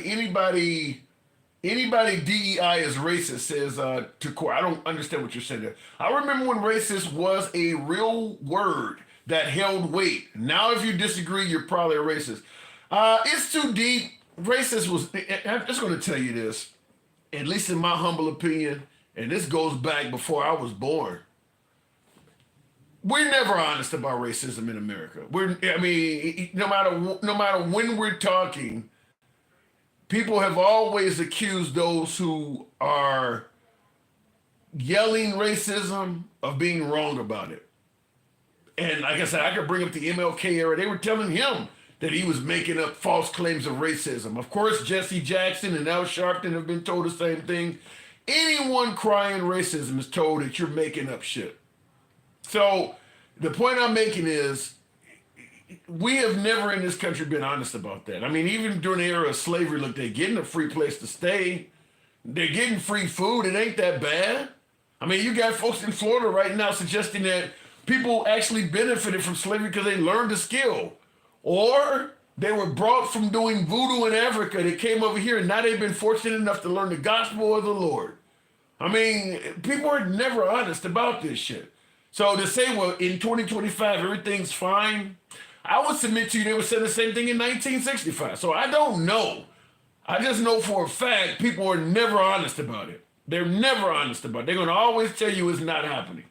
DEI is racist says to court. I don't understand what you're saying there. I remember when racist was a real word that held weight. Now, if you disagree, you're probably a racist. It's too deep. Racist was, I'm just going to tell you this, at least in my humble opinion, and this goes back before I was born. We're never honest about racism in America. No matter when we're talking, people have always accused those who are yelling racism of being wrong about it. And like I said, I could bring up the MLK era. They were telling him that he was making up false claims of racism. Of course, Jesse Jackson and Al Sharpton have been told the same thing. Anyone crying racism is told that you're making up shit. So the point I'm making is we have never in this country been honest about that. I mean, even during the era of slavery, look, they're getting a free place to stay. They're getting free food. It ain't that bad. I mean, you got folks in Florida right now suggesting that people actually benefited from slavery because they learned a skill. Or they were brought from doing voodoo in Africa. They came over here and now they've been fortunate enough to learn the gospel of the Lord. I mean, people are never honest about this shit. So to say, well, in 2025, everything's fine, I would submit to you they would say the same thing in 1965. So I don't know. I just know for a fact people are never honest about it. They're never honest about it. They're going to always tell you it's not happening.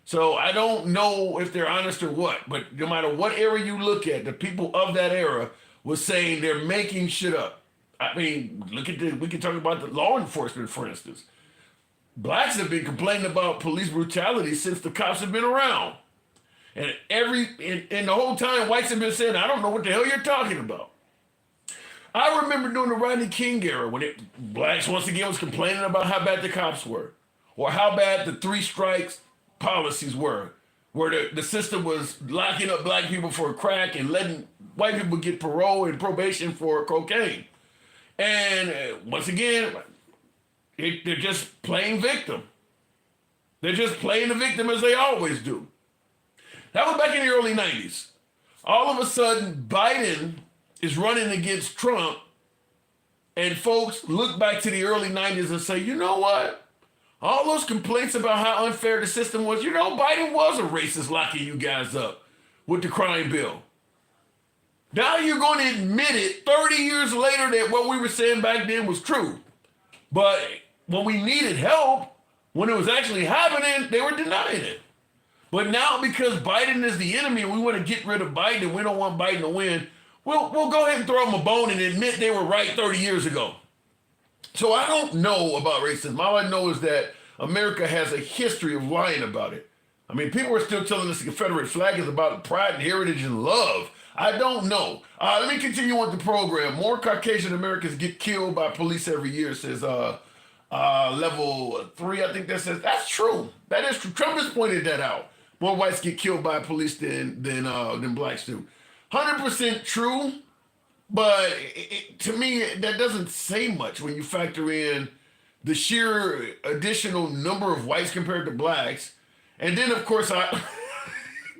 So I don't know if they're honest or what, but no matter what era you look at, the people of that era was saying they're making shit up. I mean, we can talk about the law enforcement, for instance. Blacks have been complaining about police brutality since the cops have been around. And the whole time, whites have been saying, I don't know what the hell you're talking about. I remember during the Rodney King era when blacks once again was complaining about how bad the cops were or how bad the 3 strikes policies were. where the system was locking up black people for crack and letting white people get parole and probation for cocaine. And once again, they're just playing victim. They're just playing the victim as they always do. That was back in the early 90s. All of a sudden, Biden is running against Trump, and folks look back to the early 90s and say, you know what? All those complaints about how unfair the system was, Biden was a racist locking you guys up with the crime bill. Now you're going to admit it 30 years later that what we were saying back then was true. But when we needed help, when it was actually happening, they were denying it. But now because Biden is the enemy and we want to get rid of Biden and we don't want Biden to win, we'll go ahead and throw them a bone and admit they were right 30 years ago. So I don't know about racism. All I know is that America has a history of lying about it. I mean, people are still telling us the Confederate flag is about pride and heritage and love. I don't know. Let me continue on the program. More Caucasian Americans get killed by police every year, says level 3, I think that says. That's true. That is true. Trump has pointed that out. More whites get killed by police than blacks do. 100% true, but to me, that doesn't say much when you factor in the sheer additional number of whites compared to blacks. And then, of course,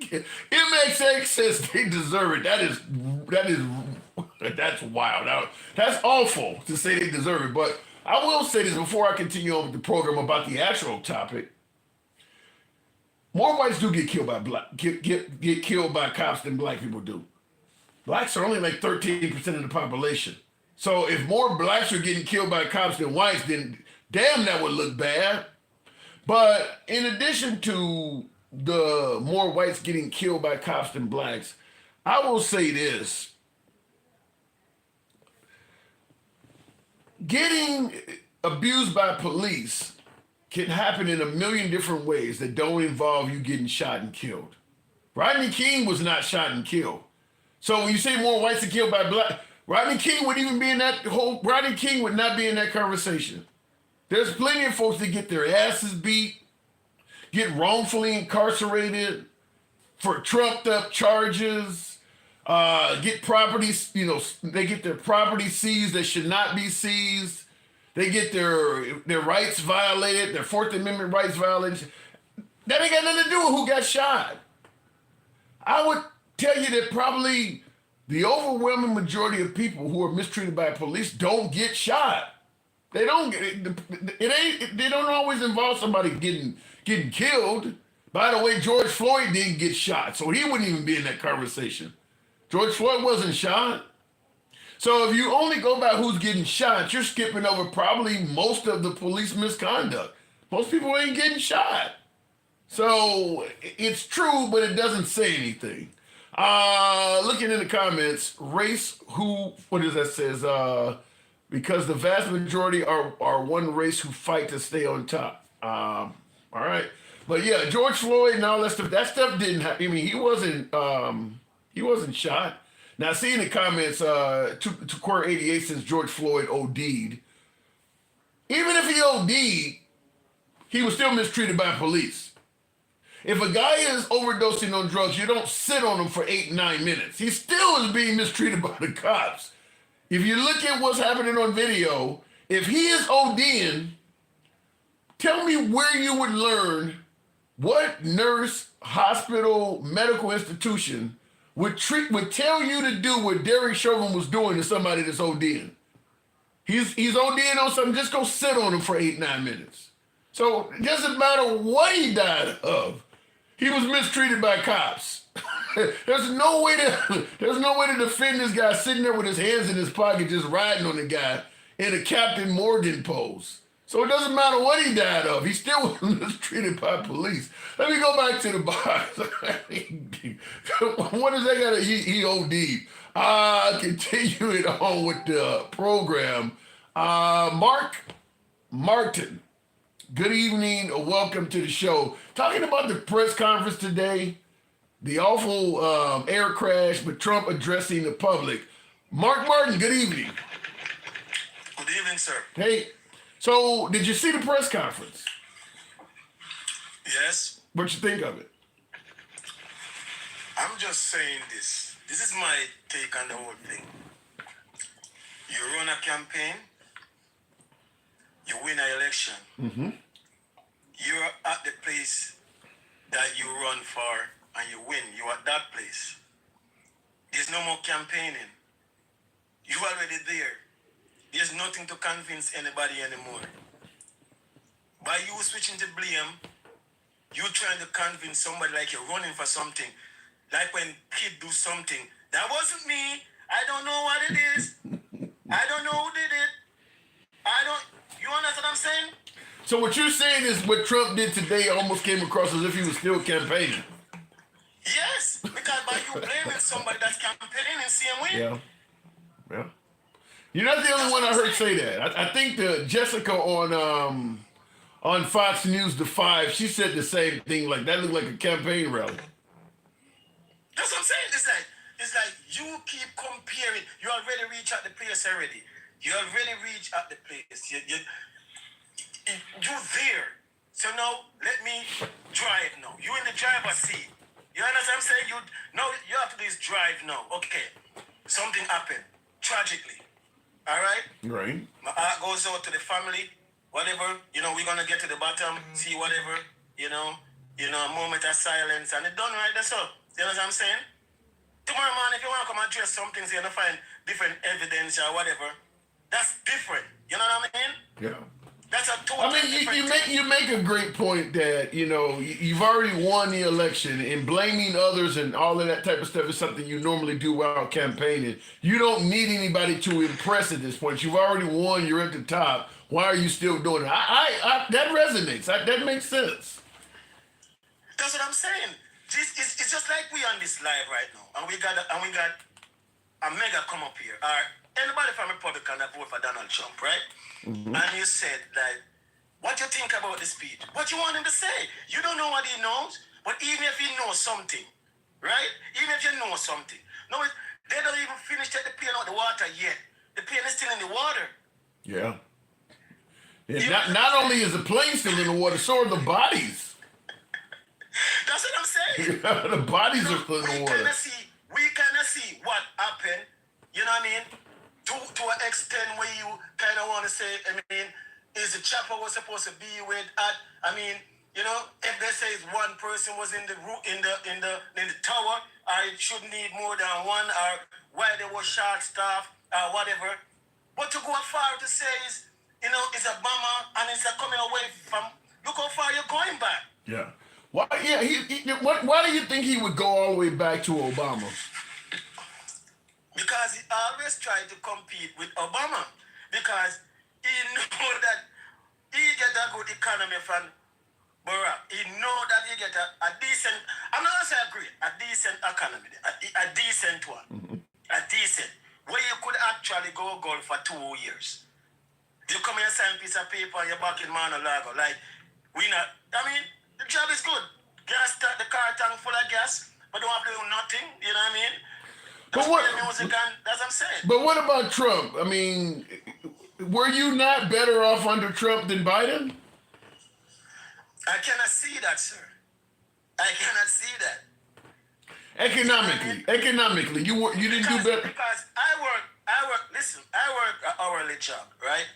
MXX says they deserve it. That's wild. That's awful to say they deserve it. But I will say this before I continue on with the program about the actual topic. More whites do get killed by get killed by cops than black people do. Blacks are only like 13% of the population. So if more blacks are getting killed by cops than whites, then damn, that would look bad. But in addition to the more whites getting killed by cops than blacks, I will say this. Getting abused by police can happen in a million different ways that don't involve you getting shot and killed. Rodney King was not shot and killed. So when you say more whites are killed by black, Rodney King would not be in that conversation. There's plenty of folks that get their asses beat, get wrongfully incarcerated for trumped up charges, get properties, they get their property seized that should not be seized. They get their rights violated, their Fourth Amendment rights violated. That ain't got nothing to do with who got shot. I would tell you that probably the overwhelming majority of people who are mistreated by police don't get shot. They don't get they don't always involve somebody getting killed. By the way, George Floyd didn't get shot, so he wouldn't even be in that conversation. George Floyd wasn't shot. So if you only go by who's getting shot, you're skipping over probably most of the police misconduct. Most people ain't getting shot. So it's true, but it doesn't say anything. Looking in the comments, what does that says? Because the vast majority are one race who fight to stay on top. All right. But yeah, George Floyd and all that stuff didn't happen. I mean, he wasn't shot. Now, see in the comments, to Core 88 says George Floyd OD'd. Even if he OD'd, he was still mistreated by police. If a guy is overdosing on drugs, you don't sit on him for 8-9 minutes. He still is being mistreated by the cops. If you look at what's happening on video, if he is ODing, tell me where you would learn what nurse, hospital, medical institution would tell you to do what Derek Chauvin was doing to somebody that's ODing. He's ODing on something, just go sit on him for 8-9 minutes. So it doesn't matter what he died of. He was mistreated by cops. There's no way to defend this guy sitting there with his hands in his pocket just riding on the guy in a Captain Morgan pose. So it doesn't matter what he died of. He still was mistreated by police. Let me go back to the box. What does that got to he OD'd? Continuing on with the program. Mark Martin. Good evening. Welcome to the show. Talking about the press conference today, the awful air crash, but Trump addressing the public. Mark Martin, good evening. Good evening, sir. Hey, so did you see the press conference? Yes. What'd you think of it? I'm just saying this. This is my take on the whole thing. You run a campaign, you win an election. Mm-hmm. You're at the place that you run for and you win. You're at that place. There's no more campaigning. You're already there. There's nothing to convince anybody anymore. By you switching to blame, you trying to convince somebody like you're running for something. Like when kid do something. That wasn't me. I don't know what it is. I don't know who did it. You understand what I'm saying? So what you're saying is what Trump did today almost came across as if he was still campaigning. Yes, because by you blaming somebody that's campaigning in same way. Yeah. You're not the only one I heard say that. I think Jessica on Fox News, The Five, she said the same thing. Like that looked like a campaign rally. That's what I'm saying. It's like you keep comparing. You already reached at the place already. You already reached at the place. You're there. So now let me drive now. You in the driver's seat. You understand what I'm saying? You have to do is drive now. Okay. Something happened. Tragically. All right? Right. My heart goes out to the family. Whatever. We're gonna get to the bottom, see whatever, a moment of silence, and it's done right, that's all. You know what I'm saying? Tomorrow morning, if you want to come address something, so you're gonna find different evidence or whatever, that's different. You know what I mean? Yeah. That's a totally different thing. you make a great point that, you've already won the election, and blaming others and all of that type of stuff is something you normally do while campaigning. You don't need anybody to impress at this point. You've already won, you're at the top. Why are you still doing it? That resonates. That makes sense. That's what I'm saying. It's just like we on this live right now, and we got a mega come up here. Or anybody from Republican that vote for Donald Trump, right? Mm-hmm. And you said, like, what you think about the speech? What you want him to say? You don't know what he knows, but even if he knows something, right? Even if you know something, they don't even finish the pain out the water yet. The pain is still in the water. Yeah. Not only is the plane still in the water, so are the bodies. That's what I'm saying. The bodies are still in the water. We kind of see what happened, you know what I mean? To an extent where you kind of want to say, is the chopper was supposed to be with if they say one person was in the tower, I should need more than one, or why there was short staff, or whatever. But to go far to say is, it's a bomber and it's a coming away from. Look how far you're going back. Yeah. Why? Yeah. Why do you think he would go all the way back to Obama? Because he always tried to compete with Obama. Because he know that he get a good economy from Barack. He know that he get a decent. I'm not gonna say agree. A decent economy. A decent one. Mm-hmm. A decent where you could actually go golf for 2 years. You come here, sign a piece of paper, and you're back in Mar-a-Lago. Like, the job is good. The car tank full of gas, but don't have to do nothing. You know what I mean? Just play music, and that's what I'm saying. But what about Trump? Were you not better off under Trump than Biden? I cannot see that, sir. I cannot see that. Economically, you didn't do better. Because I work. Listen, I work an hourly job, right?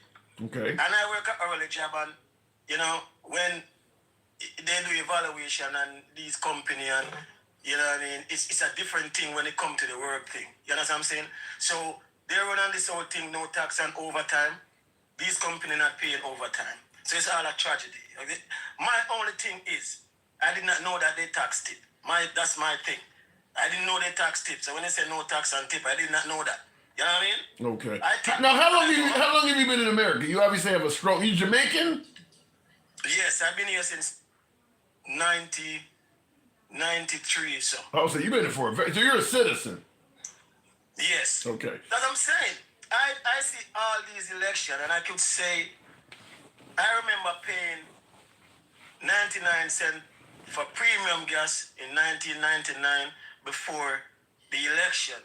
Okay. And I work an hourly job, and when they do evaluation and these company and it's a different thing when it comes to the work thing. You know what I'm saying? So they run on this whole thing, no tax and overtime. These companies not paying overtime. So it's all a tragedy. My only thing is I did not know that they taxed it. That's my thing. I didn't know they taxed it. So when they say no tax and tip, I did not know that. You know what I mean? Okay. Now, how long have you been in America? You obviously have a strong. You Jamaican? Yes, I've been here since 93. So. Oh, so you've been here so you're a citizen. Yes. Okay. That's what I'm saying. I see all these elections, and I could say, I remember paying 99 cents for premium gas in 1999 before the election.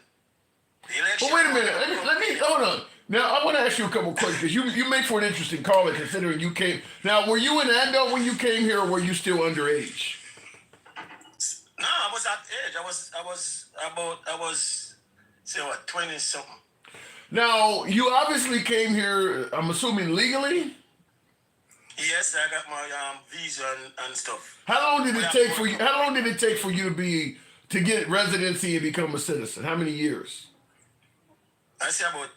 But wait a minute. Let me hold on. Now I want to ask you a couple of questions. You make for an interesting caller considering you came. Now, were you an adult when you came here, or were you still underage? No, I was at age. I was say what 20 something. Now, you obviously came here, I'm assuming legally? Yes, I got my visa and stuff. How long did it take for you? How long did it take for you to get residency and become a citizen? How many years? I say about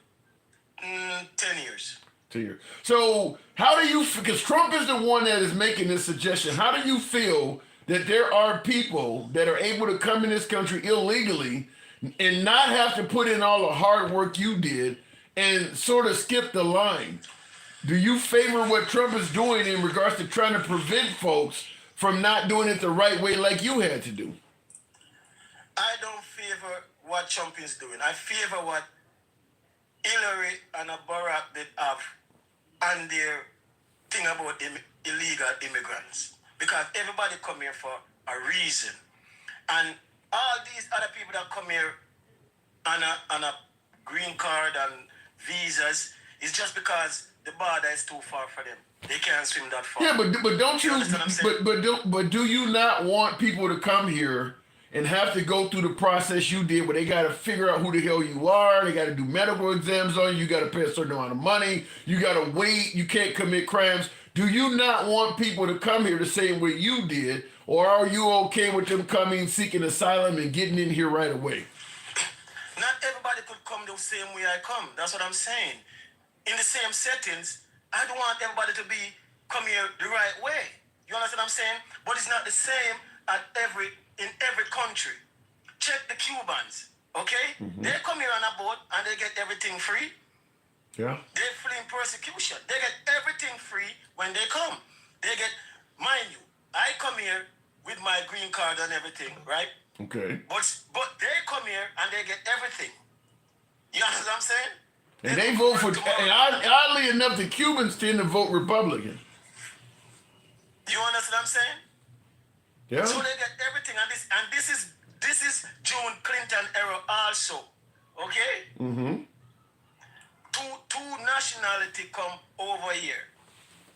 10 years. 2 years. So how do you? Because Trump is the one that is making this suggestion. How do you feel that there are people that are able to come in this country illegally and not have to put in all the hard work you did and sort of skip the line? Do you favor what Trump is doing in regards to trying to prevent folks from not doing it the right way like you had to do? I don't favor what Trump is doing. I favor what Hillary and Barack did have and their thing about illegal immigrants. Because everybody come here for a reason. And all these other people that come here on a green card and visas is just because the border is too far for them. They can't swim that far. Yeah, but don't you? But do you not want people to come here and have to go through the process you did, where they got to figure out who the hell you are, they got to do medical exams on you, you got to pay a certain amount of money, you got to wait, you can't commit crimes? Do you not want people to come here the same way you did, or are you okay with them coming, seeking asylum, and getting in here right away? Not everybody could come the same way I come. That's what I'm saying. In the same settings, I don't want everybody to come here the right way. You understand what I'm saying? But it's not the same in every country. Check the Cubans, okay? Mm-hmm. They come here on a boat and they get everything free. Yeah. They flee persecution. They get everything free when they come. They get, mind you, I come here with my green card and everything, right? Okay. But they come here and they get everything. You understand what I'm saying? And they vote for, and oddly enough, the Cubans tend to vote Republican. You understand what I'm saying? Yeah. So they get everything, and this is June Clinton era also, okay? Mm-hmm. Two nationality come over here,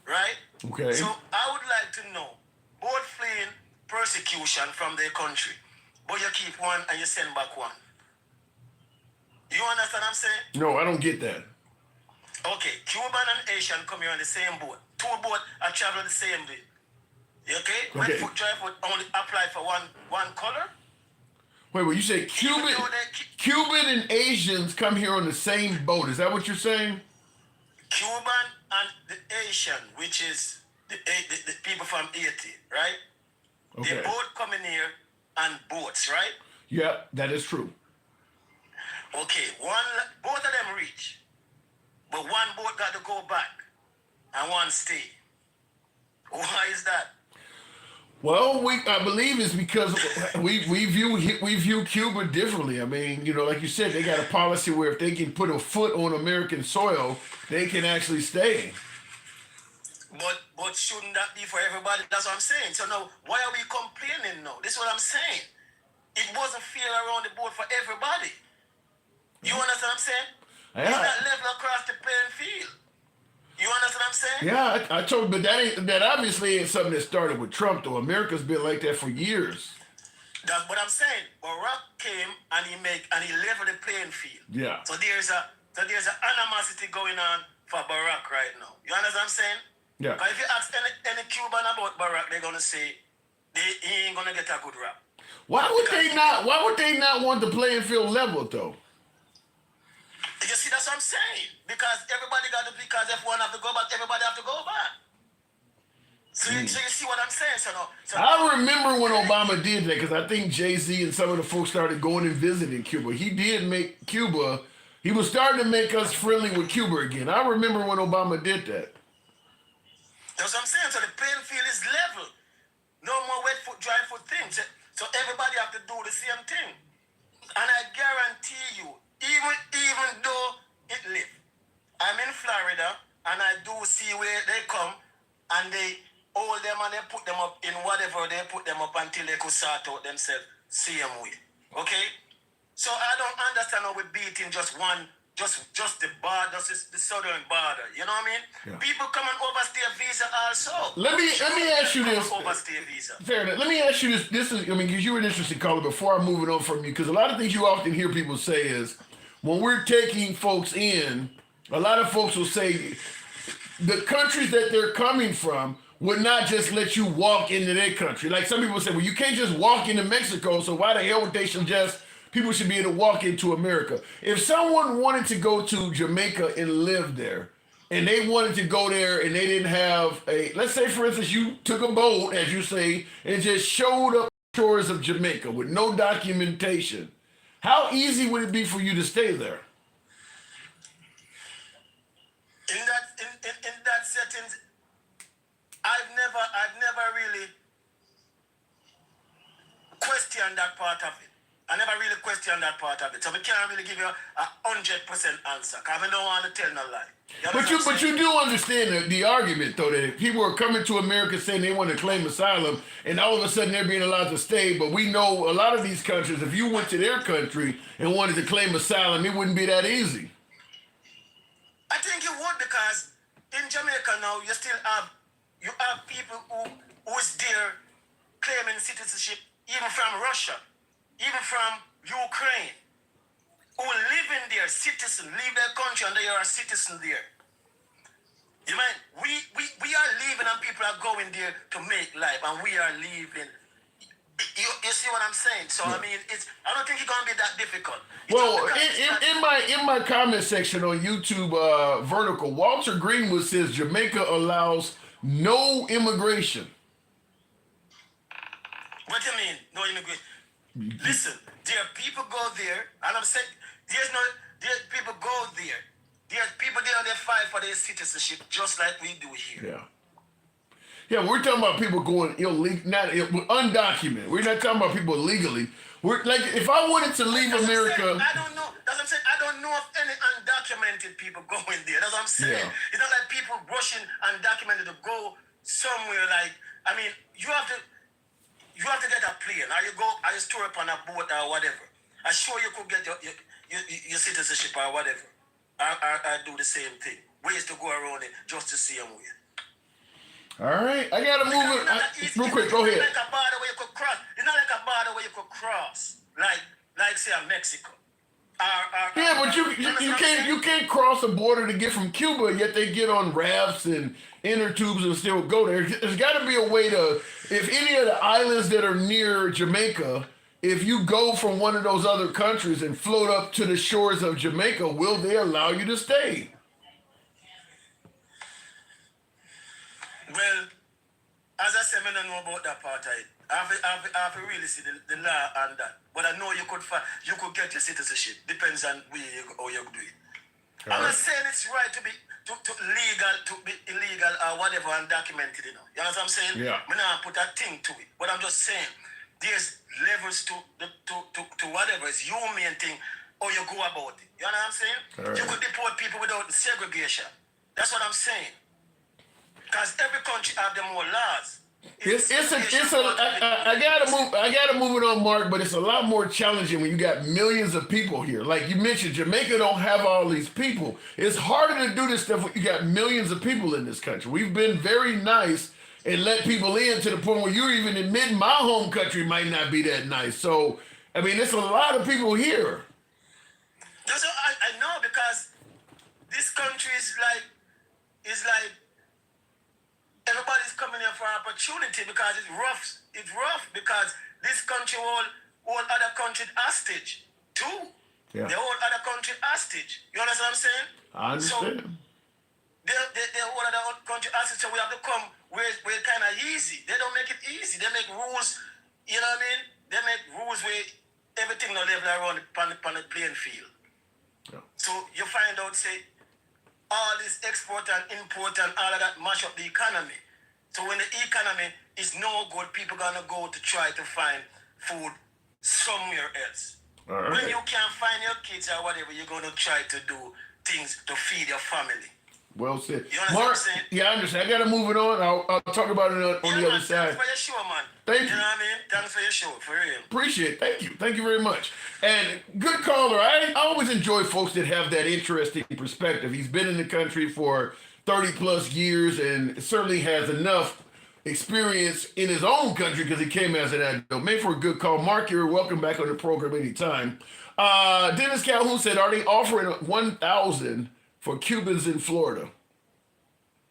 right? Okay. So I would like to know, both fleeing persecution from their country, but you keep one and you send back one. You understand what I'm saying? No, I don't get that. Okay, Cuban and Asian come here on the same boat. Two boats are traveling the same day. Okay? When foot drive would only apply for one color. Wait, you say Cuban and Asians come here on the same boat. Is that what you're saying? Cuban and the Asian, which is the people from Haiti, right? Okay. They both come in here on boats, right? Yeah, that is true. Okay, both of them reach, but one boat got to go back and one stay. Why is that? Well, I believe it's because we view Cuba differently. I mean, like you said, they got a policy where if they can put a foot on American soil, they can actually stay. But shouldn't that be for everybody? That's what I'm saying. So now, why are we complaining now? This is what I'm saying. It wasn't fair around the board for everybody. You understand what I'm saying? Yeah. It's not level across the playing field. You understand what I'm saying? Yeah, I told, but that obviously ain't something that started with Trump, though. America's been like that for years. That's what I'm saying. Barack came and he leveled the playing field. Yeah. So there's an animosity going on for Barack right now. You understand what I'm saying? Yeah. Because if you ask any Cuban about Barack, they're gonna say he ain't gonna get a good rap. Why would they not want the playing field level though? You see, that's what I'm saying. Because if one have to go back, everybody have to go back. So you see what I'm saying? So I remember when Obama did that, because I think Jay-Z and some of the folks started going and visiting Cuba. He did make Cuba, he was starting to make us friendly with Cuba again. I remember when Obama did that. That's what I'm saying. So the playing field is level. No more wet foot, dry foot things. So everybody have to do the same thing. And I guarantee you, even though it live, I'm in Florida and I do see where they come and they hold them and they put them up in whatever they put them up until they could sort out themselves same way. Okay? So I don't understand how we beating just one just the border, just the southern border. You know what I mean? Yeah. People come and overstay a visa also. Let me ask you this. Overstay a visa. Fair enough. Let me ask you this. This is, I mean, because you were an interesting caller before I'm moving on from you, because a lot of things you often hear people say is when we're taking folks in, a lot of folks will say the countries that they're coming from would not just let you walk into their country. Like some people say, well, you can't just walk into Mexico, so why the hell would they suggest people should be able to walk into America? If someone wanted to go to Jamaica and live there, and they wanted to go there and they didn't have let's say for instance, you took a boat, as you say, and just showed up shores of Jamaica with no documentation, how easy would it be for you to stay there? In that settings, I've never really questioned that part of it. I never really questioned that part of it. So we can't really give you a 100% answer, because I don't want to tell no lie. But you do understand the argument, though, that if people are coming to America saying they want to claim asylum, and all of a sudden they're being allowed to stay, but we know a lot of these countries, if you went to their country and wanted to claim asylum, it wouldn't be that easy. I think it would, because in Jamaica now, you have people who is there claiming citizenship, even from Russia, even from Ukraine, who live in there, citizen, leave their country and they are a citizen there. You mean, we are leaving and people are going there to make life, and we are leaving. You see what I'm saying? So yeah. I mean, I don't think it's gonna be that difficult. Well, in my comment section on YouTube, Vertical, Walter Greenwood says Jamaica allows no immigration. What do you mean, no immigration? Listen, there people go there, and I'm saying there's people go there. There's people there and they fight for their citizenship just like we do here. Yeah. Yeah, we're talking about people going illegal, not undocumented. We're not talking about people legally. We're like, if I wanted to leave America, I don't know. That's what I'm saying. I don't know of any undocumented people going there. That's what I'm saying. Yeah. It's not like people rushing undocumented to go somewhere. Like, I mean, you have to get a plane, or you store up on a boat or whatever. I'm sure you could get your citizenship or whatever. I do the same thing. Ways to go around it just the same way. All right, I gotta move it real quick. Go ahead. It's not like a border where you could cross. It's not like a border where you could cross, like say Mexico. Yeah, but you can't cross a border to get from Cuba, yet they get on rafts and inner tubes and still go there. There's got to be a way to, if any of the islands that are near Jamaica, if you go from one of those other countries and float up to the shores of Jamaica, will they allow you to stay? Well, as I said, I don't know about that part of it. I have to really see the law on that. But I know you could get your citizenship. Depends on how you do it. I'm not saying it's right to be illegal or whatever undocumented, you know. You know what I'm saying? Yeah. I'm not put a thing to it. But I'm just saying there's levels to whatever. It's your main thing or you go about it. You know what I'm saying? Right. You could deport people without segregation. That's what I'm saying. Because every country have their own laws. I gotta move it on, Mark, but it's a lot more challenging when you got millions of people here. Like you mentioned, Jamaica don't have all these people. It's harder to do this stuff when you got millions of people in this country. We've been very nice and let people in to the point where you're even admitting my home country might not be that nice. So, I mean, it's a lot of people here. I know, because this country is like everybody's coming here for opportunity, because it's rough. It's rough because this country hold other countries hostage too. Yeah. They hold other countries hostage. You understand what I'm saying? I understand. So they hold other countries hostage, so we have to come where it's kind of easy. They don't make it easy. They make rules, you know what I mean? They make rules where everything will level around the playing field. Yeah. So you find out, say, all this export and import and all of that mash up the economy. So when the economy is no good, people gonna go to try to find food somewhere else. All right. When you can't find your kids or whatever, you're gonna try to do things to feed your family. Well said. You understand Mark, what I'm saying? yeah, I understand. I gotta move it on. I'll talk about it on the other side. For your show, man. Thank you. You know what I mean? Thanks for your show, for real. Appreciate it. Thank you very much. And good caller. I always enjoy folks that have that interesting perspective. He's been in the country for 30 plus years and certainly has enough experience in his own country because he came as an adult. Made for a good call. Mark, you're welcome back on the program anytime. Dennis Calhoun said, are they offering $1,000 for Cubans in Florida?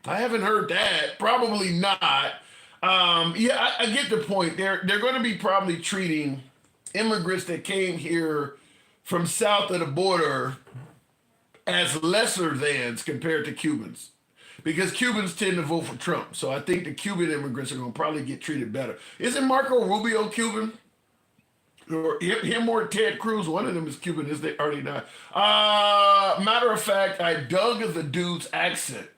I haven't heard that. Probably not. Yeah, I get the point. They're going to be probably treating immigrants that came here from south of the border as lesser thans compared to Cubans. Because Cubans tend to vote for Trump. So I think the Cuban immigrants are going to probably get treated better. Isn't Marco Rubio Cuban? Or him or Ted Cruz? One of them is Cuban. Is they already not? Matter of fact, I dug the dude's accent.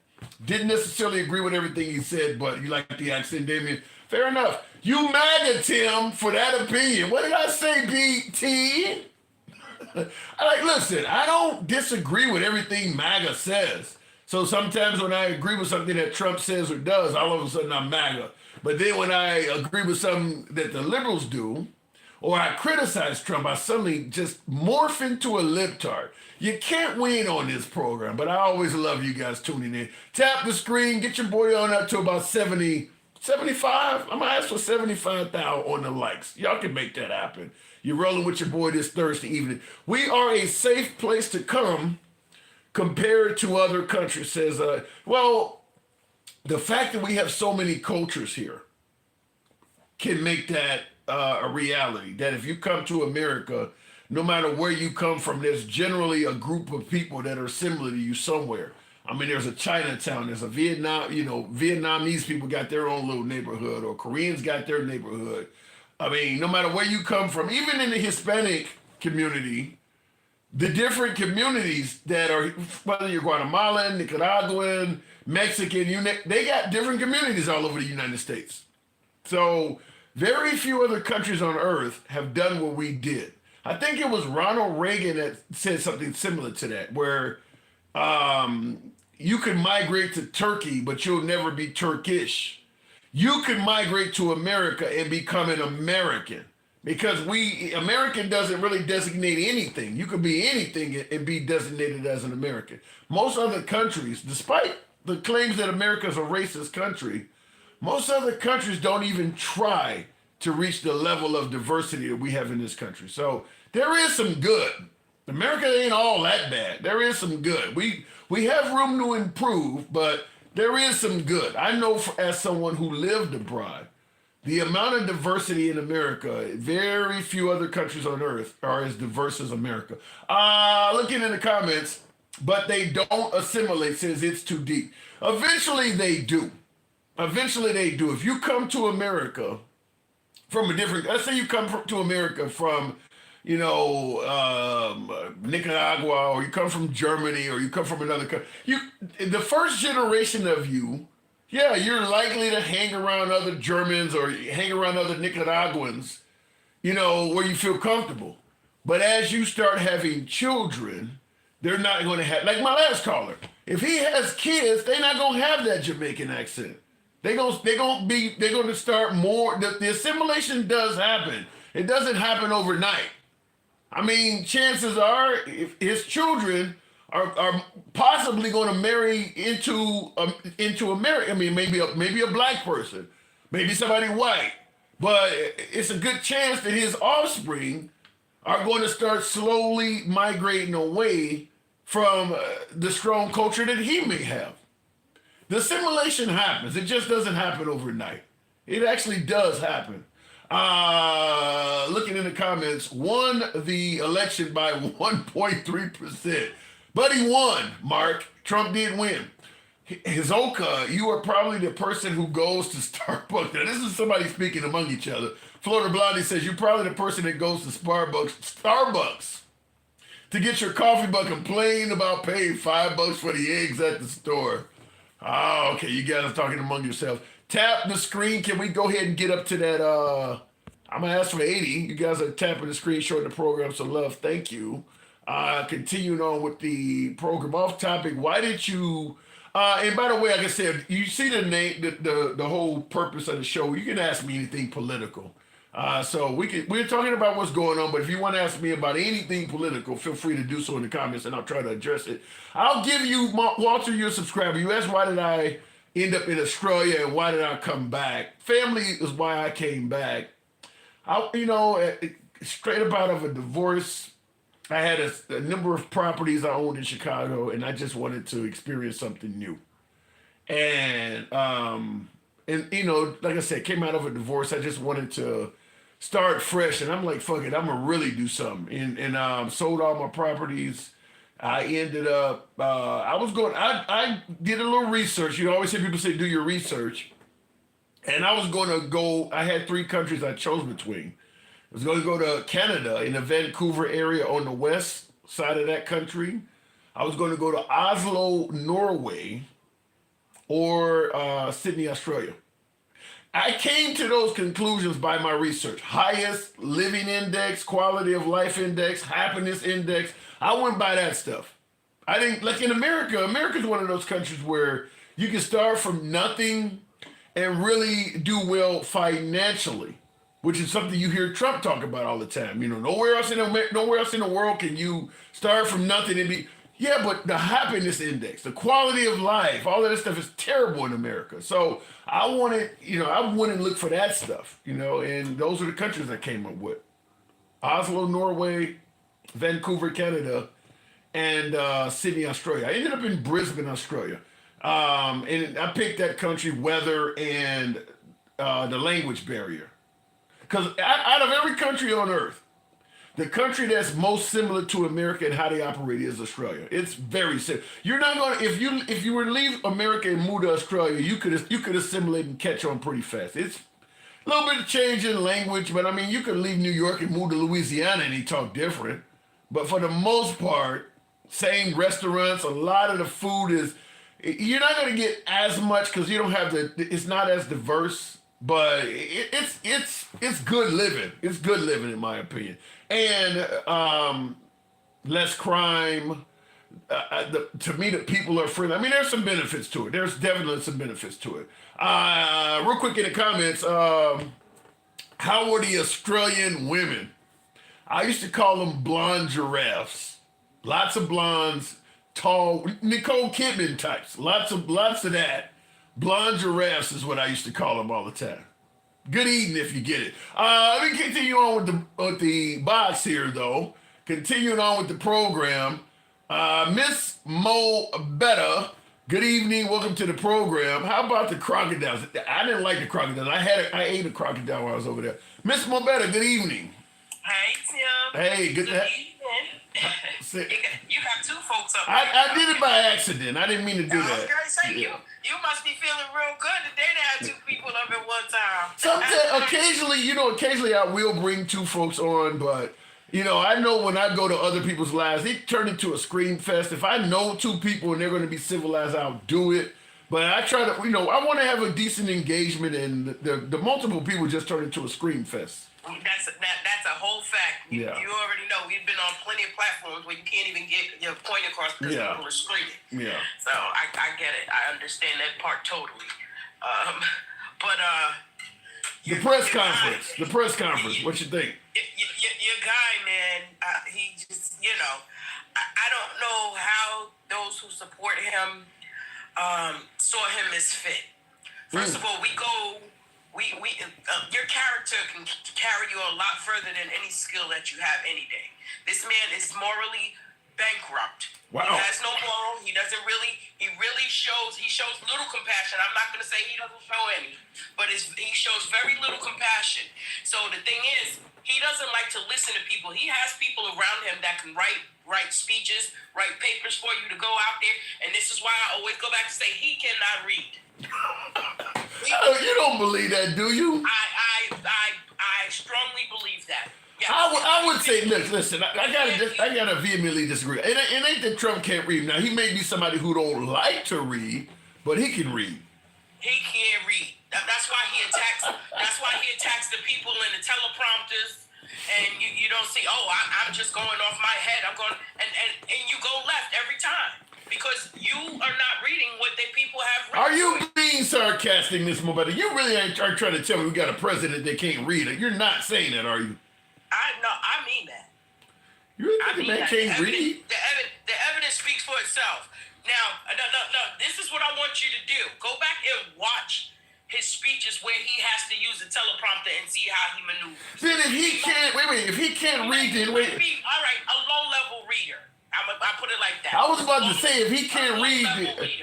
Didn't necessarily agree with everything he said, but you like the accent, Damien. Fair enough. You MAGA, Tim, for that opinion. What did I say, BT? Listen, I don't disagree with everything MAGA says. So sometimes when I agree with something that Trump says or does, all of a sudden I'm MAGA. But then when I agree with something that the liberals do, or I criticize Trump, I suddenly just morph into a libtard. You can't win on this program, but I always love you guys tuning in. Tap the screen, get your boy on up to about 70, 75. I'm gonna ask for 75,000 on the likes. Y'all can make that happen. You're rolling with your boy this Thursday evening. We are a safe place to come compared to other countries, says, well, the fact that we have so many cultures here can make that a reality. That if you come to America, no matter where you come from, there's generally a group of people that are similar to you somewhere. I mean, there's a Chinatown, there's a Vietnam, Vietnamese people got their own little neighborhood, or Koreans got their neighborhood. I mean, no matter where you come from, even in the Hispanic community, the different communities that are, whether you're Guatemalan, Nicaraguan, Mexican, they got different communities all over the United States. So very few other countries on earth have done what we did. I think it was Ronald Reagan that said something similar to that, where you can migrate to Turkey, but you'll never be Turkish. You can migrate to America and become an American, because American doesn't really designate anything. You could be anything and be designated as an American. Most other countries, despite the claims that America is a racist country, most other countries don't even try to reach the level of diversity that we have in this country. So there is some good. America ain't all that bad. There is some good. We have room to improve, but there is some good. I know as someone who lived abroad, the amount of diversity in America, very few other countries on earth are as diverse as America. Looking in the comments, but they don't assimilate, says it's too deep. Eventually they do. If you come to America from a different, let's say you come to America from, Nicaragua, or you come from Germany, or you come from another country, the first generation of you, yeah, you're likely to hang around other Germans or hang around other Nicaraguans, where you feel comfortable. But as you start having children, they're not going to have, like my last caller, if he has kids, they're not going to have that Jamaican accent. They're going to start more. The assimilation does happen. It doesn't happen overnight. I mean, chances are, if his children are possibly going to marry into America. I mean, maybe a black person, maybe somebody white, but it's a good chance that his offspring are going to start slowly migrating away from the strong culture that he may have. The assimilation happens. It just doesn't happen overnight. It actually does happen. Looking in the comments, won the election by 1.3%. But he won, Mark. Trump did win. Hizoka, you are probably the person who goes to Starbucks. Now, this is somebody speaking among each other. Florida Blondie says, you're probably the person that goes to Starbucks to get your coffee but complain about paying $5 for the eggs at the store. Oh, okay, you guys are talking among yourselves. Tap the screen. Can we go ahead and get up to that? I'm going to ask for 80. You guys are tapping the screen, showing the program some love. Thank you. Continuing on with the program, off topic. Why did you, and by the way, like I said, you see the name, the whole purpose of the show. You can ask me anything political. So we're talking about what's going on, but if you want to ask me about anything political, feel free to do so in the comments, and I'll try to address it. I'll give you, Walter, you're a subscriber. You asked why did I end up in Australia and why did I come back? Family is why I came back. Straight up out of a divorce, I had a number of properties I owned in Chicago, and I just wanted to experience something new. And like I said, came out of a divorce. I just wanted to start fresh, and I'm like, fuck it, I'm gonna really do something. And sold all my properties. I ended up, I did a little research. You always hear people say, do your research. And I was going to go, I had 3 countries I chose between. I was going to go to Canada in the Vancouver area on the west side of that country. I was going to go to Oslo, Norway, or Sydney, Australia. I came to those conclusions by my research. Highest living index, quality of life index, happiness index. I went by that stuff. I think, like in America's one of those countries where you can start from nothing and really do well financially, which is something you hear Trump talk about all the time. Nowhere else in the world can you start from nothing and be, yeah, but the happiness index, the quality of life, all of that stuff is terrible in America. So I went and looked for that stuff, and those are the countries I came up with. Oslo, Norway, Vancouver, Canada, and Sydney, Australia. I ended up in Brisbane, Australia. And I picked that country, weather, and the language barrier. Because out of every country on earth, the country that's most similar to America and how they operate is Australia. It's very similar. You're not going to, if you were to leave America and move to Australia, you could assimilate and catch on pretty fast. It's a little bit of change in language, but I mean, you could leave New York and move to Louisiana and they talk different. But for the most part, same restaurants, a lot of the food is, you're not going to get as much because you don't have it's not as diverse, but it's good living. It's good living in my opinion. And less crime. To me, the people are friendly. I mean, there's some benefits to it. There's definitely some benefits to it. Real quick in the comments, how were the Australian women? I used to call them blonde giraffes. Lots of blondes, tall, Nicole Kidman types. Lots of that. Blonde giraffes is what I used to call them all the time. Good eating if you get it. Let me continue on with the box here, though. Continuing on with the program. Miss Mo Betta, good evening. Welcome to the program. How about the crocodiles? I didn't like the crocodiles. I ate a crocodile while I was over there. Miss Mo Betta, good evening. Hey, Tim. Hey, good to have you got 2 folks up there. I did it by accident. I didn't mean to do that. I was going to say, you must be feeling real good today to have 2 people up at one time. Sometimes, occasionally I will bring 2 folks on, but, I know when I go to other people's lives, they turn into a scream fest. If I know 2 people and they're going to be civilized, I'll do it. But I try to, I want to have a decent engagement, and the multiple people just turn into a scream fest. That's a whole fact. You already know. We've been on plenty of platforms where you can't even get your point across because people are screaming. Yeah. So I get it. I understand that part totally. The press conference. What you think? Your guy, man. He just, I don't know how those who support him saw him as fit. First of all, your character can carry you a lot further than any skill that you have any day. This man is morally bankrupt. Wow. He has no moral. He shows little compassion. I'm not going to say he doesn't show any, but he shows very little compassion. So the thing is, he doesn't like to listen to people. He has people around him that can write speeches, write papers for you to go out there. And this is why I always go back to say he cannot read. You don't believe that, do you? I strongly believe that. Yeah. I would say, listen. I gotta vehemently disagree. It ain't that Trump can't read. Now he may be somebody who don't like to read, but he can read. He can't read. That's why he attacks. That's why he attacks the people in the teleprompters. And you don't see. Oh, I'm just going off my head. I'm going and you go left every time because you are not reading what the people have written. Are you being sarcastic, Miss Mobetta. You really are trying to tell me we got a president that can't read it. You're not saying that, are you? I mean that. You really I think mean the man that. can't read? The evidence speaks for itself. Now, no. This is what I want you to do. Go back and watch his speeches where he has to use a teleprompter and see how he maneuvers. Then if he can't, wait, if he can't read, then wait. All right, a low-level reader. I put it like that. I was about to say if he can't read,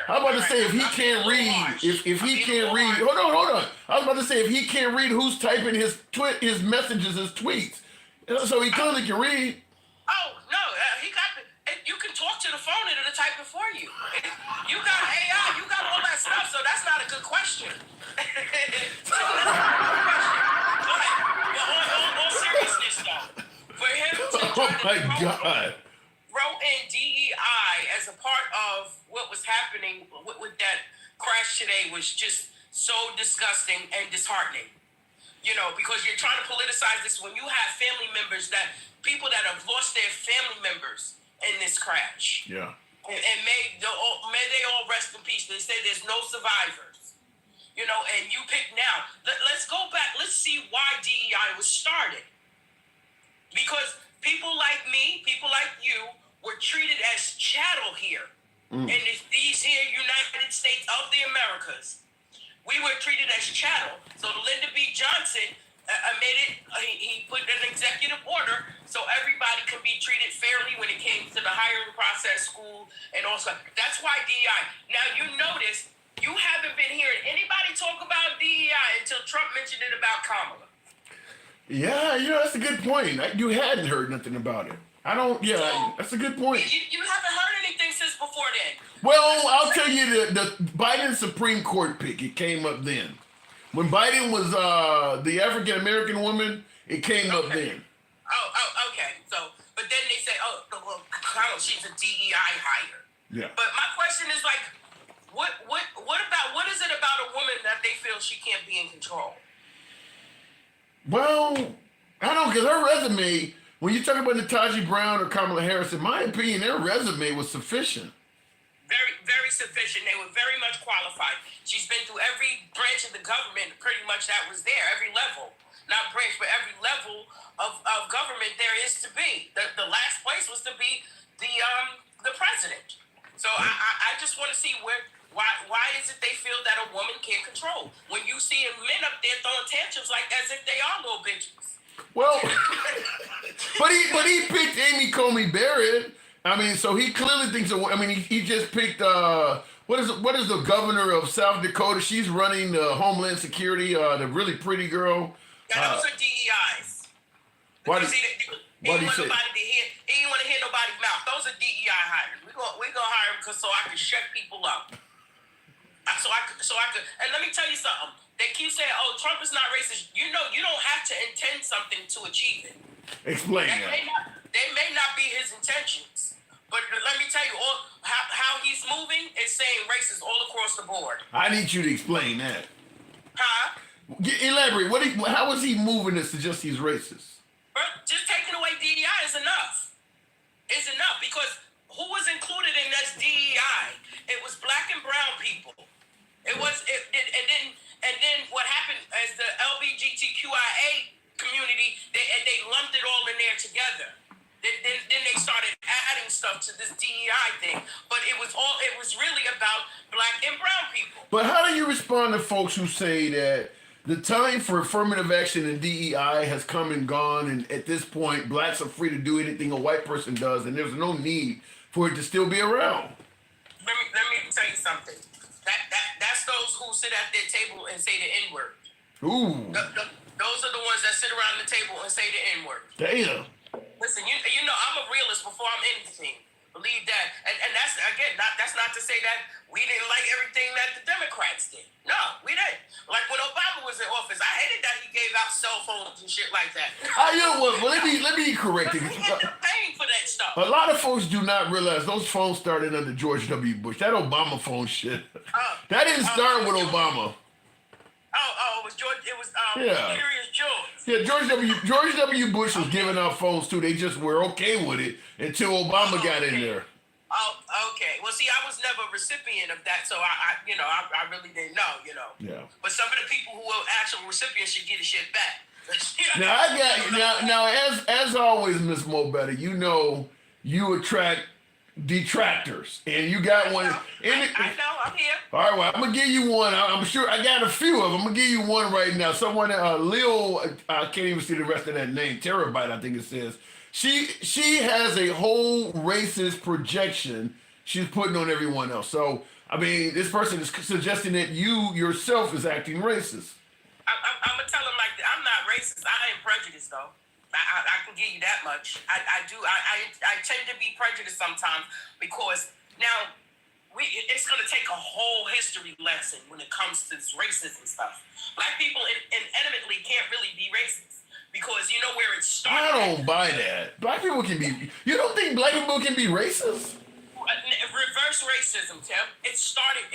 I'm about to say if he can't read, if he can't read, hold on. I was about to say if he can't read who's typing his messages, his tweets, so he clearly can read. Oh no, he got. You can talk to the phone and it'll type it for you. You got AI, you got all that stuff, so that's not a good question. So that's not a good question. Go ahead. But all seriousness though, for him to Oh my God. wrote in DEI as a part of what was happening with that crash today was just so disgusting and disheartening. You know, because you're trying to politicize this when you have family members people that have lost their family members in this crash. Yeah. And may they all rest in peace. They say there's no survivors. You know, and you pick now. Let's go back. Let's see why DEI was started. Because people like me, people like you, were treated as chattel here in these here United States of the Americas. We were treated as chattel. So Lyndon B. Johnson made it. He put an executive order so everybody can be treated fairly when it came to the hiring process, school, and also that's why DEI. Now you notice you haven't been hearing anybody talk about DEI until Trump mentioned it about Kamala. Yeah, that's a good point. You hadn't heard nothing about it. That's a good point. You haven't heard anything since before then. Well, I'll tell you the Biden Supreme Court pick, it came up then. When Biden was the African American woman, it came up then. Oh, okay. So, but then they say, she's a DEI hire. Yeah. But my question is like, what is it about a woman that they feel she can't be in control? Well, I don't, because her resume, when you talk about Natasha Brown or Kamala Harris, in my opinion, their resume was sufficient. Very, very sufficient. They were very much qualified. She's been through every branch of the government, pretty much that was there, every level. Not branch, but every level of government there is to be. The last place was to be the president. So I just want to see why is it they feel that a woman can't control? When you see men up there throwing tantrums like as if they are little bitches. Well, but he picked Amy Coney Barrett. I mean, so he clearly thinks. He just picked. What is the governor of South Dakota? She's running Homeland Security. The really pretty girl. Yeah, those are DEIs. What did he say? He didn't want to hear nobody's mouth. Those are DEI hires. We gonna hire him so I can shut people up. So I could. And let me tell you something. They keep saying, "Oh, Trump is not racist." You know, you don't have to intend something to achieve it. Explain that. They may not be his intentions, but let me tell you, how he's moving is saying racist all across the board. I need you to explain that. Huh? Elaborate. How is he moving to suggest he's racist? But just taking away DEI is enough. It's enough because who was included in this DEI? It was black and brown people. It was and then what happened as the LGBTQIA community, they lumped it all in there together. Then they started adding stuff to this DEI thing, but it was really about black and brown people. But how do you respond to folks who say that the time for affirmative action in DEI has come and gone, and at this point, blacks are free to do anything a white person does, and there's no need for it to still be around? Let me tell you something. That's those who sit at their table and say the N-word. Ooh. Those are the ones that sit around the table and say the N-word. Damn. Listen, you know I'm a realist before I'm anything. Believe that. And that's, again, that's not to say that we didn't like everything that the Democrats did. No, we didn't. Like when Obama was in office, I hated that he gave out cell phones and shit like that. Let me correct it. We had to pay for that stuff. A lot of folks do not realize those phones started under George W. Bush. That Obama phone shit. That didn't start with Obama. It was George. It was Yeah. Curious George. Yeah, George W. Bush was giving out phones too. They just were okay with it until Obama got in there. Okay. Well, see, I was never a recipient of that, so I really didn't know, Yeah. But some of the people who were actual recipients should get the shit back. Now I got now as always, Miss Mo Better, you attract detractors, and you got one. I know. I'm here. All right, well, I'm gonna give you one. I'm sure I got a few of them. I'm gonna give you one right now. Someone, Lil, I can't even see the rest of that name. Terabyte, I think it says. She has a whole racist projection she's putting on everyone else. So, I mean, this person is suggesting that you yourself is acting racist. I'm gonna tell them like that. I'm not racist. I ain't prejudiced though. I can give you that much. I tend to be prejudiced sometimes because now it's gonna take a whole history lesson when it comes to this racism stuff. Black people intimately can't really be racist. Because you know where it started. I don't buy that. Black people can be. You don't think black people can be racist? Reverse racism, Tim. It started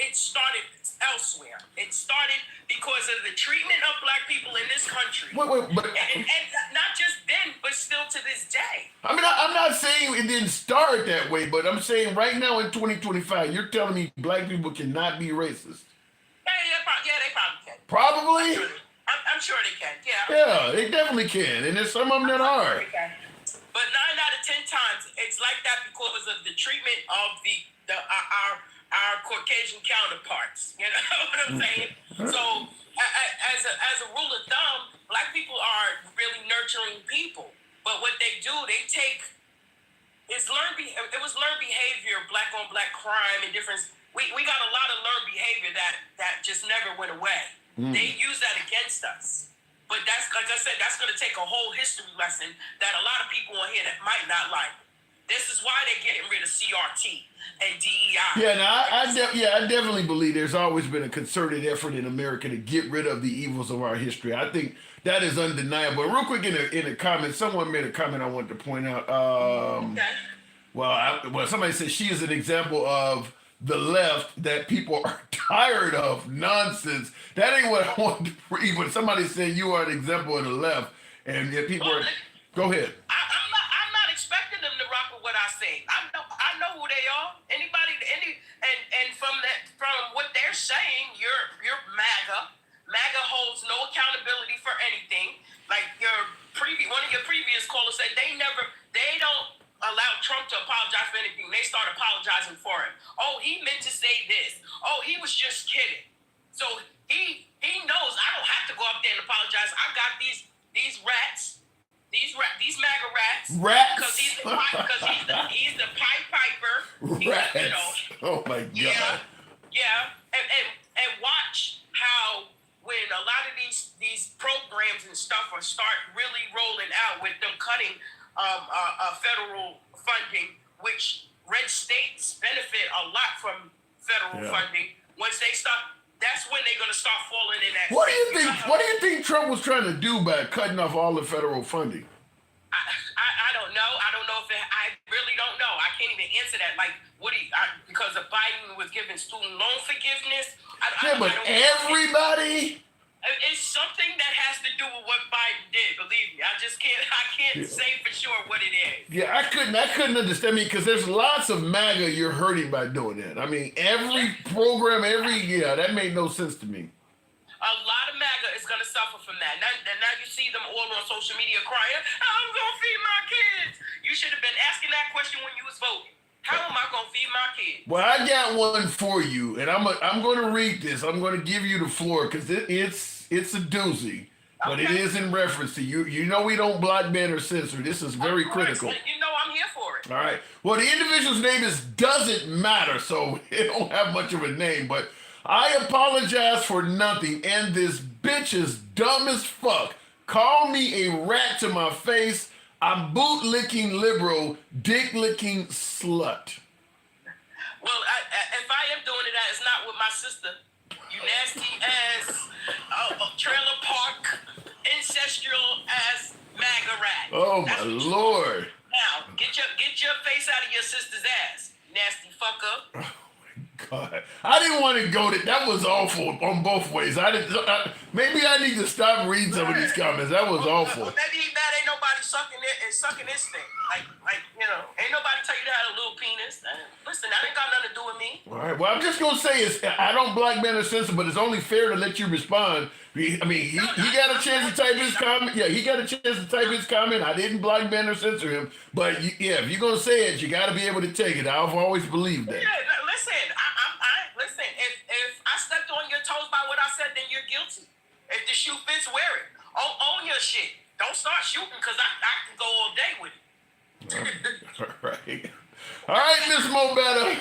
elsewhere. It started because of the treatment of black people in this country. Wait, but and not just then, but still to this day. I mean, I'm not saying it didn't start that way, but I'm saying right now in 2025, you're telling me black people cannot be racist. Yeah, they probably can. Probably. I'm sure they can. Yeah. Yeah, they definitely can, and there's some of them that are. But 9 out of 10 times, it's like that because of the treatment of our Caucasian counterparts. You know what I'm saying? So, as a rule of thumb, black people are really nurturing people. But what they do, they take is learned behavior, black on black crime and difference. We got a lot of learned behavior that just never went away. They use that against us. But that's, like I said, that's going to take a whole history lesson that a lot of people on here that might not like. This is why they're getting rid of CRT and DEI. Yeah, now I definitely believe there's always been a concerted effort in America to get rid of the evils of our history. I think that is undeniable. Real quick, in the comments, someone made a comment I wanted to point out. Well, somebody said she is an example of the left that people are tired of nonsense. That ain't what I want to read. When somebody said you are an example of the left, and yet people are. Go ahead. I'm not expecting them to rock with what I say. I know who they are. And from what they're saying, you're MAGA. MAGA holds no accountability for anything. Like one of your previous callers said, they don't allow Trump to apologize for anything. They start apologizing for him. Oh, he meant to say this. Oh, he was just kidding. So he knows I don't have to go up there and apologize. I got these rats, these MAGA rats. Rats. Because he's the Pied Piper. Rats. Oh my God. Yeah. And watch how when a lot of these programs and stuff start really rolling out with them cutting federal funding, which red states benefit a lot from federal funding. Once they start, that's when they're going to start falling in that. What do you think Trump was trying to do by cutting off all the federal funding? I don't know. I don't know I really don't know. I can't even answer that. Like, because of Biden was giving student loan forgiveness. But everybody. It's something that has to do with what Biden did. Believe me, I can't say for sure what it is. Yeah, I couldn't understand me because there's lots of MAGA you're hurting by doing that. I mean, every program, that made no sense to me. A lot of MAGA is going to suffer from that. Now you see them all on social media crying, I'm going to feed my kids. You should have been asking that question when you was voting. How am I going to feed my kids? Well, I got one for you, and I'm going to read this. I'm going to give you the floor because it's a doozy, but it is in reference to you. You know we don't block, ban, or censor. This is very critical. You know I'm here for it. All right. Well, the individual's name doesn't matter, so it don't have much of a name, but I apologize for nothing, and this bitch is dumb as fuck. Call me a rat to my face. I'm boot-licking liberal, dick-licking slut. Well, if I am doing it, it's not with my sister. You nasty ass, trailer park, ancestral ass MAGA rat. Oh my Lord! Now get your face out of your sister's ass, nasty fucker. Oh my God! I didn't want to go to. That was awful on both ways. Maybe I need to stop reading some of these comments. That was awful. Maybe he's mad ain't nobody sucking sucking his thing. Like ain't nobody tell you to have a little penis. Listen, that ain't got nothing to do with me. All right. Well, I'm just gonna say I don't black men are sensitive, but it's only fair to let you respond. He got a chance to type his comment. Yeah, he got a chance to type his comment. I didn't black men or censor him, but if you're gonna say it, you got to be able to take it. I've always believed that. Yeah, listen. Listen. If I stepped on your toes by what I said, then you're guilty. If the shoe fits, wear it. Own your shit. Don't start shooting because I can go all day with it. All right. All right, Miss Mo Better.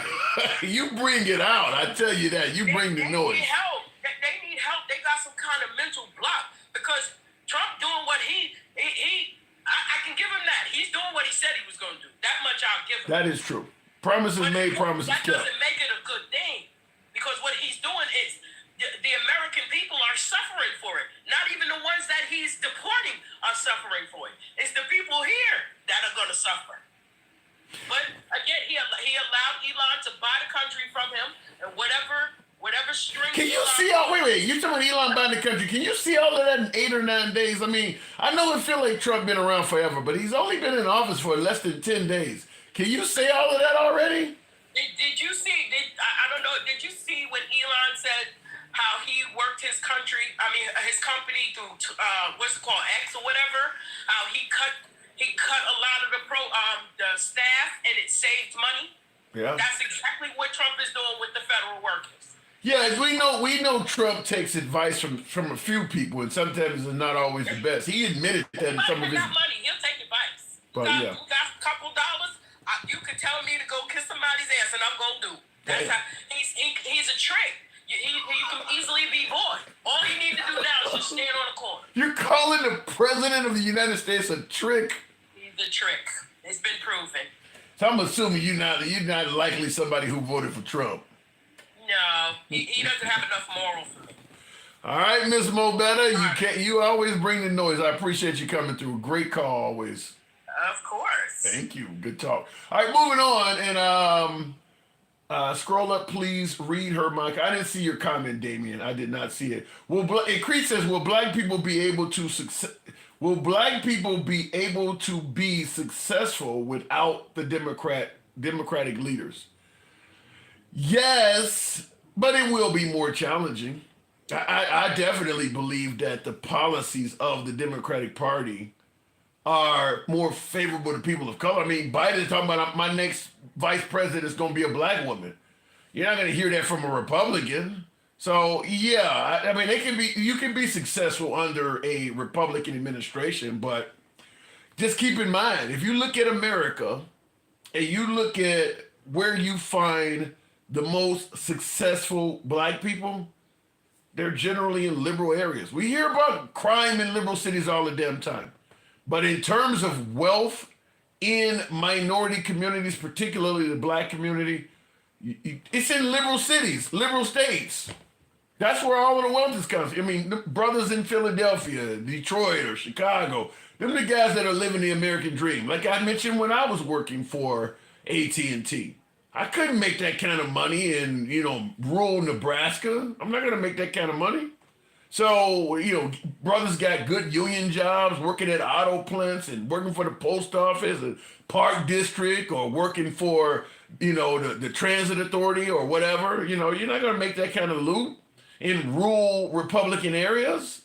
You bring it out. I tell you that. You bring the noise. They need help. They need help. They got some kind of mental block because Trump doing what I can give him that. He's doing what he said he was going to do. That much I'll give him. That is true. Promises made, promises kept. That doesn't make it a good thing because what he's doing is the American people are suffering for it. Not even the ones that he's deporting are suffering for it. It's the people here that are going to suffer. But again, he allowed Elon to buy the country from him, and whatever string. Can you see all? Wait. You talking about Elon buying the country? Can you see all of that in 8 or 9 days? I mean, I know it feel like Trump been around forever, but he's only been in office for less than 10 days. Can you say all of that already? Did you see? I don't know. Did you see when Elon said how he worked his company through what's it called, X or whatever? How he cut a lot of the staff and it saved money. Yeah. That's exactly what Trump is doing with the federal workers. Yeah, we know Trump takes advice from a few people, and sometimes it's not always the best. He admitted that in some of his. Got money, he'll take advice. But you got a couple dollars. You can tell me to go kiss somebody's ass, and I'm gonna do. That's how he's a trick. You can easily be bought. All you need to do now is just stand on the corner. You're calling the president of the United States a trick? He's a trick. It's been proven. So I'm assuming you're not likely somebody who voted for Trump. No, he doesn't have enough moral for me. All right, Miss Mo Better, you always bring the noise. I appreciate you coming through. Great call always. Of course. Thank you. Good talk. All right, moving on, and scroll up, please. Read her mic. I didn't see your comment, Damien. I did not see it. Creed says, "Will black people be able to be successful without the Democratic leaders?" Yes, but it will be more challenging. I definitely believe that the policies of the Democratic Party are more favorable to people of color. I mean, Biden's talking about my next vice president is going to be a black woman. You're not going to hear that from a Republican. So yeah, I mean, you can be successful under a Republican administration, but just keep in mind, if you look at America and you look at where you find the most successful black people, they're generally in liberal areas. We hear about crime in liberal cities all the damn time. But in terms of wealth in minority communities, particularly the black community, it's in liberal cities, liberal states. That's where all of the wealth is coming from. I mean, the brothers in Philadelphia, Detroit, or Chicago, them are the guys that are living the American dream. Like I mentioned when I was working for AT&T. I couldn't make that kind of money in, rural Nebraska. I'm not going to make that kind of money. So, brothers got good union jobs, working at auto plants and working for the post office, and Park District, or working for, the transit authority or whatever. You're not going to make that kind of loot in rural Republican areas.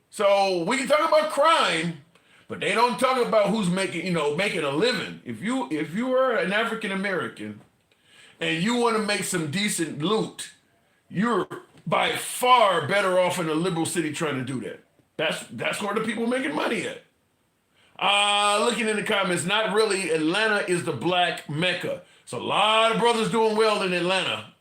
So we can talk about crime, but they don't talk about who's making a living. If you are an African American and you want to make some decent loot, you're by far better off in a liberal city trying to do that. That's where the people making money at. Looking in the comments, not really. Atlanta is the black Mecca. So a lot of brothers doing well in Atlanta.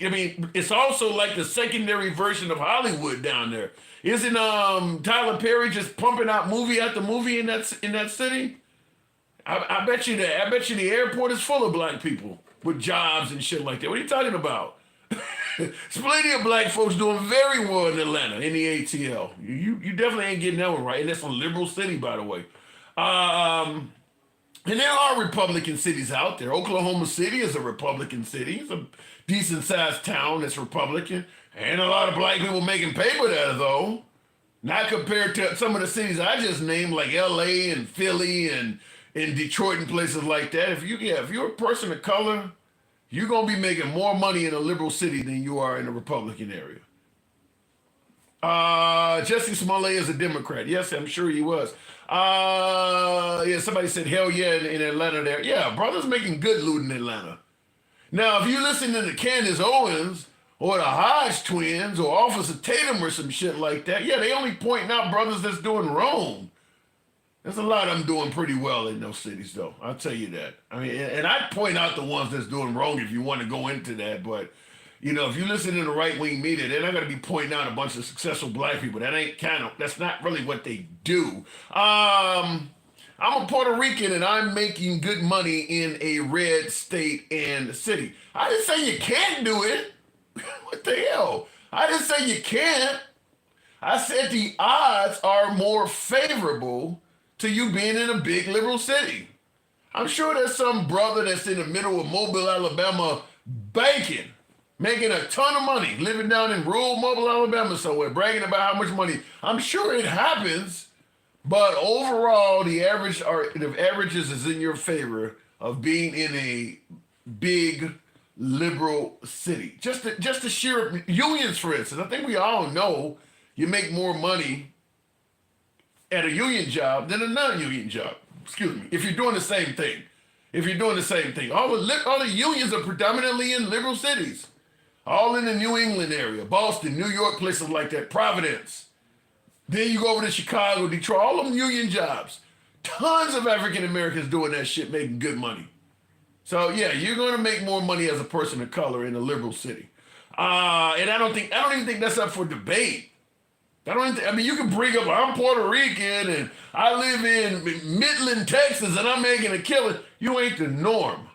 I mean, it's also like the secondary version of Hollywood down there. Isn't Tyler Perry just pumping out movie after movie in that city? I bet you the airport is full of black people with jobs and shit like that. What are you talking about? There's plenty of black folks doing very well in Atlanta in the ATL. You definitely ain't getting that one right. And that's a liberal city, by the way. And there are Republican cities out there. Oklahoma City is a Republican city. It's a decent sized town that's Republican. And a lot of black people making paper there, though. Not compared to some of the cities I just named, like LA and Philly and Detroit and places like that. If you're a person of color, you're gonna be making more money in a liberal city than you are in a Republican area. Jesse Smollett is a Democrat. Yes, I'm sure he was. Yeah, somebody said hell yeah in Atlanta there. Yeah, brothers making good loot in Atlanta. Now, if you listen to Candace Owens or the Hodge twins or Officer Tatum or some shit like that, yeah, they only pointing out brothers that's doing wrong. There's a lot of them doing pretty well in those cities, though. I'll tell you that. I mean, and I'd point out the ones that's doing wrong if you want to go into that. But, you know, if you listen to the right-wing media, they're not going to be pointing out a bunch of successful black people. That's not really what they do. I'm a Puerto Rican, and I'm making good money in a red state and city. I didn't say you can't do it. What the hell? I didn't say you can't. I said the odds are more favorable to you being in a big liberal city. I'm sure there's some brother that's in the middle of Mobile, Alabama, banking, making a ton of money, living down in rural Mobile, Alabama somewhere, bragging about how much money. I'm sure it happens, but overall, the averages is in your favor of being in a big liberal city. Just the sheer unions, for instance. I think we all know you make more money at a union job than a non-union job. Excuse me. If you're doing the same thing. All the unions are predominantly in liberal cities. All in the New England area. Boston, New York, places like that. Providence. Then you go over to Chicago, Detroit. All them union jobs. Tons of African Americans doing that shit, making good money. So yeah, you're going to make more money as a person of color in a liberal city. And I don't even think that's up for debate. You can bring up, I'm Puerto Rican and I live in Midland, Texas, and I'm making a killing. You ain't the norm.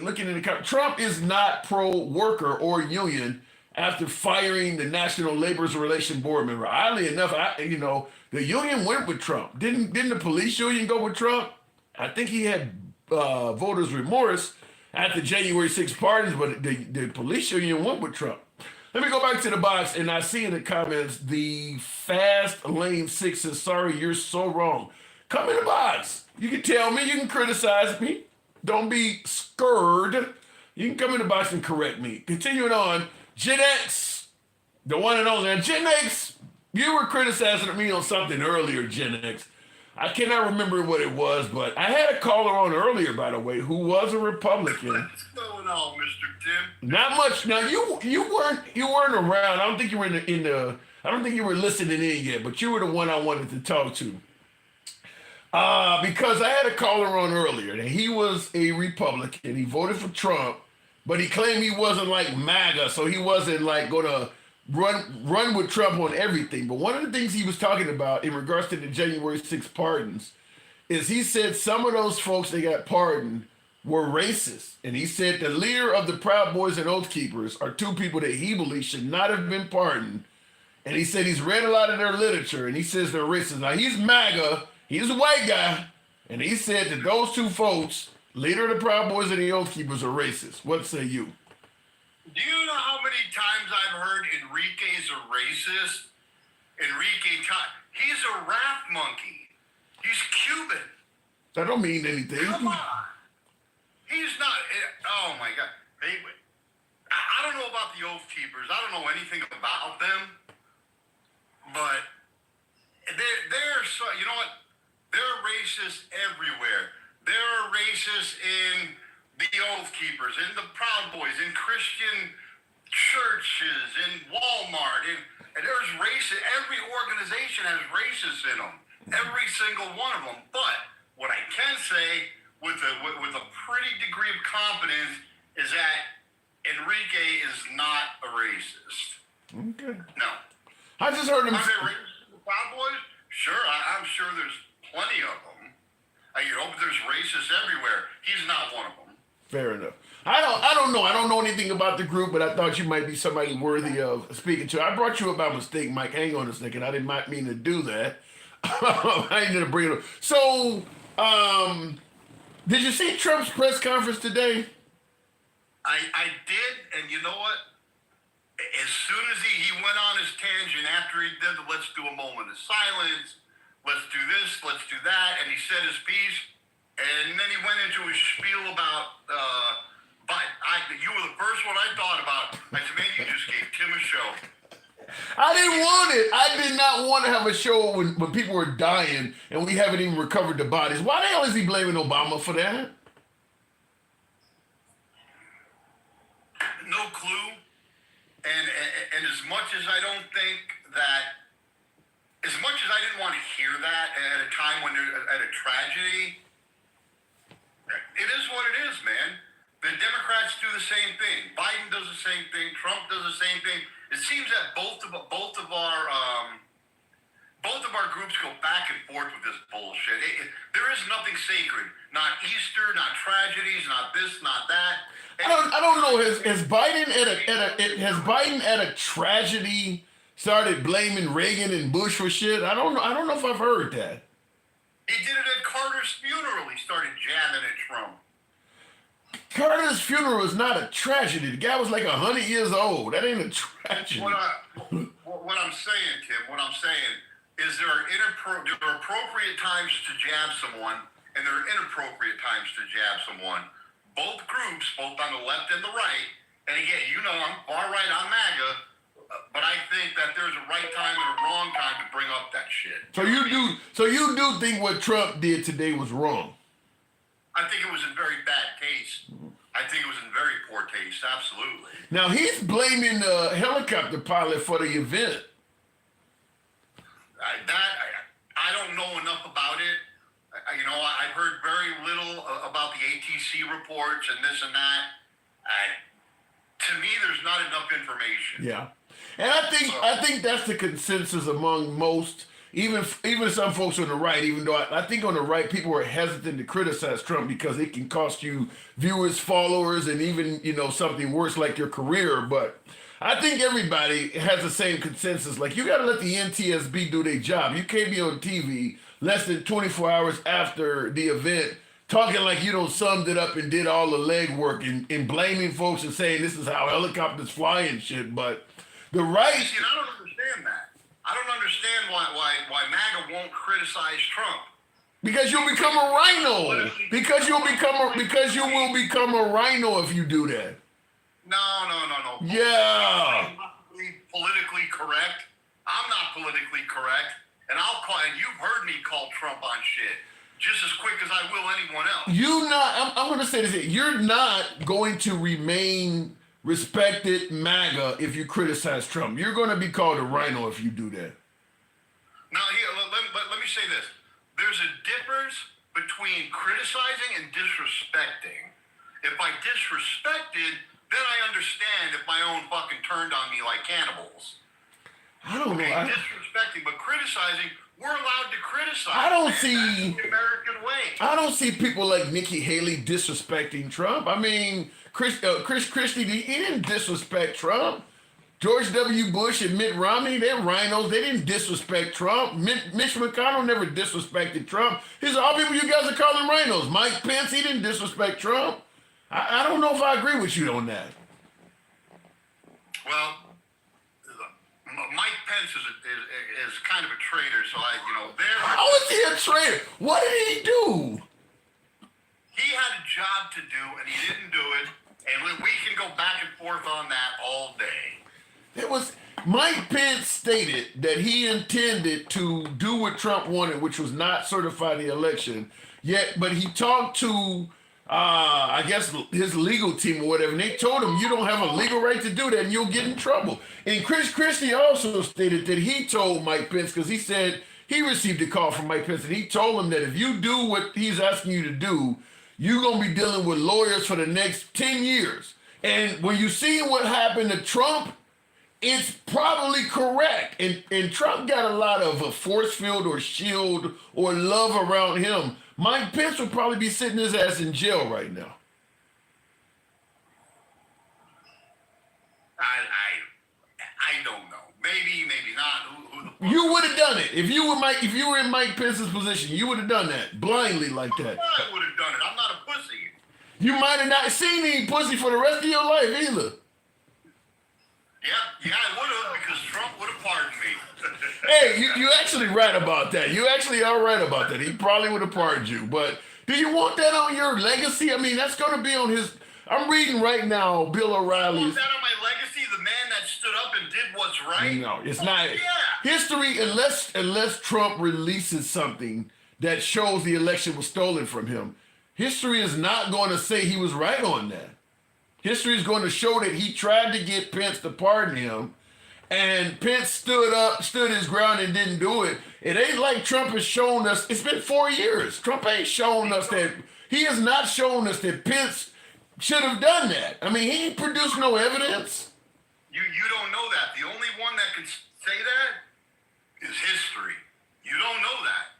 Looking in the Trump is not pro-worker or union after firing the National Labor Relations Board member. Oddly enough, the union went with Trump. Didn't the police union go with Trump? I think he had voters' remorse at the January 6th parties, but the police union went with Trump. Let me go back to the box, and I see in the comments, the Fast Lane 6 says, sorry, you're so wrong. Come in the box. You can tell me, you can criticize me. Don't be scared. You can come in the box and correct me. Continuing on, Gen X, the one and only. Now, Gen X, you were criticizing me on something earlier, Gen X. I cannot remember what it was, but I had a caller on earlier, by the way, who was a Republican. What's going on, Mr. Tim? Not much. Now you weren't around. I don't think you were in the. I don't think you were listening in yet, but you were the one I wanted to talk to. Because I had a caller on earlier, and he was a Republican. He voted for Trump, but he claimed he wasn't like MAGA, so he wasn't like gonna run with Trump on everything. But one of the things he was talking about in regards to the January 6th pardons is he said some of those folks that got pardoned were racist. And he said the leader of the Proud Boys and Oath Keepers are two people that he believes should not have been pardoned. And he said he's read a lot of their literature and he says they're racist. Now he's MAGA, he's a white guy, and he said that those two folks, leader of the Proud Boys and the Oath Keepers, are racist. What say you? Do you know how many times I've heard Enrique's a racist? He's a rap monkey. He's Cuban. That don't mean anything. Come on. He's not. Oh my God. I don't know about the Oath Keepers. I don't know anything about them. But they're so, you know what? They're racist everywhere. They're racist in the Oath Keepers, in the Proud Boys, in Christian churches, in Walmart, and there's racist. Every organization has racists in them. Every single one of them. But what I can say with a pretty degree of confidence is that Enrique is not a racist. Okay. No. I just heard him. Are there racists in the Proud Boys? Sure, I'm sure there's plenty of them. There's racists everywhere. He's not one of them. Fair enough. I don't know. I don't know anything about the group, but I thought you might be somebody worthy of speaking to. I brought you up by mistake, Mike. Hang on a second. I didn't mean to do that. I didn't bring it up. So, did you see Trump's press conference today? I did, and you know what? as soon as he went on his tangent after he did the let's do a moment of silence, let's do this, let's do that, and he said his piece, and then he went into his spiel about, you were the first one I thought about. I said, man, you just gave Tim a show. I didn't want it. I did not want to have a show when people were dying and we haven't even recovered the bodies. Why the hell is he blaming Obama for that? No clue. And as much as I don't think that, as much as I didn't want to hear that at a time when at a tragedy, it is what it is, man. The Democrats do the same thing. Biden does the same thing. Trump does the same thing. It seems that both of our groups go back and forth with this bullshit. There is nothing sacred. Not Easter, not tragedies, not this, not that. I don't know. Has Biden at a tragedy started blaming Reagan and Bush for shit? I don't know if I've heard that. He did it at Carter's funeral. He started jamming at Trump. Carter's funeral is not a tragedy. The guy was like 100 years old. That ain't a tragedy. What I'm saying, Tim, is there are appropriate times to jab someone, and there are inappropriate times to jab someone. Both groups, both on the left and the right, and again, I'm far right, I'm MAGA, but I think that there's a right time and a wrong time to bring up that shit. So you do think what Trump did today was wrong? I think it was in very bad taste. I think it was in very poor taste, absolutely. Now, he's blaming the helicopter pilot for the event. I don't know enough about it. I've heard very little about the ATC reports and this and that. To me, there's not enough information. Yeah. And I think that's the consensus among most, even some folks on the right, even though I think on the right, people are hesitant to criticize Trump because it can cost you viewers, followers, and even, something worse like your career. But I think everybody has the same consensus. Like, you got to let the NTSB do their job. You can't be on TV less than 24 hours after the event talking like you summed it up and did all the legwork and blaming folks and saying this is how helicopters fly and shit. But the right... See, I don't understand that. I don't understand why MAGA won't criticize Trump. Because you'll become a rhino. Because you will become a rhino if you do that. No. Yeah. I'm not politically correct. I'm not politically correct. And and you've heard me call Trump on shit just as quick as I will anyone else. I'm going to say this. You're not going to remain respected MAGA if you criticize Trump. You're going to be called a rhino if you do that. Now, here, let me say this. There's a difference between criticizing and disrespecting. If I disrespected, then I understand if my own fucking turned on me like cannibals. I don't know. Disrespecting, but criticizing, we're allowed to criticize. I don't That's see the American way. I don't see people like Nikki Haley disrespecting Trump. I mean, Chris Christie, he didn't disrespect Trump. George W. Bush and Mitt Romney, they're rhinos. They didn't disrespect Trump. Mitch McConnell never disrespected Trump. These are all people you guys are calling rhinos. Mike Pence, he didn't disrespect Trump. I don't know if I agree with you on that. Well, Mike Pence is kind of a traitor, so How is he a traitor? What did he do? He had a job to do, and he didn't do it, and we can go back and forth on that all day. Mike Pence stated that he intended to do what Trump wanted, which was not certify the election, but he talked to I guess his legal team or whatever, and they told him you don't have a legal right to do that and you'll get in trouble. And Chris Christie also stated that he told Mike Pence, because he said he received a call from Mike Pence, and he told him that if you do what he's asking you to do, you're going to be dealing with lawyers for the next 10 years. And when you see what happened to Trump, it's probably correct. And Trump got a lot of a force field or shield or love around him. Mike Pence would probably be sitting his ass in jail right now. I don't know. Maybe not. You would have done it if you were in Mike Pence's position. You would have done that blindly like that. I would have done it. I'm not a pussy. You might have not seen any pussy for the rest of your life either. Yeah, Yeah, I would have, because Trump would have pardoned me. Hey, you actually right about that. You actually are right about that. He probably would have pardoned you. But do you want that on your legacy? I mean, that's going to be on his. I'm reading right now Bill You O'Reilly's. want that on my legacy? The man that stood up and did what's right? No, it's not. Yeah. History, unless Trump releases something that shows the election was stolen from him, history is not going to say he was right on that. History is going to show that he tried to get Pence to pardon him, and Pence stood his ground and didn't do it. It ain't like Trump has shown us. It's been 4 years. Trump ain't shown us that. He has not shown us that Pence should have done that. I mean, he ain't produced no evidence. You don't know that. The only one that can say that is history. You don't know that.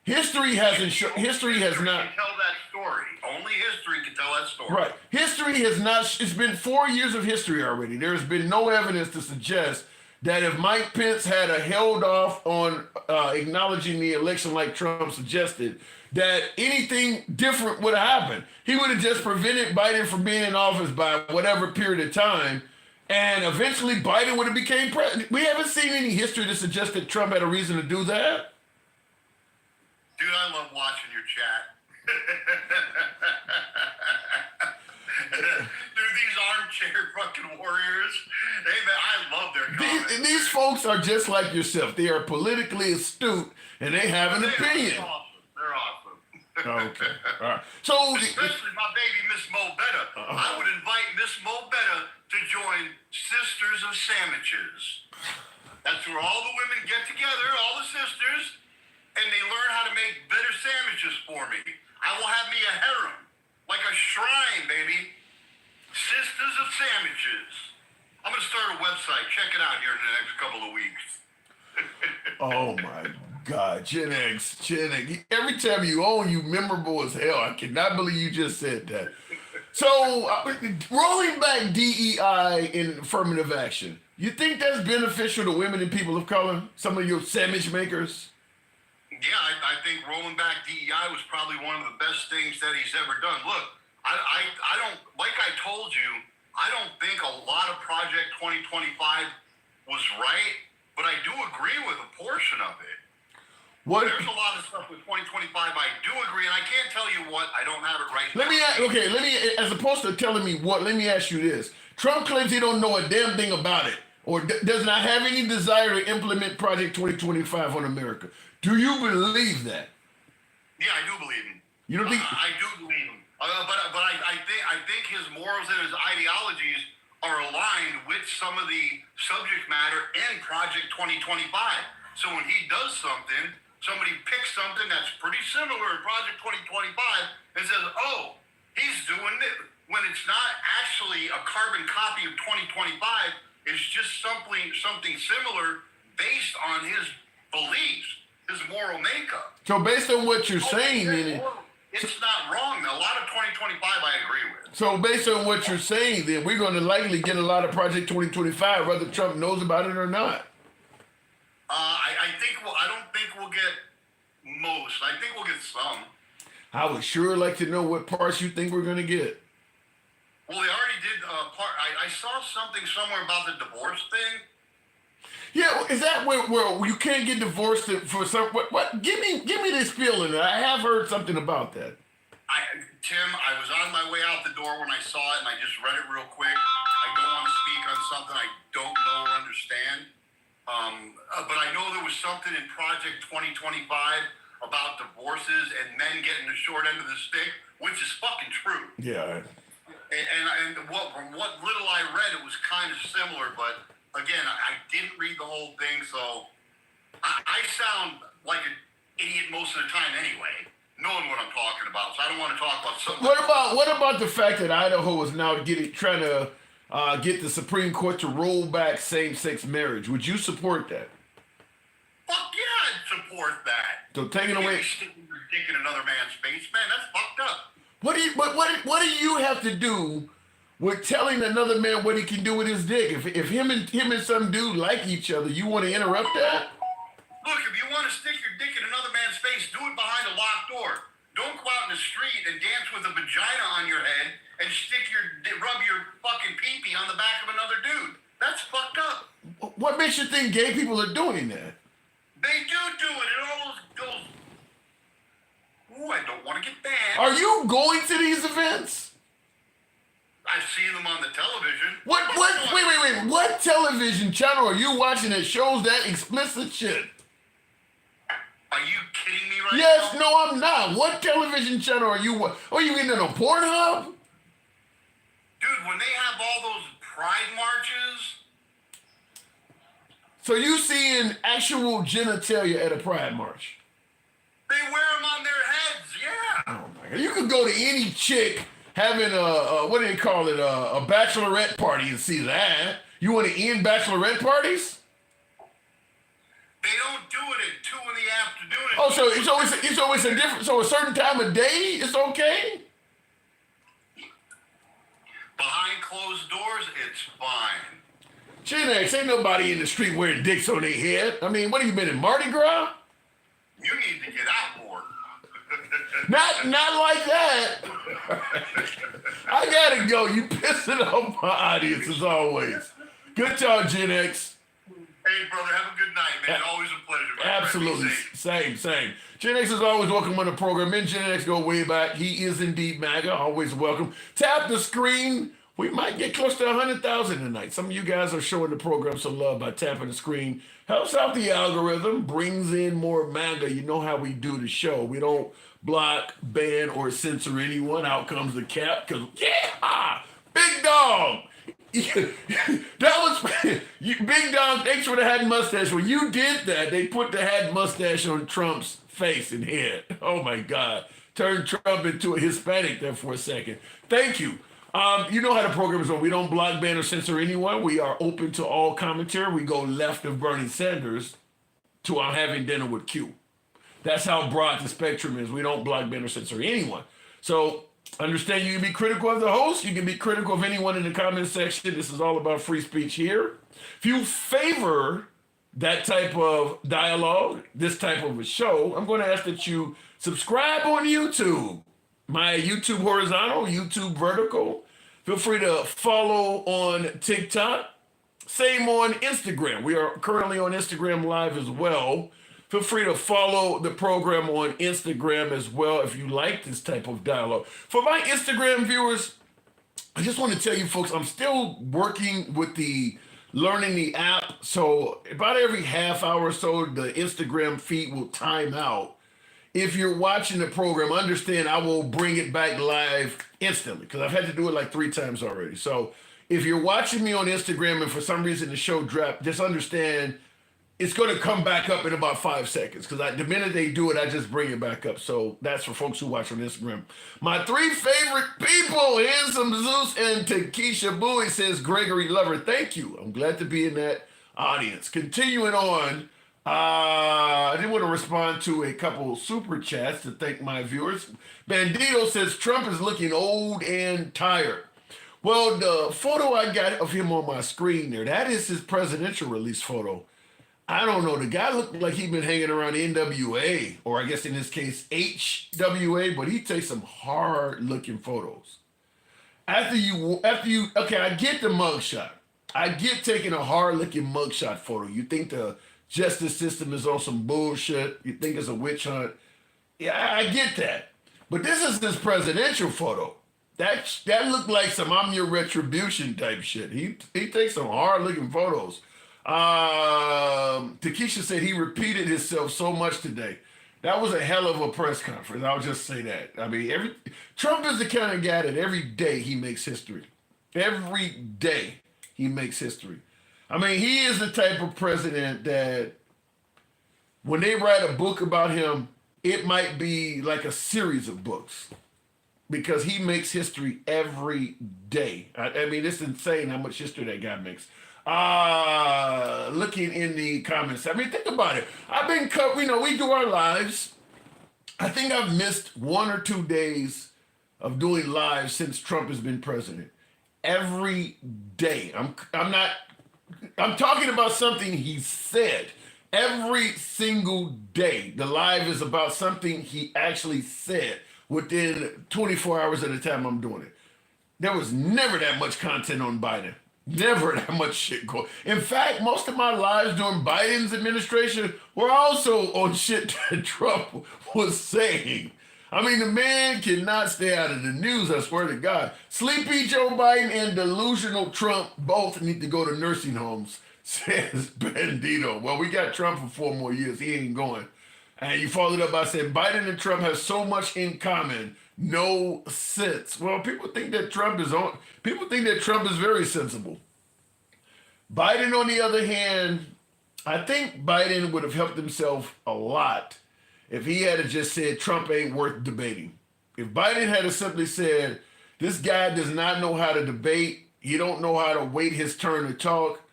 History hasn't shown. History has not. Can tell that story. Only history can tell that story. Right. History has not. It's been 4 years of history already. There has been no evidence to suggest that if Mike Pence had held off on acknowledging the election like Trump suggested, that anything different would have happened. He would have just prevented Biden from being in office by whatever period of time, and eventually Biden would have became president. We haven't seen any history to suggest that Trump had a reason to do that. Dude, I love watching your chat. Dude, these armchair fucking warriors. Hey, man, I love their comments. These folks are just like yourself. They are politically astute, and they have an opinion. They're awesome. Okay. All right. So, especially my baby, Miss Mo Betta. I would invite Miss Mo Betta to join Sisters of Sandwiches. That's where all the women get together, all the sisters, and they learn how to make better sandwiches for me. I will have me a harem, like a shrine, baby. Sisters of Sandwiches. I'm going to start a website. Check it out here in the next couple of weeks. oh my God, Gen X. Every time you own, you memorable as hell. I cannot believe you just said that. So, rolling back DEI in affirmative action, you think that's beneficial to women and people of color? Some of your sandwich makers? Yeah, I think rolling back DEI was probably one of the best things that he's ever done. Look, I don't, like I told you, I don't think a lot of Project 2025 was right, but I do agree with a portion of it. There's a lot of stuff with 2025 I do agree, and I can't tell you what. I don't have it right now. As opposed to telling me what, let me ask you this. Trump claims he don't know a damn thing about it, or does not have any desire to implement Project 2025 on America. Do you believe that? Yeah, I do believe him. You don't think? I do believe him. But I think his morals and his ideologies are aligned with some of the subject matter in Project 2025. So when he does something, somebody picks something that's pretty similar in Project 2025 and says, oh, he's doing it. When it's not actually a carbon copy of 2025, it's just something similar based on his beliefs, his moral makeup. So based on what you're saying, then it's not wrong. A lot of 2025 I agree with. So based on what you're saying, then we're going to likely get a lot of Project 2025, whether Trump knows about it or not. I don't think we'll get most. I think we'll get some. I would sure like to know what parts you think we're going to get. Well, they already did part. I saw something somewhere about the divorce thing. Yeah, is that where you can't get divorced for some? What? Give me this feeling. I have heard something about that. Tim, I was on my way out the door when I saw it, and I just read it real quick. I don't want to speak on something I don't know or understand. But I know there was something in Project 2025 about divorces and men getting the short end of the stick, which is fucking true. Yeah. And from what little I read, it was kind of similar, but again, I didn't read the whole thing, so I sound like an idiot most of the time anyway, knowing what I'm talking about. So I don't want to talk about something. What about the fact that Idaho is now trying to get the Supreme Court to roll back same-sex marriage? Would you support that? Fuck yeah, I'd support that. So taking away sticking your dick in another man's face, man, that's fucked up. What do you have to do with telling another man what he can do with his dick? If him and some dude like each other, you want to interrupt that? Look, if you want to stick your dick in another man's face, do it behind a locked door. Don't go out in the street and dance with a vagina on your head and rub your fucking pee-pee on the back of another dude. That's fucked up. What makes you think gay people are doing that? They do it. It almost goes. Ooh, I don't want to get banned. Are you going to these events? I see them on the television. Wait. What television channel are you watching that shows that explicit shit? Are you kidding me right now? Yes, no, I'm not. What television channel are you? Are you getting on Pornhub? Dude, when they have all those pride marches. So you seeing actual genitalia at a pride march? They wear them on their heads, yeah. Oh my God! You could go to any chick having a what do they call it? A bachelorette party and see that. You want to end bachelorette parties? They don't do it at 2 in the afternoon. Oh, so it's a different. So a certain time of day, it's okay. Behind closed doors, it's fine. Gen X, ain't nobody in the street wearing dicks on their head. I mean, what have you been in Mardi Gras? You need to get out more. Not like that. I gotta go. You pissing off my audience as always. Good talk, Gen X. Hey, brother, have a good night, man. Always a pleasure. My Absolutely. friend. Same. Gen X is always welcome on the program. Me and Gen X go way back. He is indeed MAGA. Always welcome. Tap the screen. We might get close to 100,000 tonight. Some of you guys are showing the program some love by tapping the screen. Helps out the algorithm, brings in more MAGA. You know how we do the show. We don't block, ban, or censor anyone. Out comes the cap, because, yeah, big dog. That was, big dog, thanks for the hat and mustache. When you did that, they put the hat and mustache on Trump's face and head. Oh, my God. Turned Trump into a Hispanic there for a second. Thank you. You know how the program is on. We don't block, ban, or censor anyone. We are open to all commentary. We go left of Bernie Sanders to I'm having dinner with Q. That's how broad the spectrum is. We don't block, ban, or censor anyone. So understand you can be critical of the host. You can be critical of anyone in the comment section. This is all about free speech here. If you favor that type of dialogue, this type of a show, I'm going to ask that you subscribe on YouTube. My YouTube horizontal, YouTube vertical. Feel free to follow on TikTok. Same on Instagram. We are currently on Instagram Live as well. Feel free to follow the program on Instagram as well if you like this type of dialogue. For my Instagram viewers, I just want to tell you folks, I'm still working with learning the app. So about every half hour or so, the Instagram feed will time out. If you're watching the program, understand I will bring it back live instantly because I've had to do it like 3 times already. So if you're watching me on Instagram and for some reason the show dropped, just understand it's going to come back up in about 5 seconds because the minute they do it, I just bring it back up. So that's for folks who watch on Instagram. My 3 favorite people, Handsome Zeus and Takesha Bowie, says Gregory Lover. Thank you. I'm glad to be in that audience. Continuing on. I did want to respond to a couple super chats to thank my viewers. Bandito says Trump is looking old and tired. Well, the photo I got of him on my screen there, that is his presidential release photo. I don't know. The guy looked like he'd been hanging around NWA, or I guess in this case, HWA, but he takes some hard looking photos. After you, okay, I get the mugshot. I get taking a hard looking mugshot photo. You think the justice system is on some bullshit. You think it's a witch hunt. Yeah, I get that. But this is his presidential photo. That looked like some I'm your retribution type shit. He takes some hard looking photos. Takesha said he repeated himself so much today. That was a hell of a press conference. I'll just say that. I mean, Trump is the kind of guy that every day he makes history. Every day he makes history. I mean, he is the type of president that when they write a book about him, it might be like a series of books because he makes history every day. I mean, it's insane how much history that guy makes. Looking in the comments, I mean, think about it. I've been, we do our lives. I think I've missed 1 or 2 days of doing lives since Trump has been president. Every day. I'm talking about something he said. Every single day, the live is about something he actually said within 24 hours at a time I'm doing it. There was never that much content on Biden. Never that much shit going. In fact, most of my lives during Biden's administration were also on shit that Trump was saying. I mean, the man cannot stay out of the news, I swear to God. Sleepy Joe Biden and delusional Trump both need to go to nursing homes, says Bandito. Well, we got Trump for 4 more years. He ain't going. And you followed up by saying Biden and Trump have so much in common. No sense. Well, people think that Trump is very sensible. Biden, on the other hand, I think Biden would have helped himself a lot if he had just said Trump ain't worth debating. If Biden had simply said, this guy does not know how to debate, he don't know how to wait his turn to talk,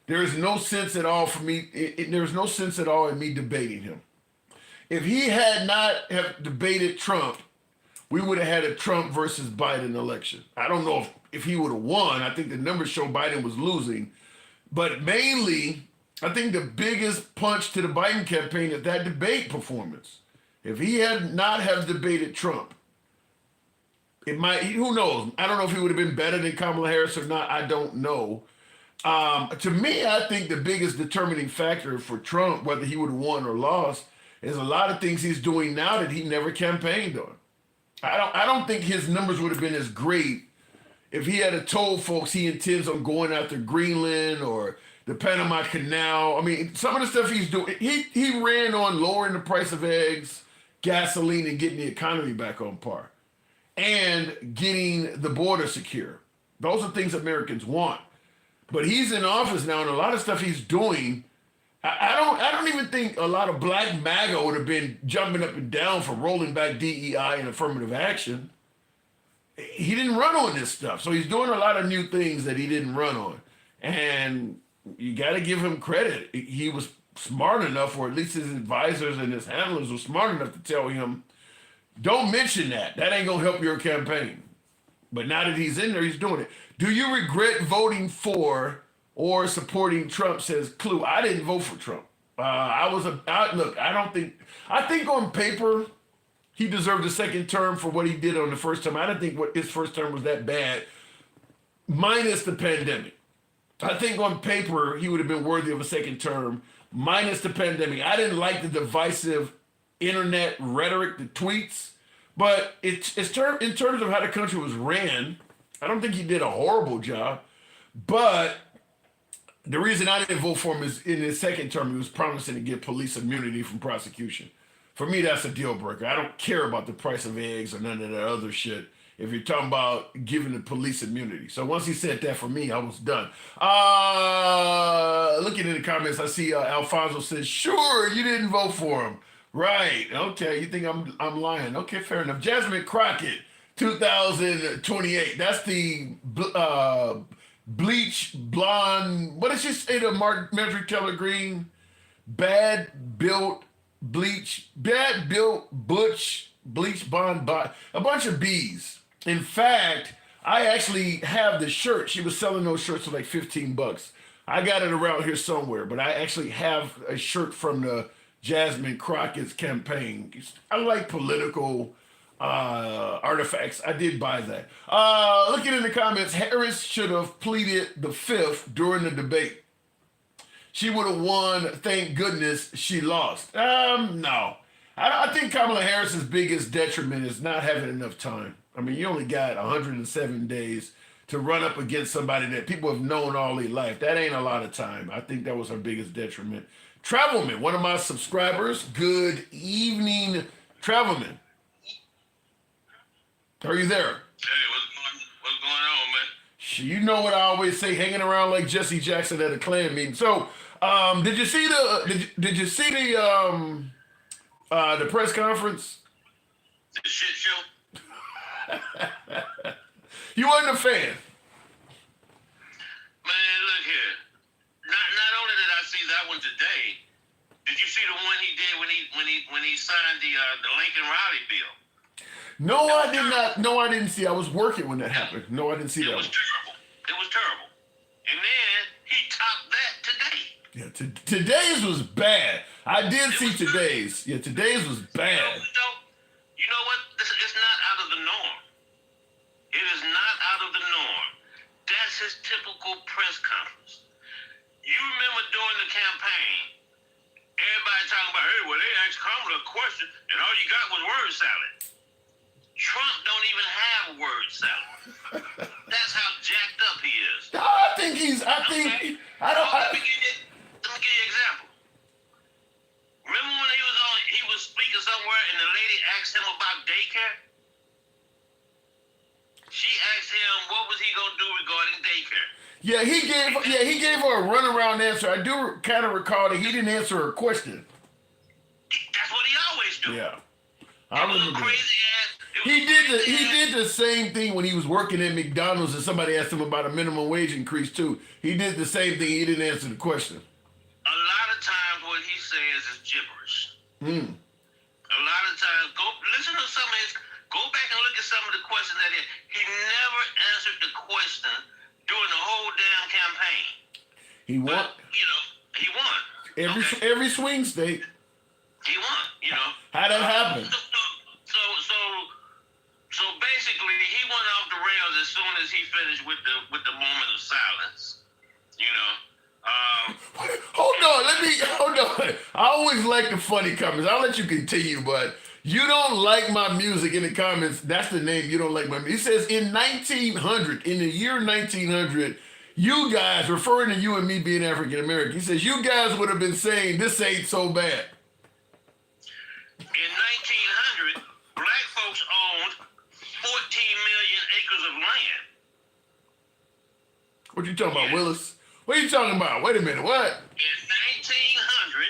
there is no sense at all for me, there's no sense at all in me debating him. If he had not have debated Trump, we would have had a Trump versus Biden election. I don't know if he would have won. I think the numbers show Biden was losing. But mainly, I think the biggest punch to the Biden campaign is that debate performance. If he had not have debated Trump, it might, who knows? I don't know if he would have been better than Kamala Harris or not. I don't know. To me, I think the biggest determining factor for Trump, whether he would have won or lost, is a lot of things he's doing now that he never campaigned on. I don't think his numbers would have been as great if he had told folks he intends on going after Greenland or the Panama Canal. I mean, some of the stuff he's doing, he ran on lowering the price of eggs, gasoline, and getting the economy back on par, and getting the border secure. Those are things Americans want. But he's in office now, and a lot of stuff he's doing, I don't even think a lot of black MAGA would have been jumping up and down for rolling back DEI and affirmative action. He didn't run on this stuff. So he's doing a lot of new things that he didn't run on. And you got to give him credit. He was smart enough, or at least his advisors and his handlers were smart enough to tell him, don't mention that. That ain't going to help your campaign. But now that he's in there, he's doing it. Do you regret voting for or supporting Trump, says Clue? I didn't vote for Trump. I think on paper, he deserved a second term for what he did on the first term. I didn't think what his first term was that bad, minus the pandemic. I think on paper, he would have been worthy of a second term, minus the pandemic. I didn't like the divisive internet rhetoric, the tweets, but in terms of how the country was ran, I don't think he did a horrible job. But the reason I didn't vote for him is in his second term, he was promising to get police immunity from prosecution. For me, that's a deal breaker. I don't care about the price of eggs or none of that other shit if you're talking about giving the police immunity. So once he said that, for me, I was done. Looking in the comments, I see Alfonso says, sure, you didn't vote for him. Right. Okay, you think I'm lying. Okay, fair enough. Jasmine Crockett, 2028. That's the bleach blonde. What did she say to Marjorie Taylor Greene? Bad built butch bleach blonde, a bunch of B's. In fact, I actually have the shirt. She was selling those shirts for like $15. I got it around here somewhere, but I actually have a shirt from the Jasmine Crockett's campaign. I like political artifacts. I did buy that. Looking in the comments, Harris should have pleaded the fifth during the debate. She would have won. Thank goodness she lost. No. I think Kamala Harris's biggest detriment is not having enough time. I mean, you only got 107 days to run up against somebody that people have known all their life. That ain't a lot of time. I think that was her biggest detriment. Travelman, one of my subscribers. Good evening, Travelman. Are you there? Hey, what's going on, man? You know what I always say, hanging around like Jesse Jackson at a Klan meeting. So, did you see the press conference? The shit show. You wasn't a fan. Man, look here. Not only did I see that one today, did you see the one he did when he signed the Lincoln Riley bill? No, I did not. No, I didn't see. I was working when that happened. No, I didn't see that. It was terrible. It was terrible. And then he topped that today. Yeah, today's was bad. I did see today's. Yeah, today's was bad. You know what? It's not out of the norm. It is not out of the norm. That's That's his typical press conference. You remember during the campaign, everybody talking about, hey, well, they asked Kamala a question, and all you got was word salad. Trump don't even have word salad. That's how jacked up he is. No, I think he's. I think. Okay? I don't. Let me give you an example. Remember when he was speaking somewhere, and the lady asked him about daycare? She asked him what was he gonna do regarding daycare. Yeah, he gave her a runaround answer. I do kind of recall that he didn't answer her question. That's what he always do. Yeah, I remember. Crazy ass. He did the same thing when he was working at McDonald's, and somebody asked him about a minimum wage increase too. He did the same thing. He didn't answer the question. A lot of times, what he says is gibberish. Hmm. A lot of times, go listen to some of his. Go back and look at some of the questions that he never answered the question during the whole damn campaign. He won. But, he won. Every swing state. He won. How'd that happen? So basically, he went off the rails as soon as he finished with the moment of silence. Hold on. I always like the funny comments. I'll let you continue, but you don't like my music in the comments. That's the name. You don't like my music. He says in the year 1900, you guys, referring to you and me being African American, he says you guys would have been saying this ain't so bad. In 1900, black folks owned 14 million acres of land. What you talking about, Willis? What are you talking about? Wait a minute, what? In 1900,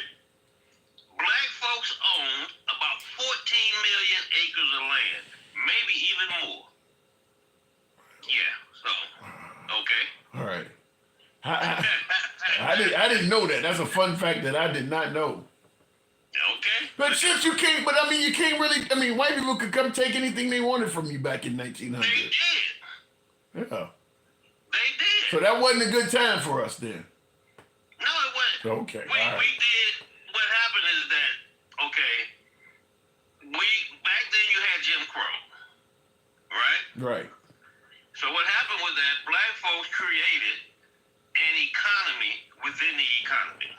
black folks owned about 14 million acres of land, maybe even more. Yeah, so, okay. All right. I didn't know that. That's a fun fact that I did not know. Okay. But since you can't, you can't really, white people could come take anything they wanted from you back in 1900. They did. Yeah. They did. So that wasn't a good time for us then. No, it wasn't. Okay. We did. What happened is that, back then you had Jim Crow, right? Right. So what happened was that black folks created an economy within the economy.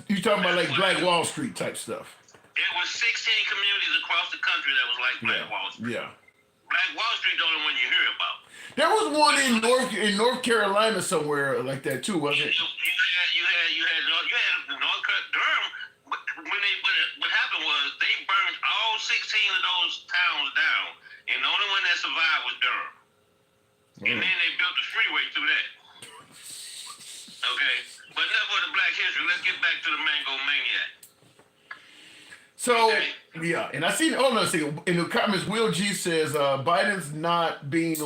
You talking about like Black Wall Street type stuff. It was 16 communities across the country that was like Black Wall Street. Yeah. Black Wall Street the only one you hear about. There was one in North Carolina somewhere like that too, wasn't it? You had North Durham. What happened was they burned all 16 of those towns down, and the only one that survived was Durham. And then they built the freeway through that. Okay, but enough for the Black history. Let's get back to the Mango Maniac. So yeah, and I see. Hold on a second. In the comments, Will G says Biden not being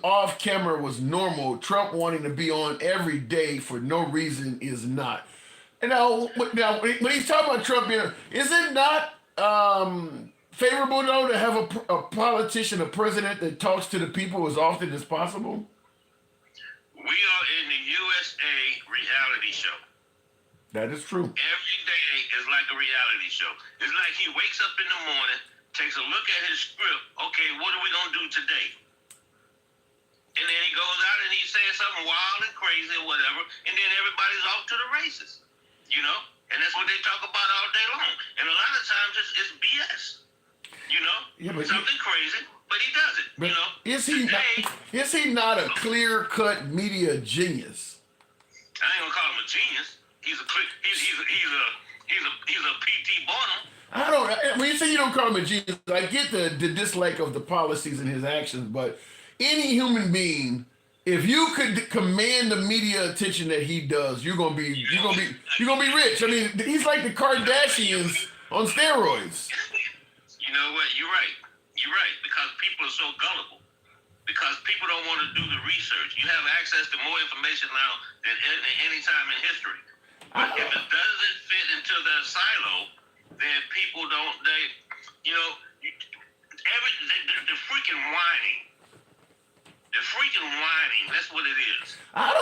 off camera was normal. Trump wanting to be on every day for no reason is not. And now when he's talking about Trump, is it not favorable though to have a politician, a president that talks to the people as often as possible? We are in the USA reality show. That is true. Every day is like a reality show. It's like he wakes up in the morning, takes a look at his script. Okay, what are we going to do today? And then he goes out and he says something wild and crazy or whatever, and then everybody's off to the races. And that's what they talk about all day long. And a lot of times it's BS. Something crazy, but he does it. Is he not a clear-cut media genius? I ain't gonna call him a genius. He's a P.T. Barnum. When you say you don't call him a genius, I get the dislike of the policies and his actions, but any human being, if you could command the media attention that he does, you're gonna be rich. I mean, he's like the Kardashians on steroids. You know what? You're right, because people are so gullible. Because people don't want to do the research. You have access to more information now than any time in history. But if it doesn't fit into their silo, then people don't. The freaking whining. The freaking whining. That's what it is. I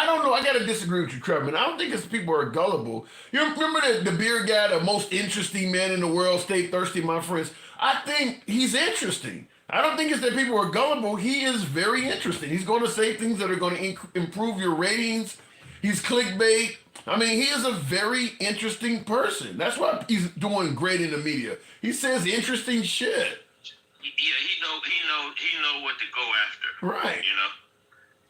don't know. I gotta disagree with you, Trevor. I don't think it's people are gullible. You remember the beer guy, the most interesting man in the world, Stay Thirsty, my friends? I think he's interesting. I don't think it's that people are gullible. He is very interesting. He's going to say things that are going to improve your ratings. He's clickbait. I mean, he is a very interesting person. That's why he's doing great in the media. He says interesting shit. Yeah, he know what to go after. Right. You know,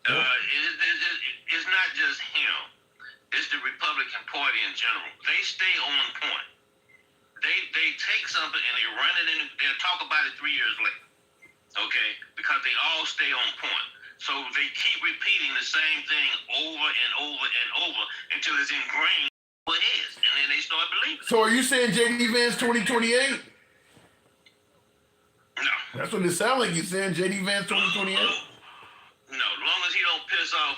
it's not just him. It's the Republican Party in general. They stay on point. They take something and they run it in. They'll talk about it 3 years later. Okay, because they all stay on point. So they keep repeating the same thing over and over and over until it's ingrained in their heads, and then they start believing. So are you saying J.D. Vance 2028? No. That's what it sounds like. You're saying J.D. Vance 2028? No, long as he don't piss off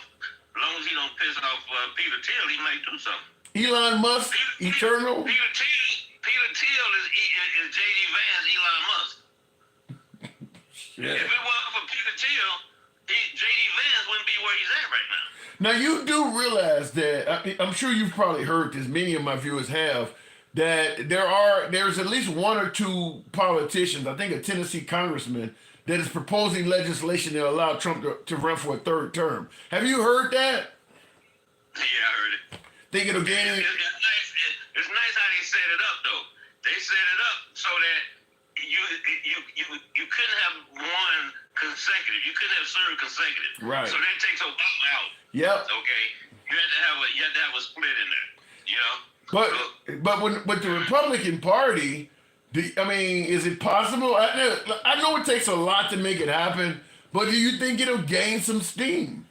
Peter Thiel, he might do something. Elon Musk, Eternal. Peter Thiel is J.D. Vance, Elon Musk. Yeah. If it wasn't for Peter Thiel, J.D. Vance wouldn't be where he's at right now. Now you do realize that I'm sure you've probably heard this. Many of my viewers have that there's at least one or two politicians. I think a Tennessee congressman that is proposing legislation that allow Trump to run for a third term. Have you heard that? Yeah, I heard it. Think it'll gain it? It's nice how they set it up, though. They set it up so that you couldn't have one consecutive. You couldn't have served consecutive. Right. So that takes Obama out. Yep. Okay. You had to have a split in there. You know. But with the Republican Party, is it possible? I know it takes a lot to make it happen, but do you think it'll gain some steam?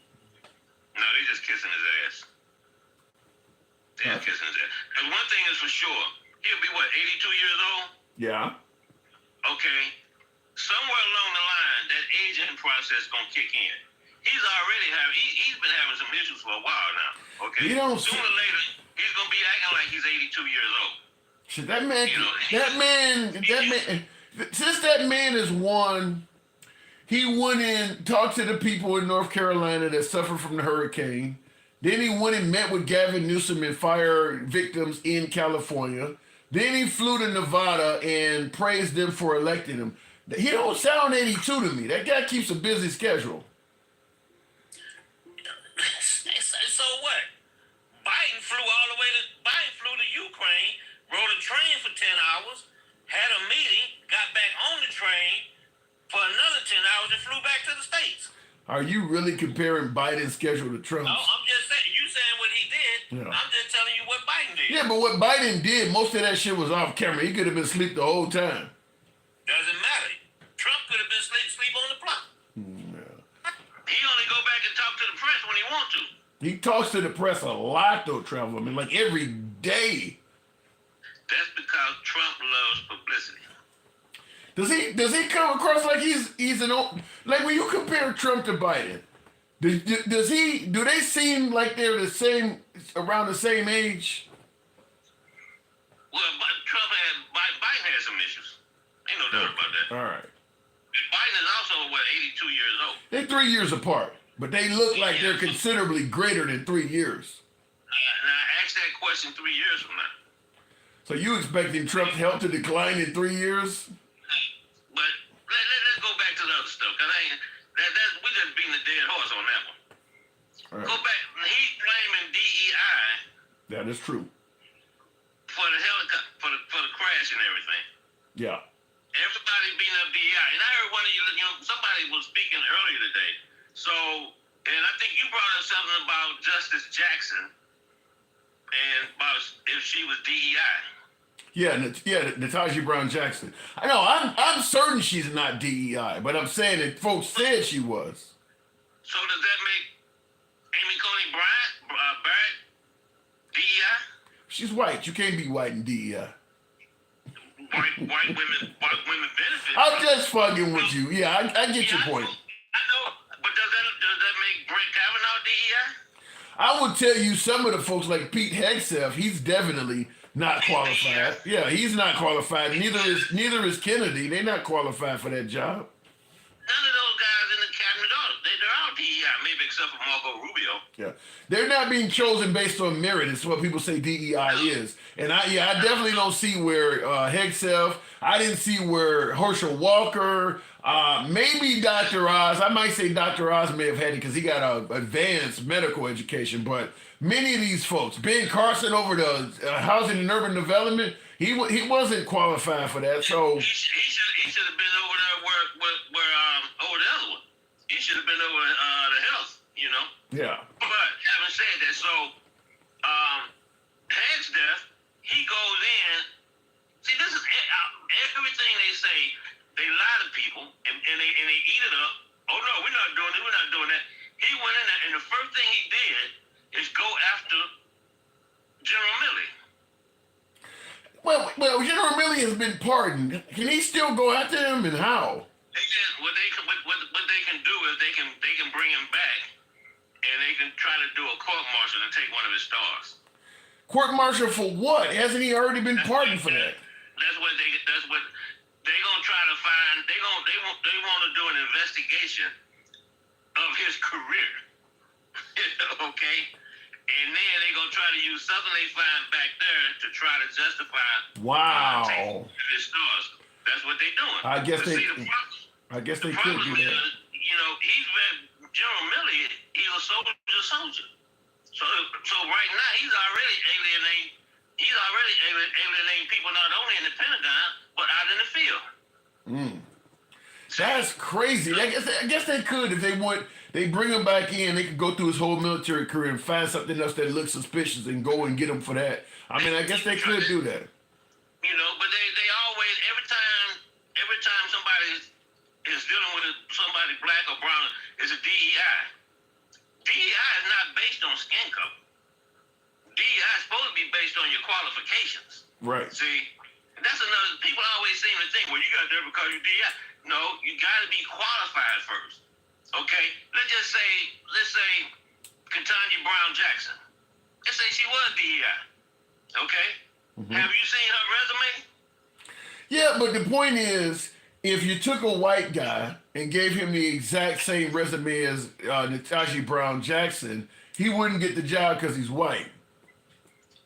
No, they just kissing his ass. They're kissing his ass. And one thing is for sure, he'll be 82 years old? Yeah. Okay. Somewhere along the line, that aging process gonna kick in. He's been having some issues for a while now. Okay. Sooner or later, he's gonna be acting like he's 82 years old. Shit, that man, since that man has won, he went in, talked to the people in North Carolina that suffered from the hurricane. Then he went and met with Gavin Newsom and fire victims in California. Then he flew to Nevada and praised them for electing him. He don't sound 82 to me. That guy keeps a busy schedule. So what? Biden flew to Ukraine, rode a train for 10 hours, had a meeting, got back on the train for another 10 hours and flew back to the States. Are you really comparing Biden's schedule to Trump's? No, I'm just saying. You saying what he did. Yeah. I'm just telling you what Biden did. Yeah, but what Biden did, most of that shit was off camera. He could have been asleep the whole time. Doesn't matter. Trump could have been asleep on the plot. He only go back and talk to the press when he want to. He talks to the press a lot, though, Travel. I mean, like every day. That's because Trump loves publicity. Does he come across like he's an old, like when you compare Trump to Biden? Do they seem like they're the same, around the same age? Well, Biden has some issues. Ain't no doubt about that. All right. And Biden is also 82 years old. They're 3 years apart, but they look like they're considerably greater than 3 years. Now ask that question 3 years from now. So you expecting Trump's health to decline in 3 years? But let's go back to the other stuff, because we just beating a dead horse on that one. Right. Go back. He's blaming DEI. That is true. For the helicopter, for the crash and everything. Yeah. Everybody beating up DEI. And I heard one of you, somebody was speaking earlier today. So, and I think you brought up something about Justice Jackson and about if she was DEI. Yeah, Natasha Brown Jackson. I know, I'm certain she's not DEI, but I'm saying that folks said she was. So does that make Amy Coney Barrett DEI? She's white. You can't be white in DEI. White women benefit. I'm just fucking with you. Yeah, I get your point. I know, but does that make Brett Kavanaugh DEI? I would tell you some of the folks like Pete Hegseth, he's definitely not qualified. Yeah, he's not qualified. Neither is Kennedy. They're not qualified for that job. None of those guys in the cabinet are. They're all DEI, maybe except for Marco Rubio. Yeah, they're not being chosen based on merit. It's what people say DEI is. And I definitely don't see where Hegseth. I didn't see where Herschel Walker. Maybe Dr. Oz. I might say Dr. Oz may have had it because he got a advanced medical education. But many of these folks, Ben Carson over the Housing and Urban Development, he wasn't qualified for that. So he should have been over there where over the other one. He should have been over the health, you know. yeah. But having said that, so Hank's death, he goes in. See, this is everything they say. They lie to people and they eat it up. Oh no, we're not doing it. We're not doing that. He went in there, and the first thing he did is go after General Milley. Well, General Milley has been pardoned. Can he still go after him, and how? What they can do is they can bring him back, and they can try to do a court martial and take one of his stars. Court martial for what? Hasn't he already been pardoned for that? That's what they gonna try to find. They want to do an investigation of his career. Okay, and then they gonna try to use something they find back there to try to justify. Wow. His stars. That's what they're doing. I guess they could problem do that. is, you know, General Milley. He's a soldier. So right now he's already alienating people not only in the Pentagon but out in the field. That's crazy. I guess they could if they want. They bring him back in. They could go through his whole military career and find something else that looks suspicious and go and get him for that. I mean, I guess they could do that. You know, but they always every time somebody is dealing with somebody black or brown, it's a DEI. DEI is not based on skin color. DEI is supposed to be based on your qualifications. Right. See, that's another. People always seem to think, well, you got there because you're DEI. No, you got to be qualified first. Okay. Let's say Ketanji Brown Jackson. Let's say she was DEI. Okay. Have you seen her resume? Yeah, but the point is, if you took a white guy and gave him the exact same resume as Ketanji Brown Jackson, he wouldn't get the job because he's white.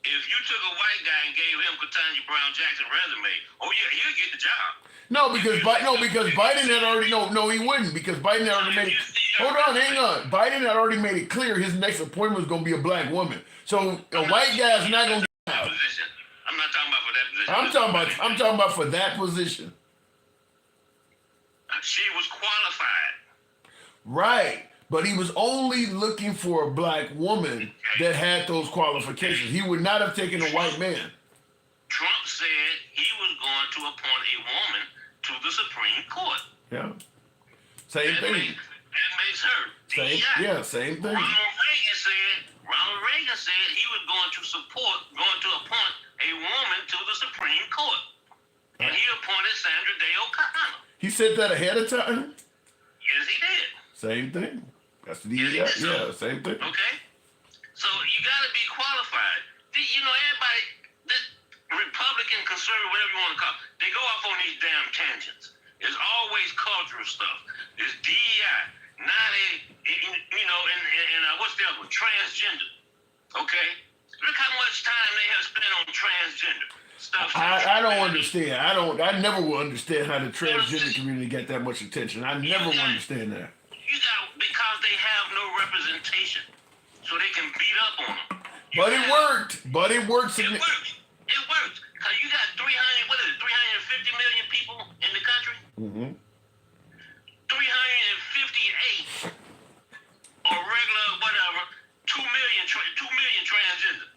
If you took a white guy and gave him Ketanji Brown Jackson resume, oh yeah, he'll get the job. No, because Biden had already no, he wouldn't because Biden had already made it. Hold on, hang on. Biden had already made it clear his next appointment was going to be a black woman. So a white guy is not going to get out. I'm not talking about for that position. I'm talking about for that position. She was qualified. Right. But he was only looking for a black woman that had those qualifications. He would not have taken a white man. Trump said he was going to appoint a woman to the Supreme Court. Yeah. Same thing. That makes her DEI. Same thing. Ronald Reagan said he was going to appoint a woman to the Supreme Court. And he appointed Sandra Day O'Connor. He said that ahead of time? Yes, he did. Same thing. That's the same thing. Okay. So you got to be qualified. You know, everybody, this Republican, conservative, whatever you want to call it, they go off on these damn tangents. It's always cultural stuff. It's DEI. Not what's the other one? Transgender. Okay? Look how much time they have spent on transgender stuff. I don't understand. I never will understand how the transgender community got that much attention. I never will understand that. Because they have no representation. So they can beat up on them. But it worked. It worked. Because you got 350 million people in the country? 358 or regular whatever, 2 million transgender.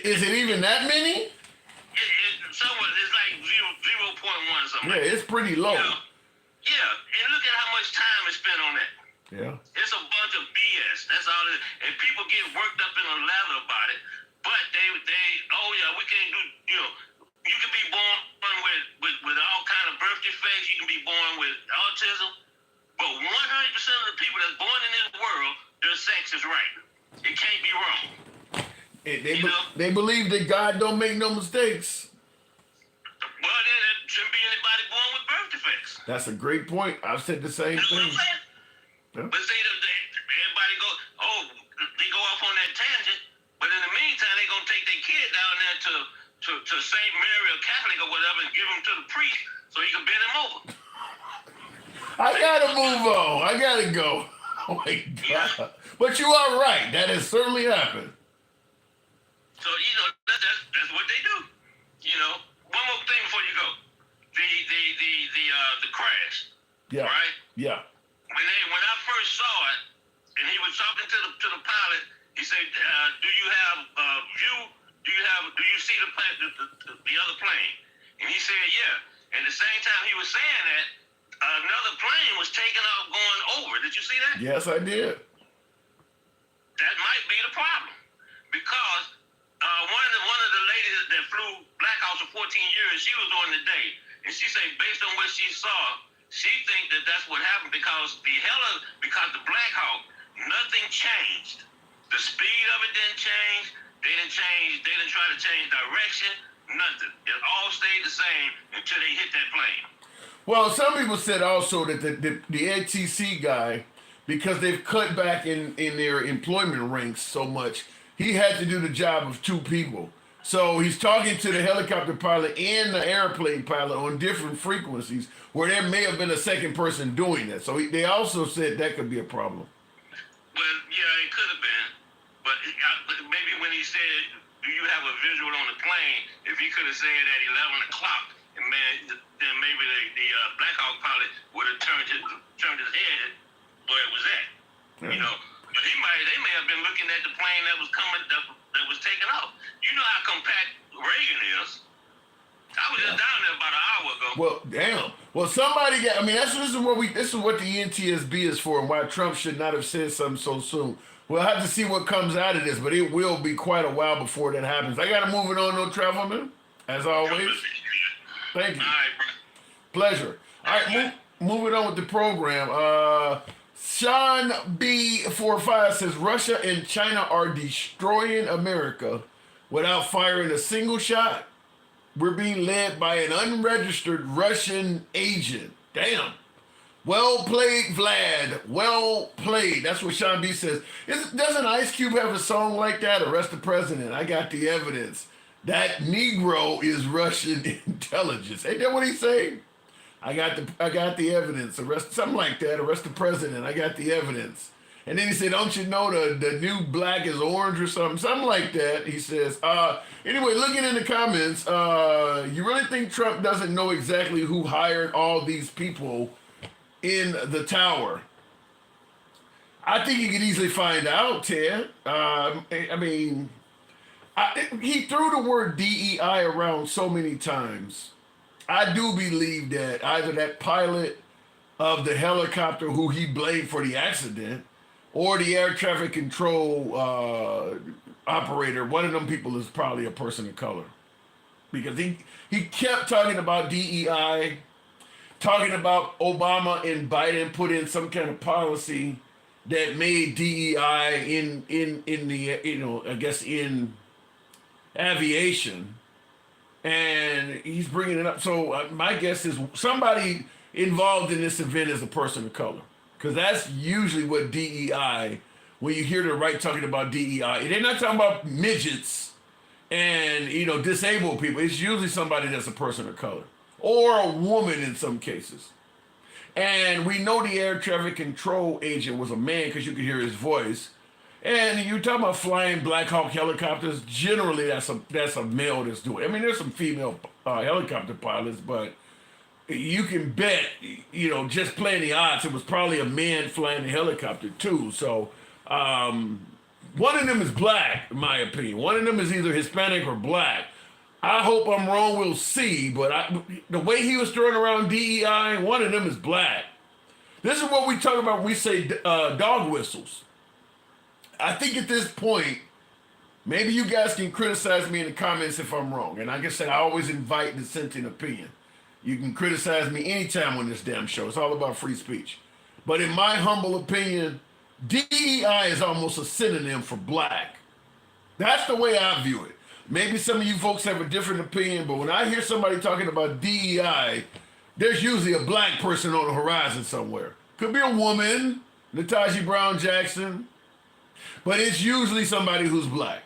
Is it even that many? It's like 0.1 or something. Yeah, it's pretty low. Yeah, and look at how much time is spent on that. Yeah. It's a bunch of BS. That's all it is. And people get worked up in a lather about it. But we can't do, you can be born with all kind of birth defects. You can be born with autism. But 100% of the people that's born in this world, their sex is right. It can't be wrong. They believe that God don't make no mistakes. Well, then there shouldn't be anybody born with birth defects. That's a great point. I've said the same thing. Yeah. But see, everybody they go off on that tangent. But in the meantime, they're going to take their kid down there to St. Mary or Catholic or whatever and give him to the priest so he can bend him over. I gotta move on. I gotta go. Oh my God. But you are right. That has certainly happened. So that's what they do. One more thing before you go. The crash. Yeah. Right. Yeah. When I first saw it, and he was talking to the pilot, he said, "Do you have view? Do you see the other plane?" And he said, "Yeah." And at the same time he was saying that, another plane was taking off going over. Did you see that? Yes, I did. That might be the problem, because one of the ladies that flew Black Hawk for 14 years, she was on the day, and she said based on what she saw, she think that's what happened because the Black Hawk, nothing changed. The speed of it didn't change. They didn't try to change direction. Nothing. It all stayed the same until they hit that plane. Well, some people said also that the ATC guy, because they've cut back in their employment ranks so much, he had to do the job of two people. So he's talking to the helicopter pilot and the airplane pilot on different frequencies where there may have been a second person doing that. So they also said that could be a problem. Well, yeah, it could have been. But maybe when he said, "Do you have a visual on the plane?" if he could have said at 11 o'clock, and then maybe the Black Hawk pilot would have turned his head where it was at. Yeah. But they may have been looking at the plane that was coming, that was taking off. You know how compact Reagan is. I was just down there about an hour ago. Well, damn. Well, somebody got. I mean, this is what the NTSB is for, and why Trump should not have said something so soon. We'll have to see what comes out of this, but it will be quite a while before that happens. I got to move it on, no travel, man. As always. Thank you. All right, bro. Pleasure. All right, moving on with the program. Sean B45 says Russia and China are destroying America without firing a single shot. We're being led by an unregistered Russian agent. Damn. Well played, Vlad. Well played. That's what Sean B says. Doesn't Ice Cube have a song like that? Arrest the president. I got the evidence. That Negro is Russian intelligence. Ain't that what he's saying? I got the evidence. Arrest something like that. Arrest the president. I got the evidence. And then he said, "Don't you know the new black is orange or something like that?" He says. Anyway, looking in the comments, you really think Trump doesn't know exactly who hired all these people in the tower? I think you could easily find out, Ted. He threw the word DEI around so many times. I do believe that either that pilot of the helicopter who he blamed for the accident or the air traffic control operator, one of them people is probably a person of color. Because he kept talking about DEI, talking about Obama and Biden put in some kind of policy that made DEI in the, I guess in aviation. And he's bringing it up. So my guess is somebody involved in this event is a person of color. Because that's usually what DEI, when you hear the right talking about DEI, they're not talking about midgets and, disabled people. It's usually somebody that's a person of color or a woman in some cases. And we know the air traffic control agent was a man because you could hear his voice. And you're talking about flying Black Hawk helicopters. Generally, that's a male that's doing it. I mean, there's some female helicopter pilots, but you can bet, just playing the odds, it was probably a man flying the helicopter too. So one of them is black, in my opinion. One of them is either Hispanic or black. I hope I'm wrong. We'll see. But the way he was throwing around DEI, one of them is black. This is what we talk about when we say dog whistles. I think at this point, maybe you guys can criticize me in the comments if I'm wrong. And like I said, I always invite dissenting opinion. You can criticize me anytime on this damn show. It's all about free speech. But in my humble opinion, DEI is almost a synonym for black. That's the way I view it. Maybe some of you folks have a different opinion, but when I hear somebody talking about DEI, there's usually a black person on the horizon somewhere. Could be a woman, Natasha Brown Jackson, but it's usually somebody who's black.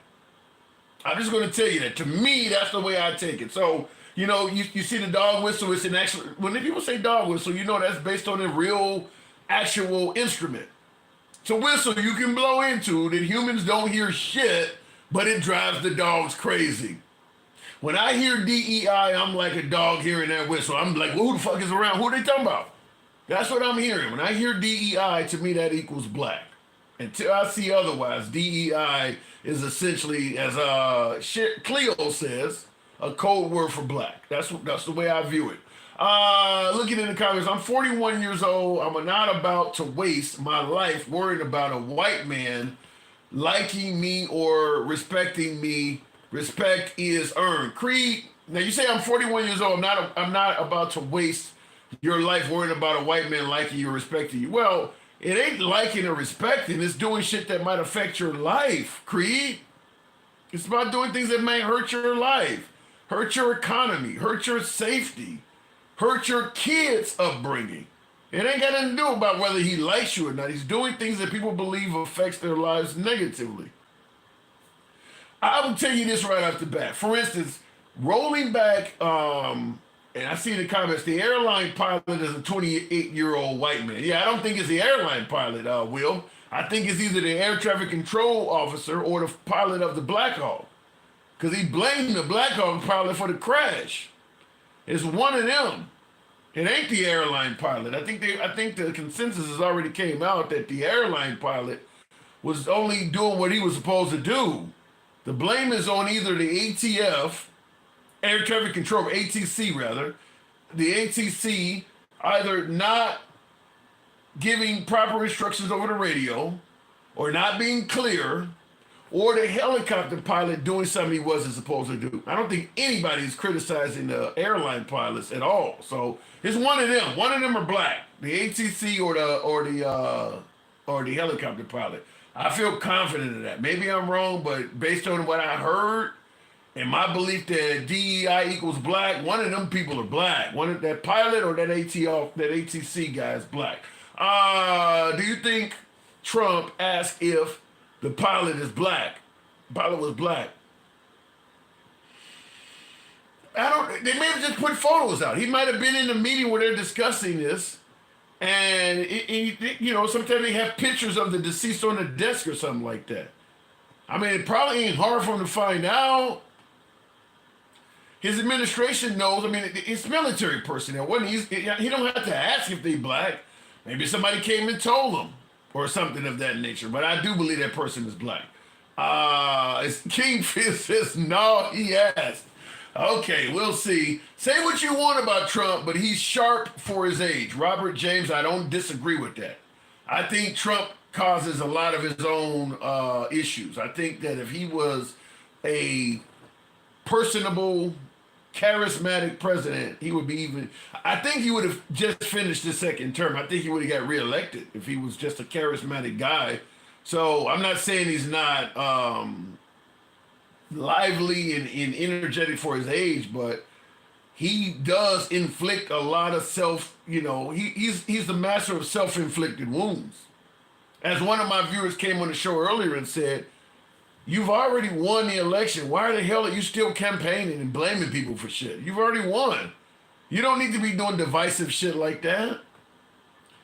I'm just going to tell you that. To me, that's the way I take it. So, You know, you see the dog whistle. It's an actual. When people say dog whistle, you know that's based on a real, actual instrument. It's a whistle you can blow into that humans don't hear shit, but it drives the dogs crazy. When I hear DEI, I'm like a dog hearing that whistle. I'm like, well, who the fuck is around? Who are they talking about? That's what I'm hearing. When I hear DEI, to me that equals black. Until I see otherwise, DEI is essentially, as Cleo says, a code word for black. That's the way I view it. Looking in the comments, I'm 41 years old. I'm not about to waste my life worrying about a white man liking me or respecting me. Respect is earned. Creed, now you say I'm 41 years old. I'm not about to waste your life worrying about a white man liking you or respecting you. Well, it ain't liking or respecting. It's doing shit that might affect your life, Creed. It's about doing things that may hurt your life, hurt your economy, hurt your safety, hurt your kids' upbringing. It ain't got nothing to do about whether he likes you or not. He's doing things that people believe affects their lives negatively. I will tell you this right off the bat. For instance, rolling back, and I see in the comments, the airline pilot is a 28-year-old white man. Yeah, I don't think it's the airline pilot, Will. I think it's either the air traffic control officer or the pilot of the Black Hawk. Because he blamed the Black Hawk pilot for the crash. It's one of them. It ain't the airline pilot. I think the consensus has already came out that the airline pilot was only doing what he was supposed to do. The blame is on either the ATF, air traffic control, ATC rather, the ATC either not giving proper instructions over the radio or not being clear, or the helicopter pilot doing something he wasn't supposed to do. I don't think anybody's criticizing the airline pilots at all. So it's one of them. One of them are black, the ATC or the helicopter pilot. I feel confident in that. Maybe I'm wrong, but based on what I heard and my belief that DEI equals black, one of them people are black. One of that pilot or that ATC guy is black. Do you think Trump asked if the pilot is black? The pilot was black. They may have just put photos out. He might have been in the meeting where they're discussing this. And, sometimes they have pictures of the deceased on the desk or something like that. I mean, it probably ain't hard for him to find out. His administration knows. I mean, it's military personnel. He don't have to ask if they black. Maybe somebody came and told him or something of that nature. But I do believe that person is black. Kingfish says, no, he asked. Okay, we'll see. Say what you want about Trump, but he's sharp for his age. Robert James, I don't disagree with that. I think Trump causes a lot of his own issues. I think that if he was a personable, charismatic president, he would be even... I think he would have just finished his second term. I think he would have got reelected if he was just a charismatic guy. So I'm not saying he's not... lively and energetic for his age, but he does inflict a lot of he's the master of self-inflicted wounds. As one of my viewers came on the show earlier and said, you've already won the election. Why the hell are you still campaigning and blaming people for shit? You've already won. You don't need to be doing divisive shit like that.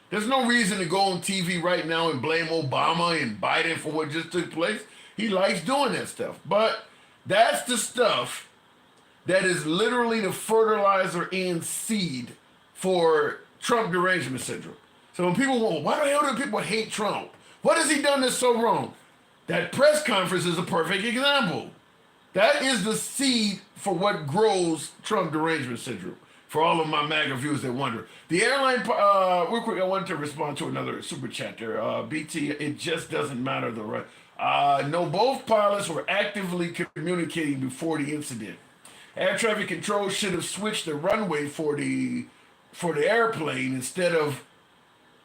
There's no reason to go on TV right now and blame Obama and Biden for what just took place. He likes doing that stuff. But that's the stuff that is literally the fertilizer and seed for Trump derangement syndrome. So when people go, why the hell do people hate Trump? What has he done that's so wrong? That press conference is a perfect example. That is the seed for what grows Trump derangement syndrome. For all of my MAGA viewers that wonder. The airline, real quick, I wanted to respond to another super chat there. BT, it just doesn't matter the right. No, both pilots were actively communicating before the incident. Air traffic control should have switched the runway for the airplane instead of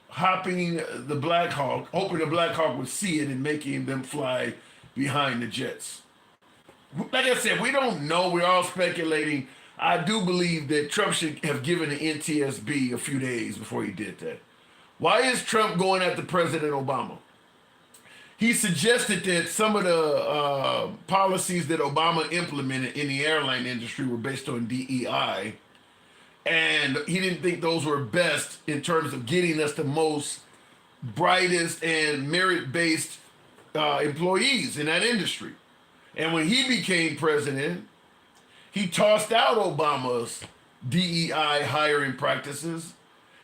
hopping the Black Hawk, hoping the Black Hawk would see it and making them fly behind the jets. Like I said, we don't know. We're all speculating. I do believe that Trump should have given the NTSB a few days before he did that. Why is Trump going after President Obama? he suggested that some of the policies that Obama implemented in the airline industry were based on DEI, and he didn't think those were best in terms of getting us the most brightest and merit-based employees in that industry. And when he became president, he tossed out Obama's DEI hiring practices.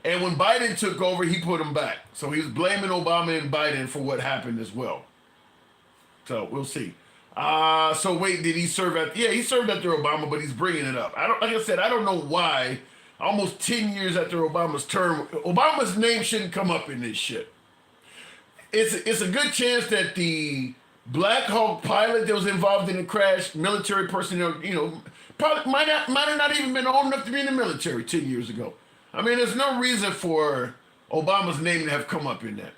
And when Biden took over, he put them back. So he was blaming Obama and Biden for what happened as well. So we'll see. So wait, did he serve at? Yeah, he served after Obama, but he's bringing it up. Like I said, I don't know why. Almost 10 years after Obama's term, Obama's name shouldn't come up in this shit. It's a good chance that the Black Hawk pilot that was involved in the crash, military personnel, probably might have not even been old enough to be in the military 10 years ago. I mean, there's no reason for Obama's name to have come up in that.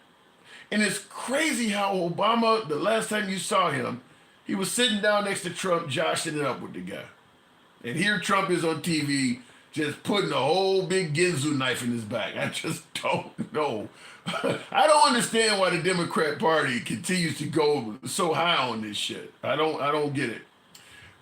And it's crazy how Obama, the last time you saw him, he was sitting down next to Trump, joshing it up with the guy. And here Trump is on TV just putting a whole big Ginsu knife in his back. I just don't know. I don't understand why the Democrat Party continues to go so high on this shit. I don't get it.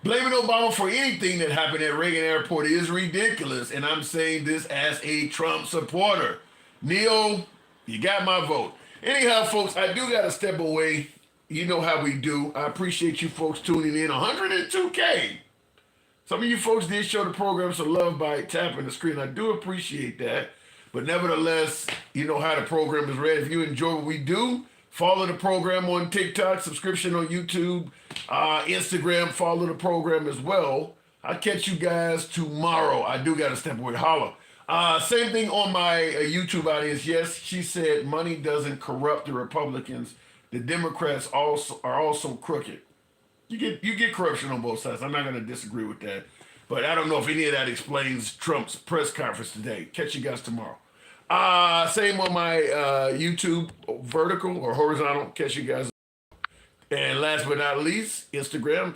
Blaming Obama for anything that happened at Reagan Airport is ridiculous, and I'm saying this as a Trump supporter. Neil, you got my vote. Anyhow, folks, I do got to step away. You know how we do. I appreciate you folks tuning in. 102K. Some of you folks did show the program some love by tapping the screen. I do appreciate that. But nevertheless, you know how the program is read. If you enjoy what we do, follow the program on TikTok, subscription on YouTube, Instagram, follow the program as well. I'll catch you guys tomorrow. I do got to step away. Holla. Same thing on my YouTube audience. Yes, she said money doesn't corrupt the Republicans. The Democrats are also crooked. You get corruption on both sides. I'm not going to disagree with that. But I don't know if any of that explains Trump's press conference today. Catch you guys tomorrow. Same on my YouTube, vertical or horizontal. Catch you guys. And last but not least, Instagram.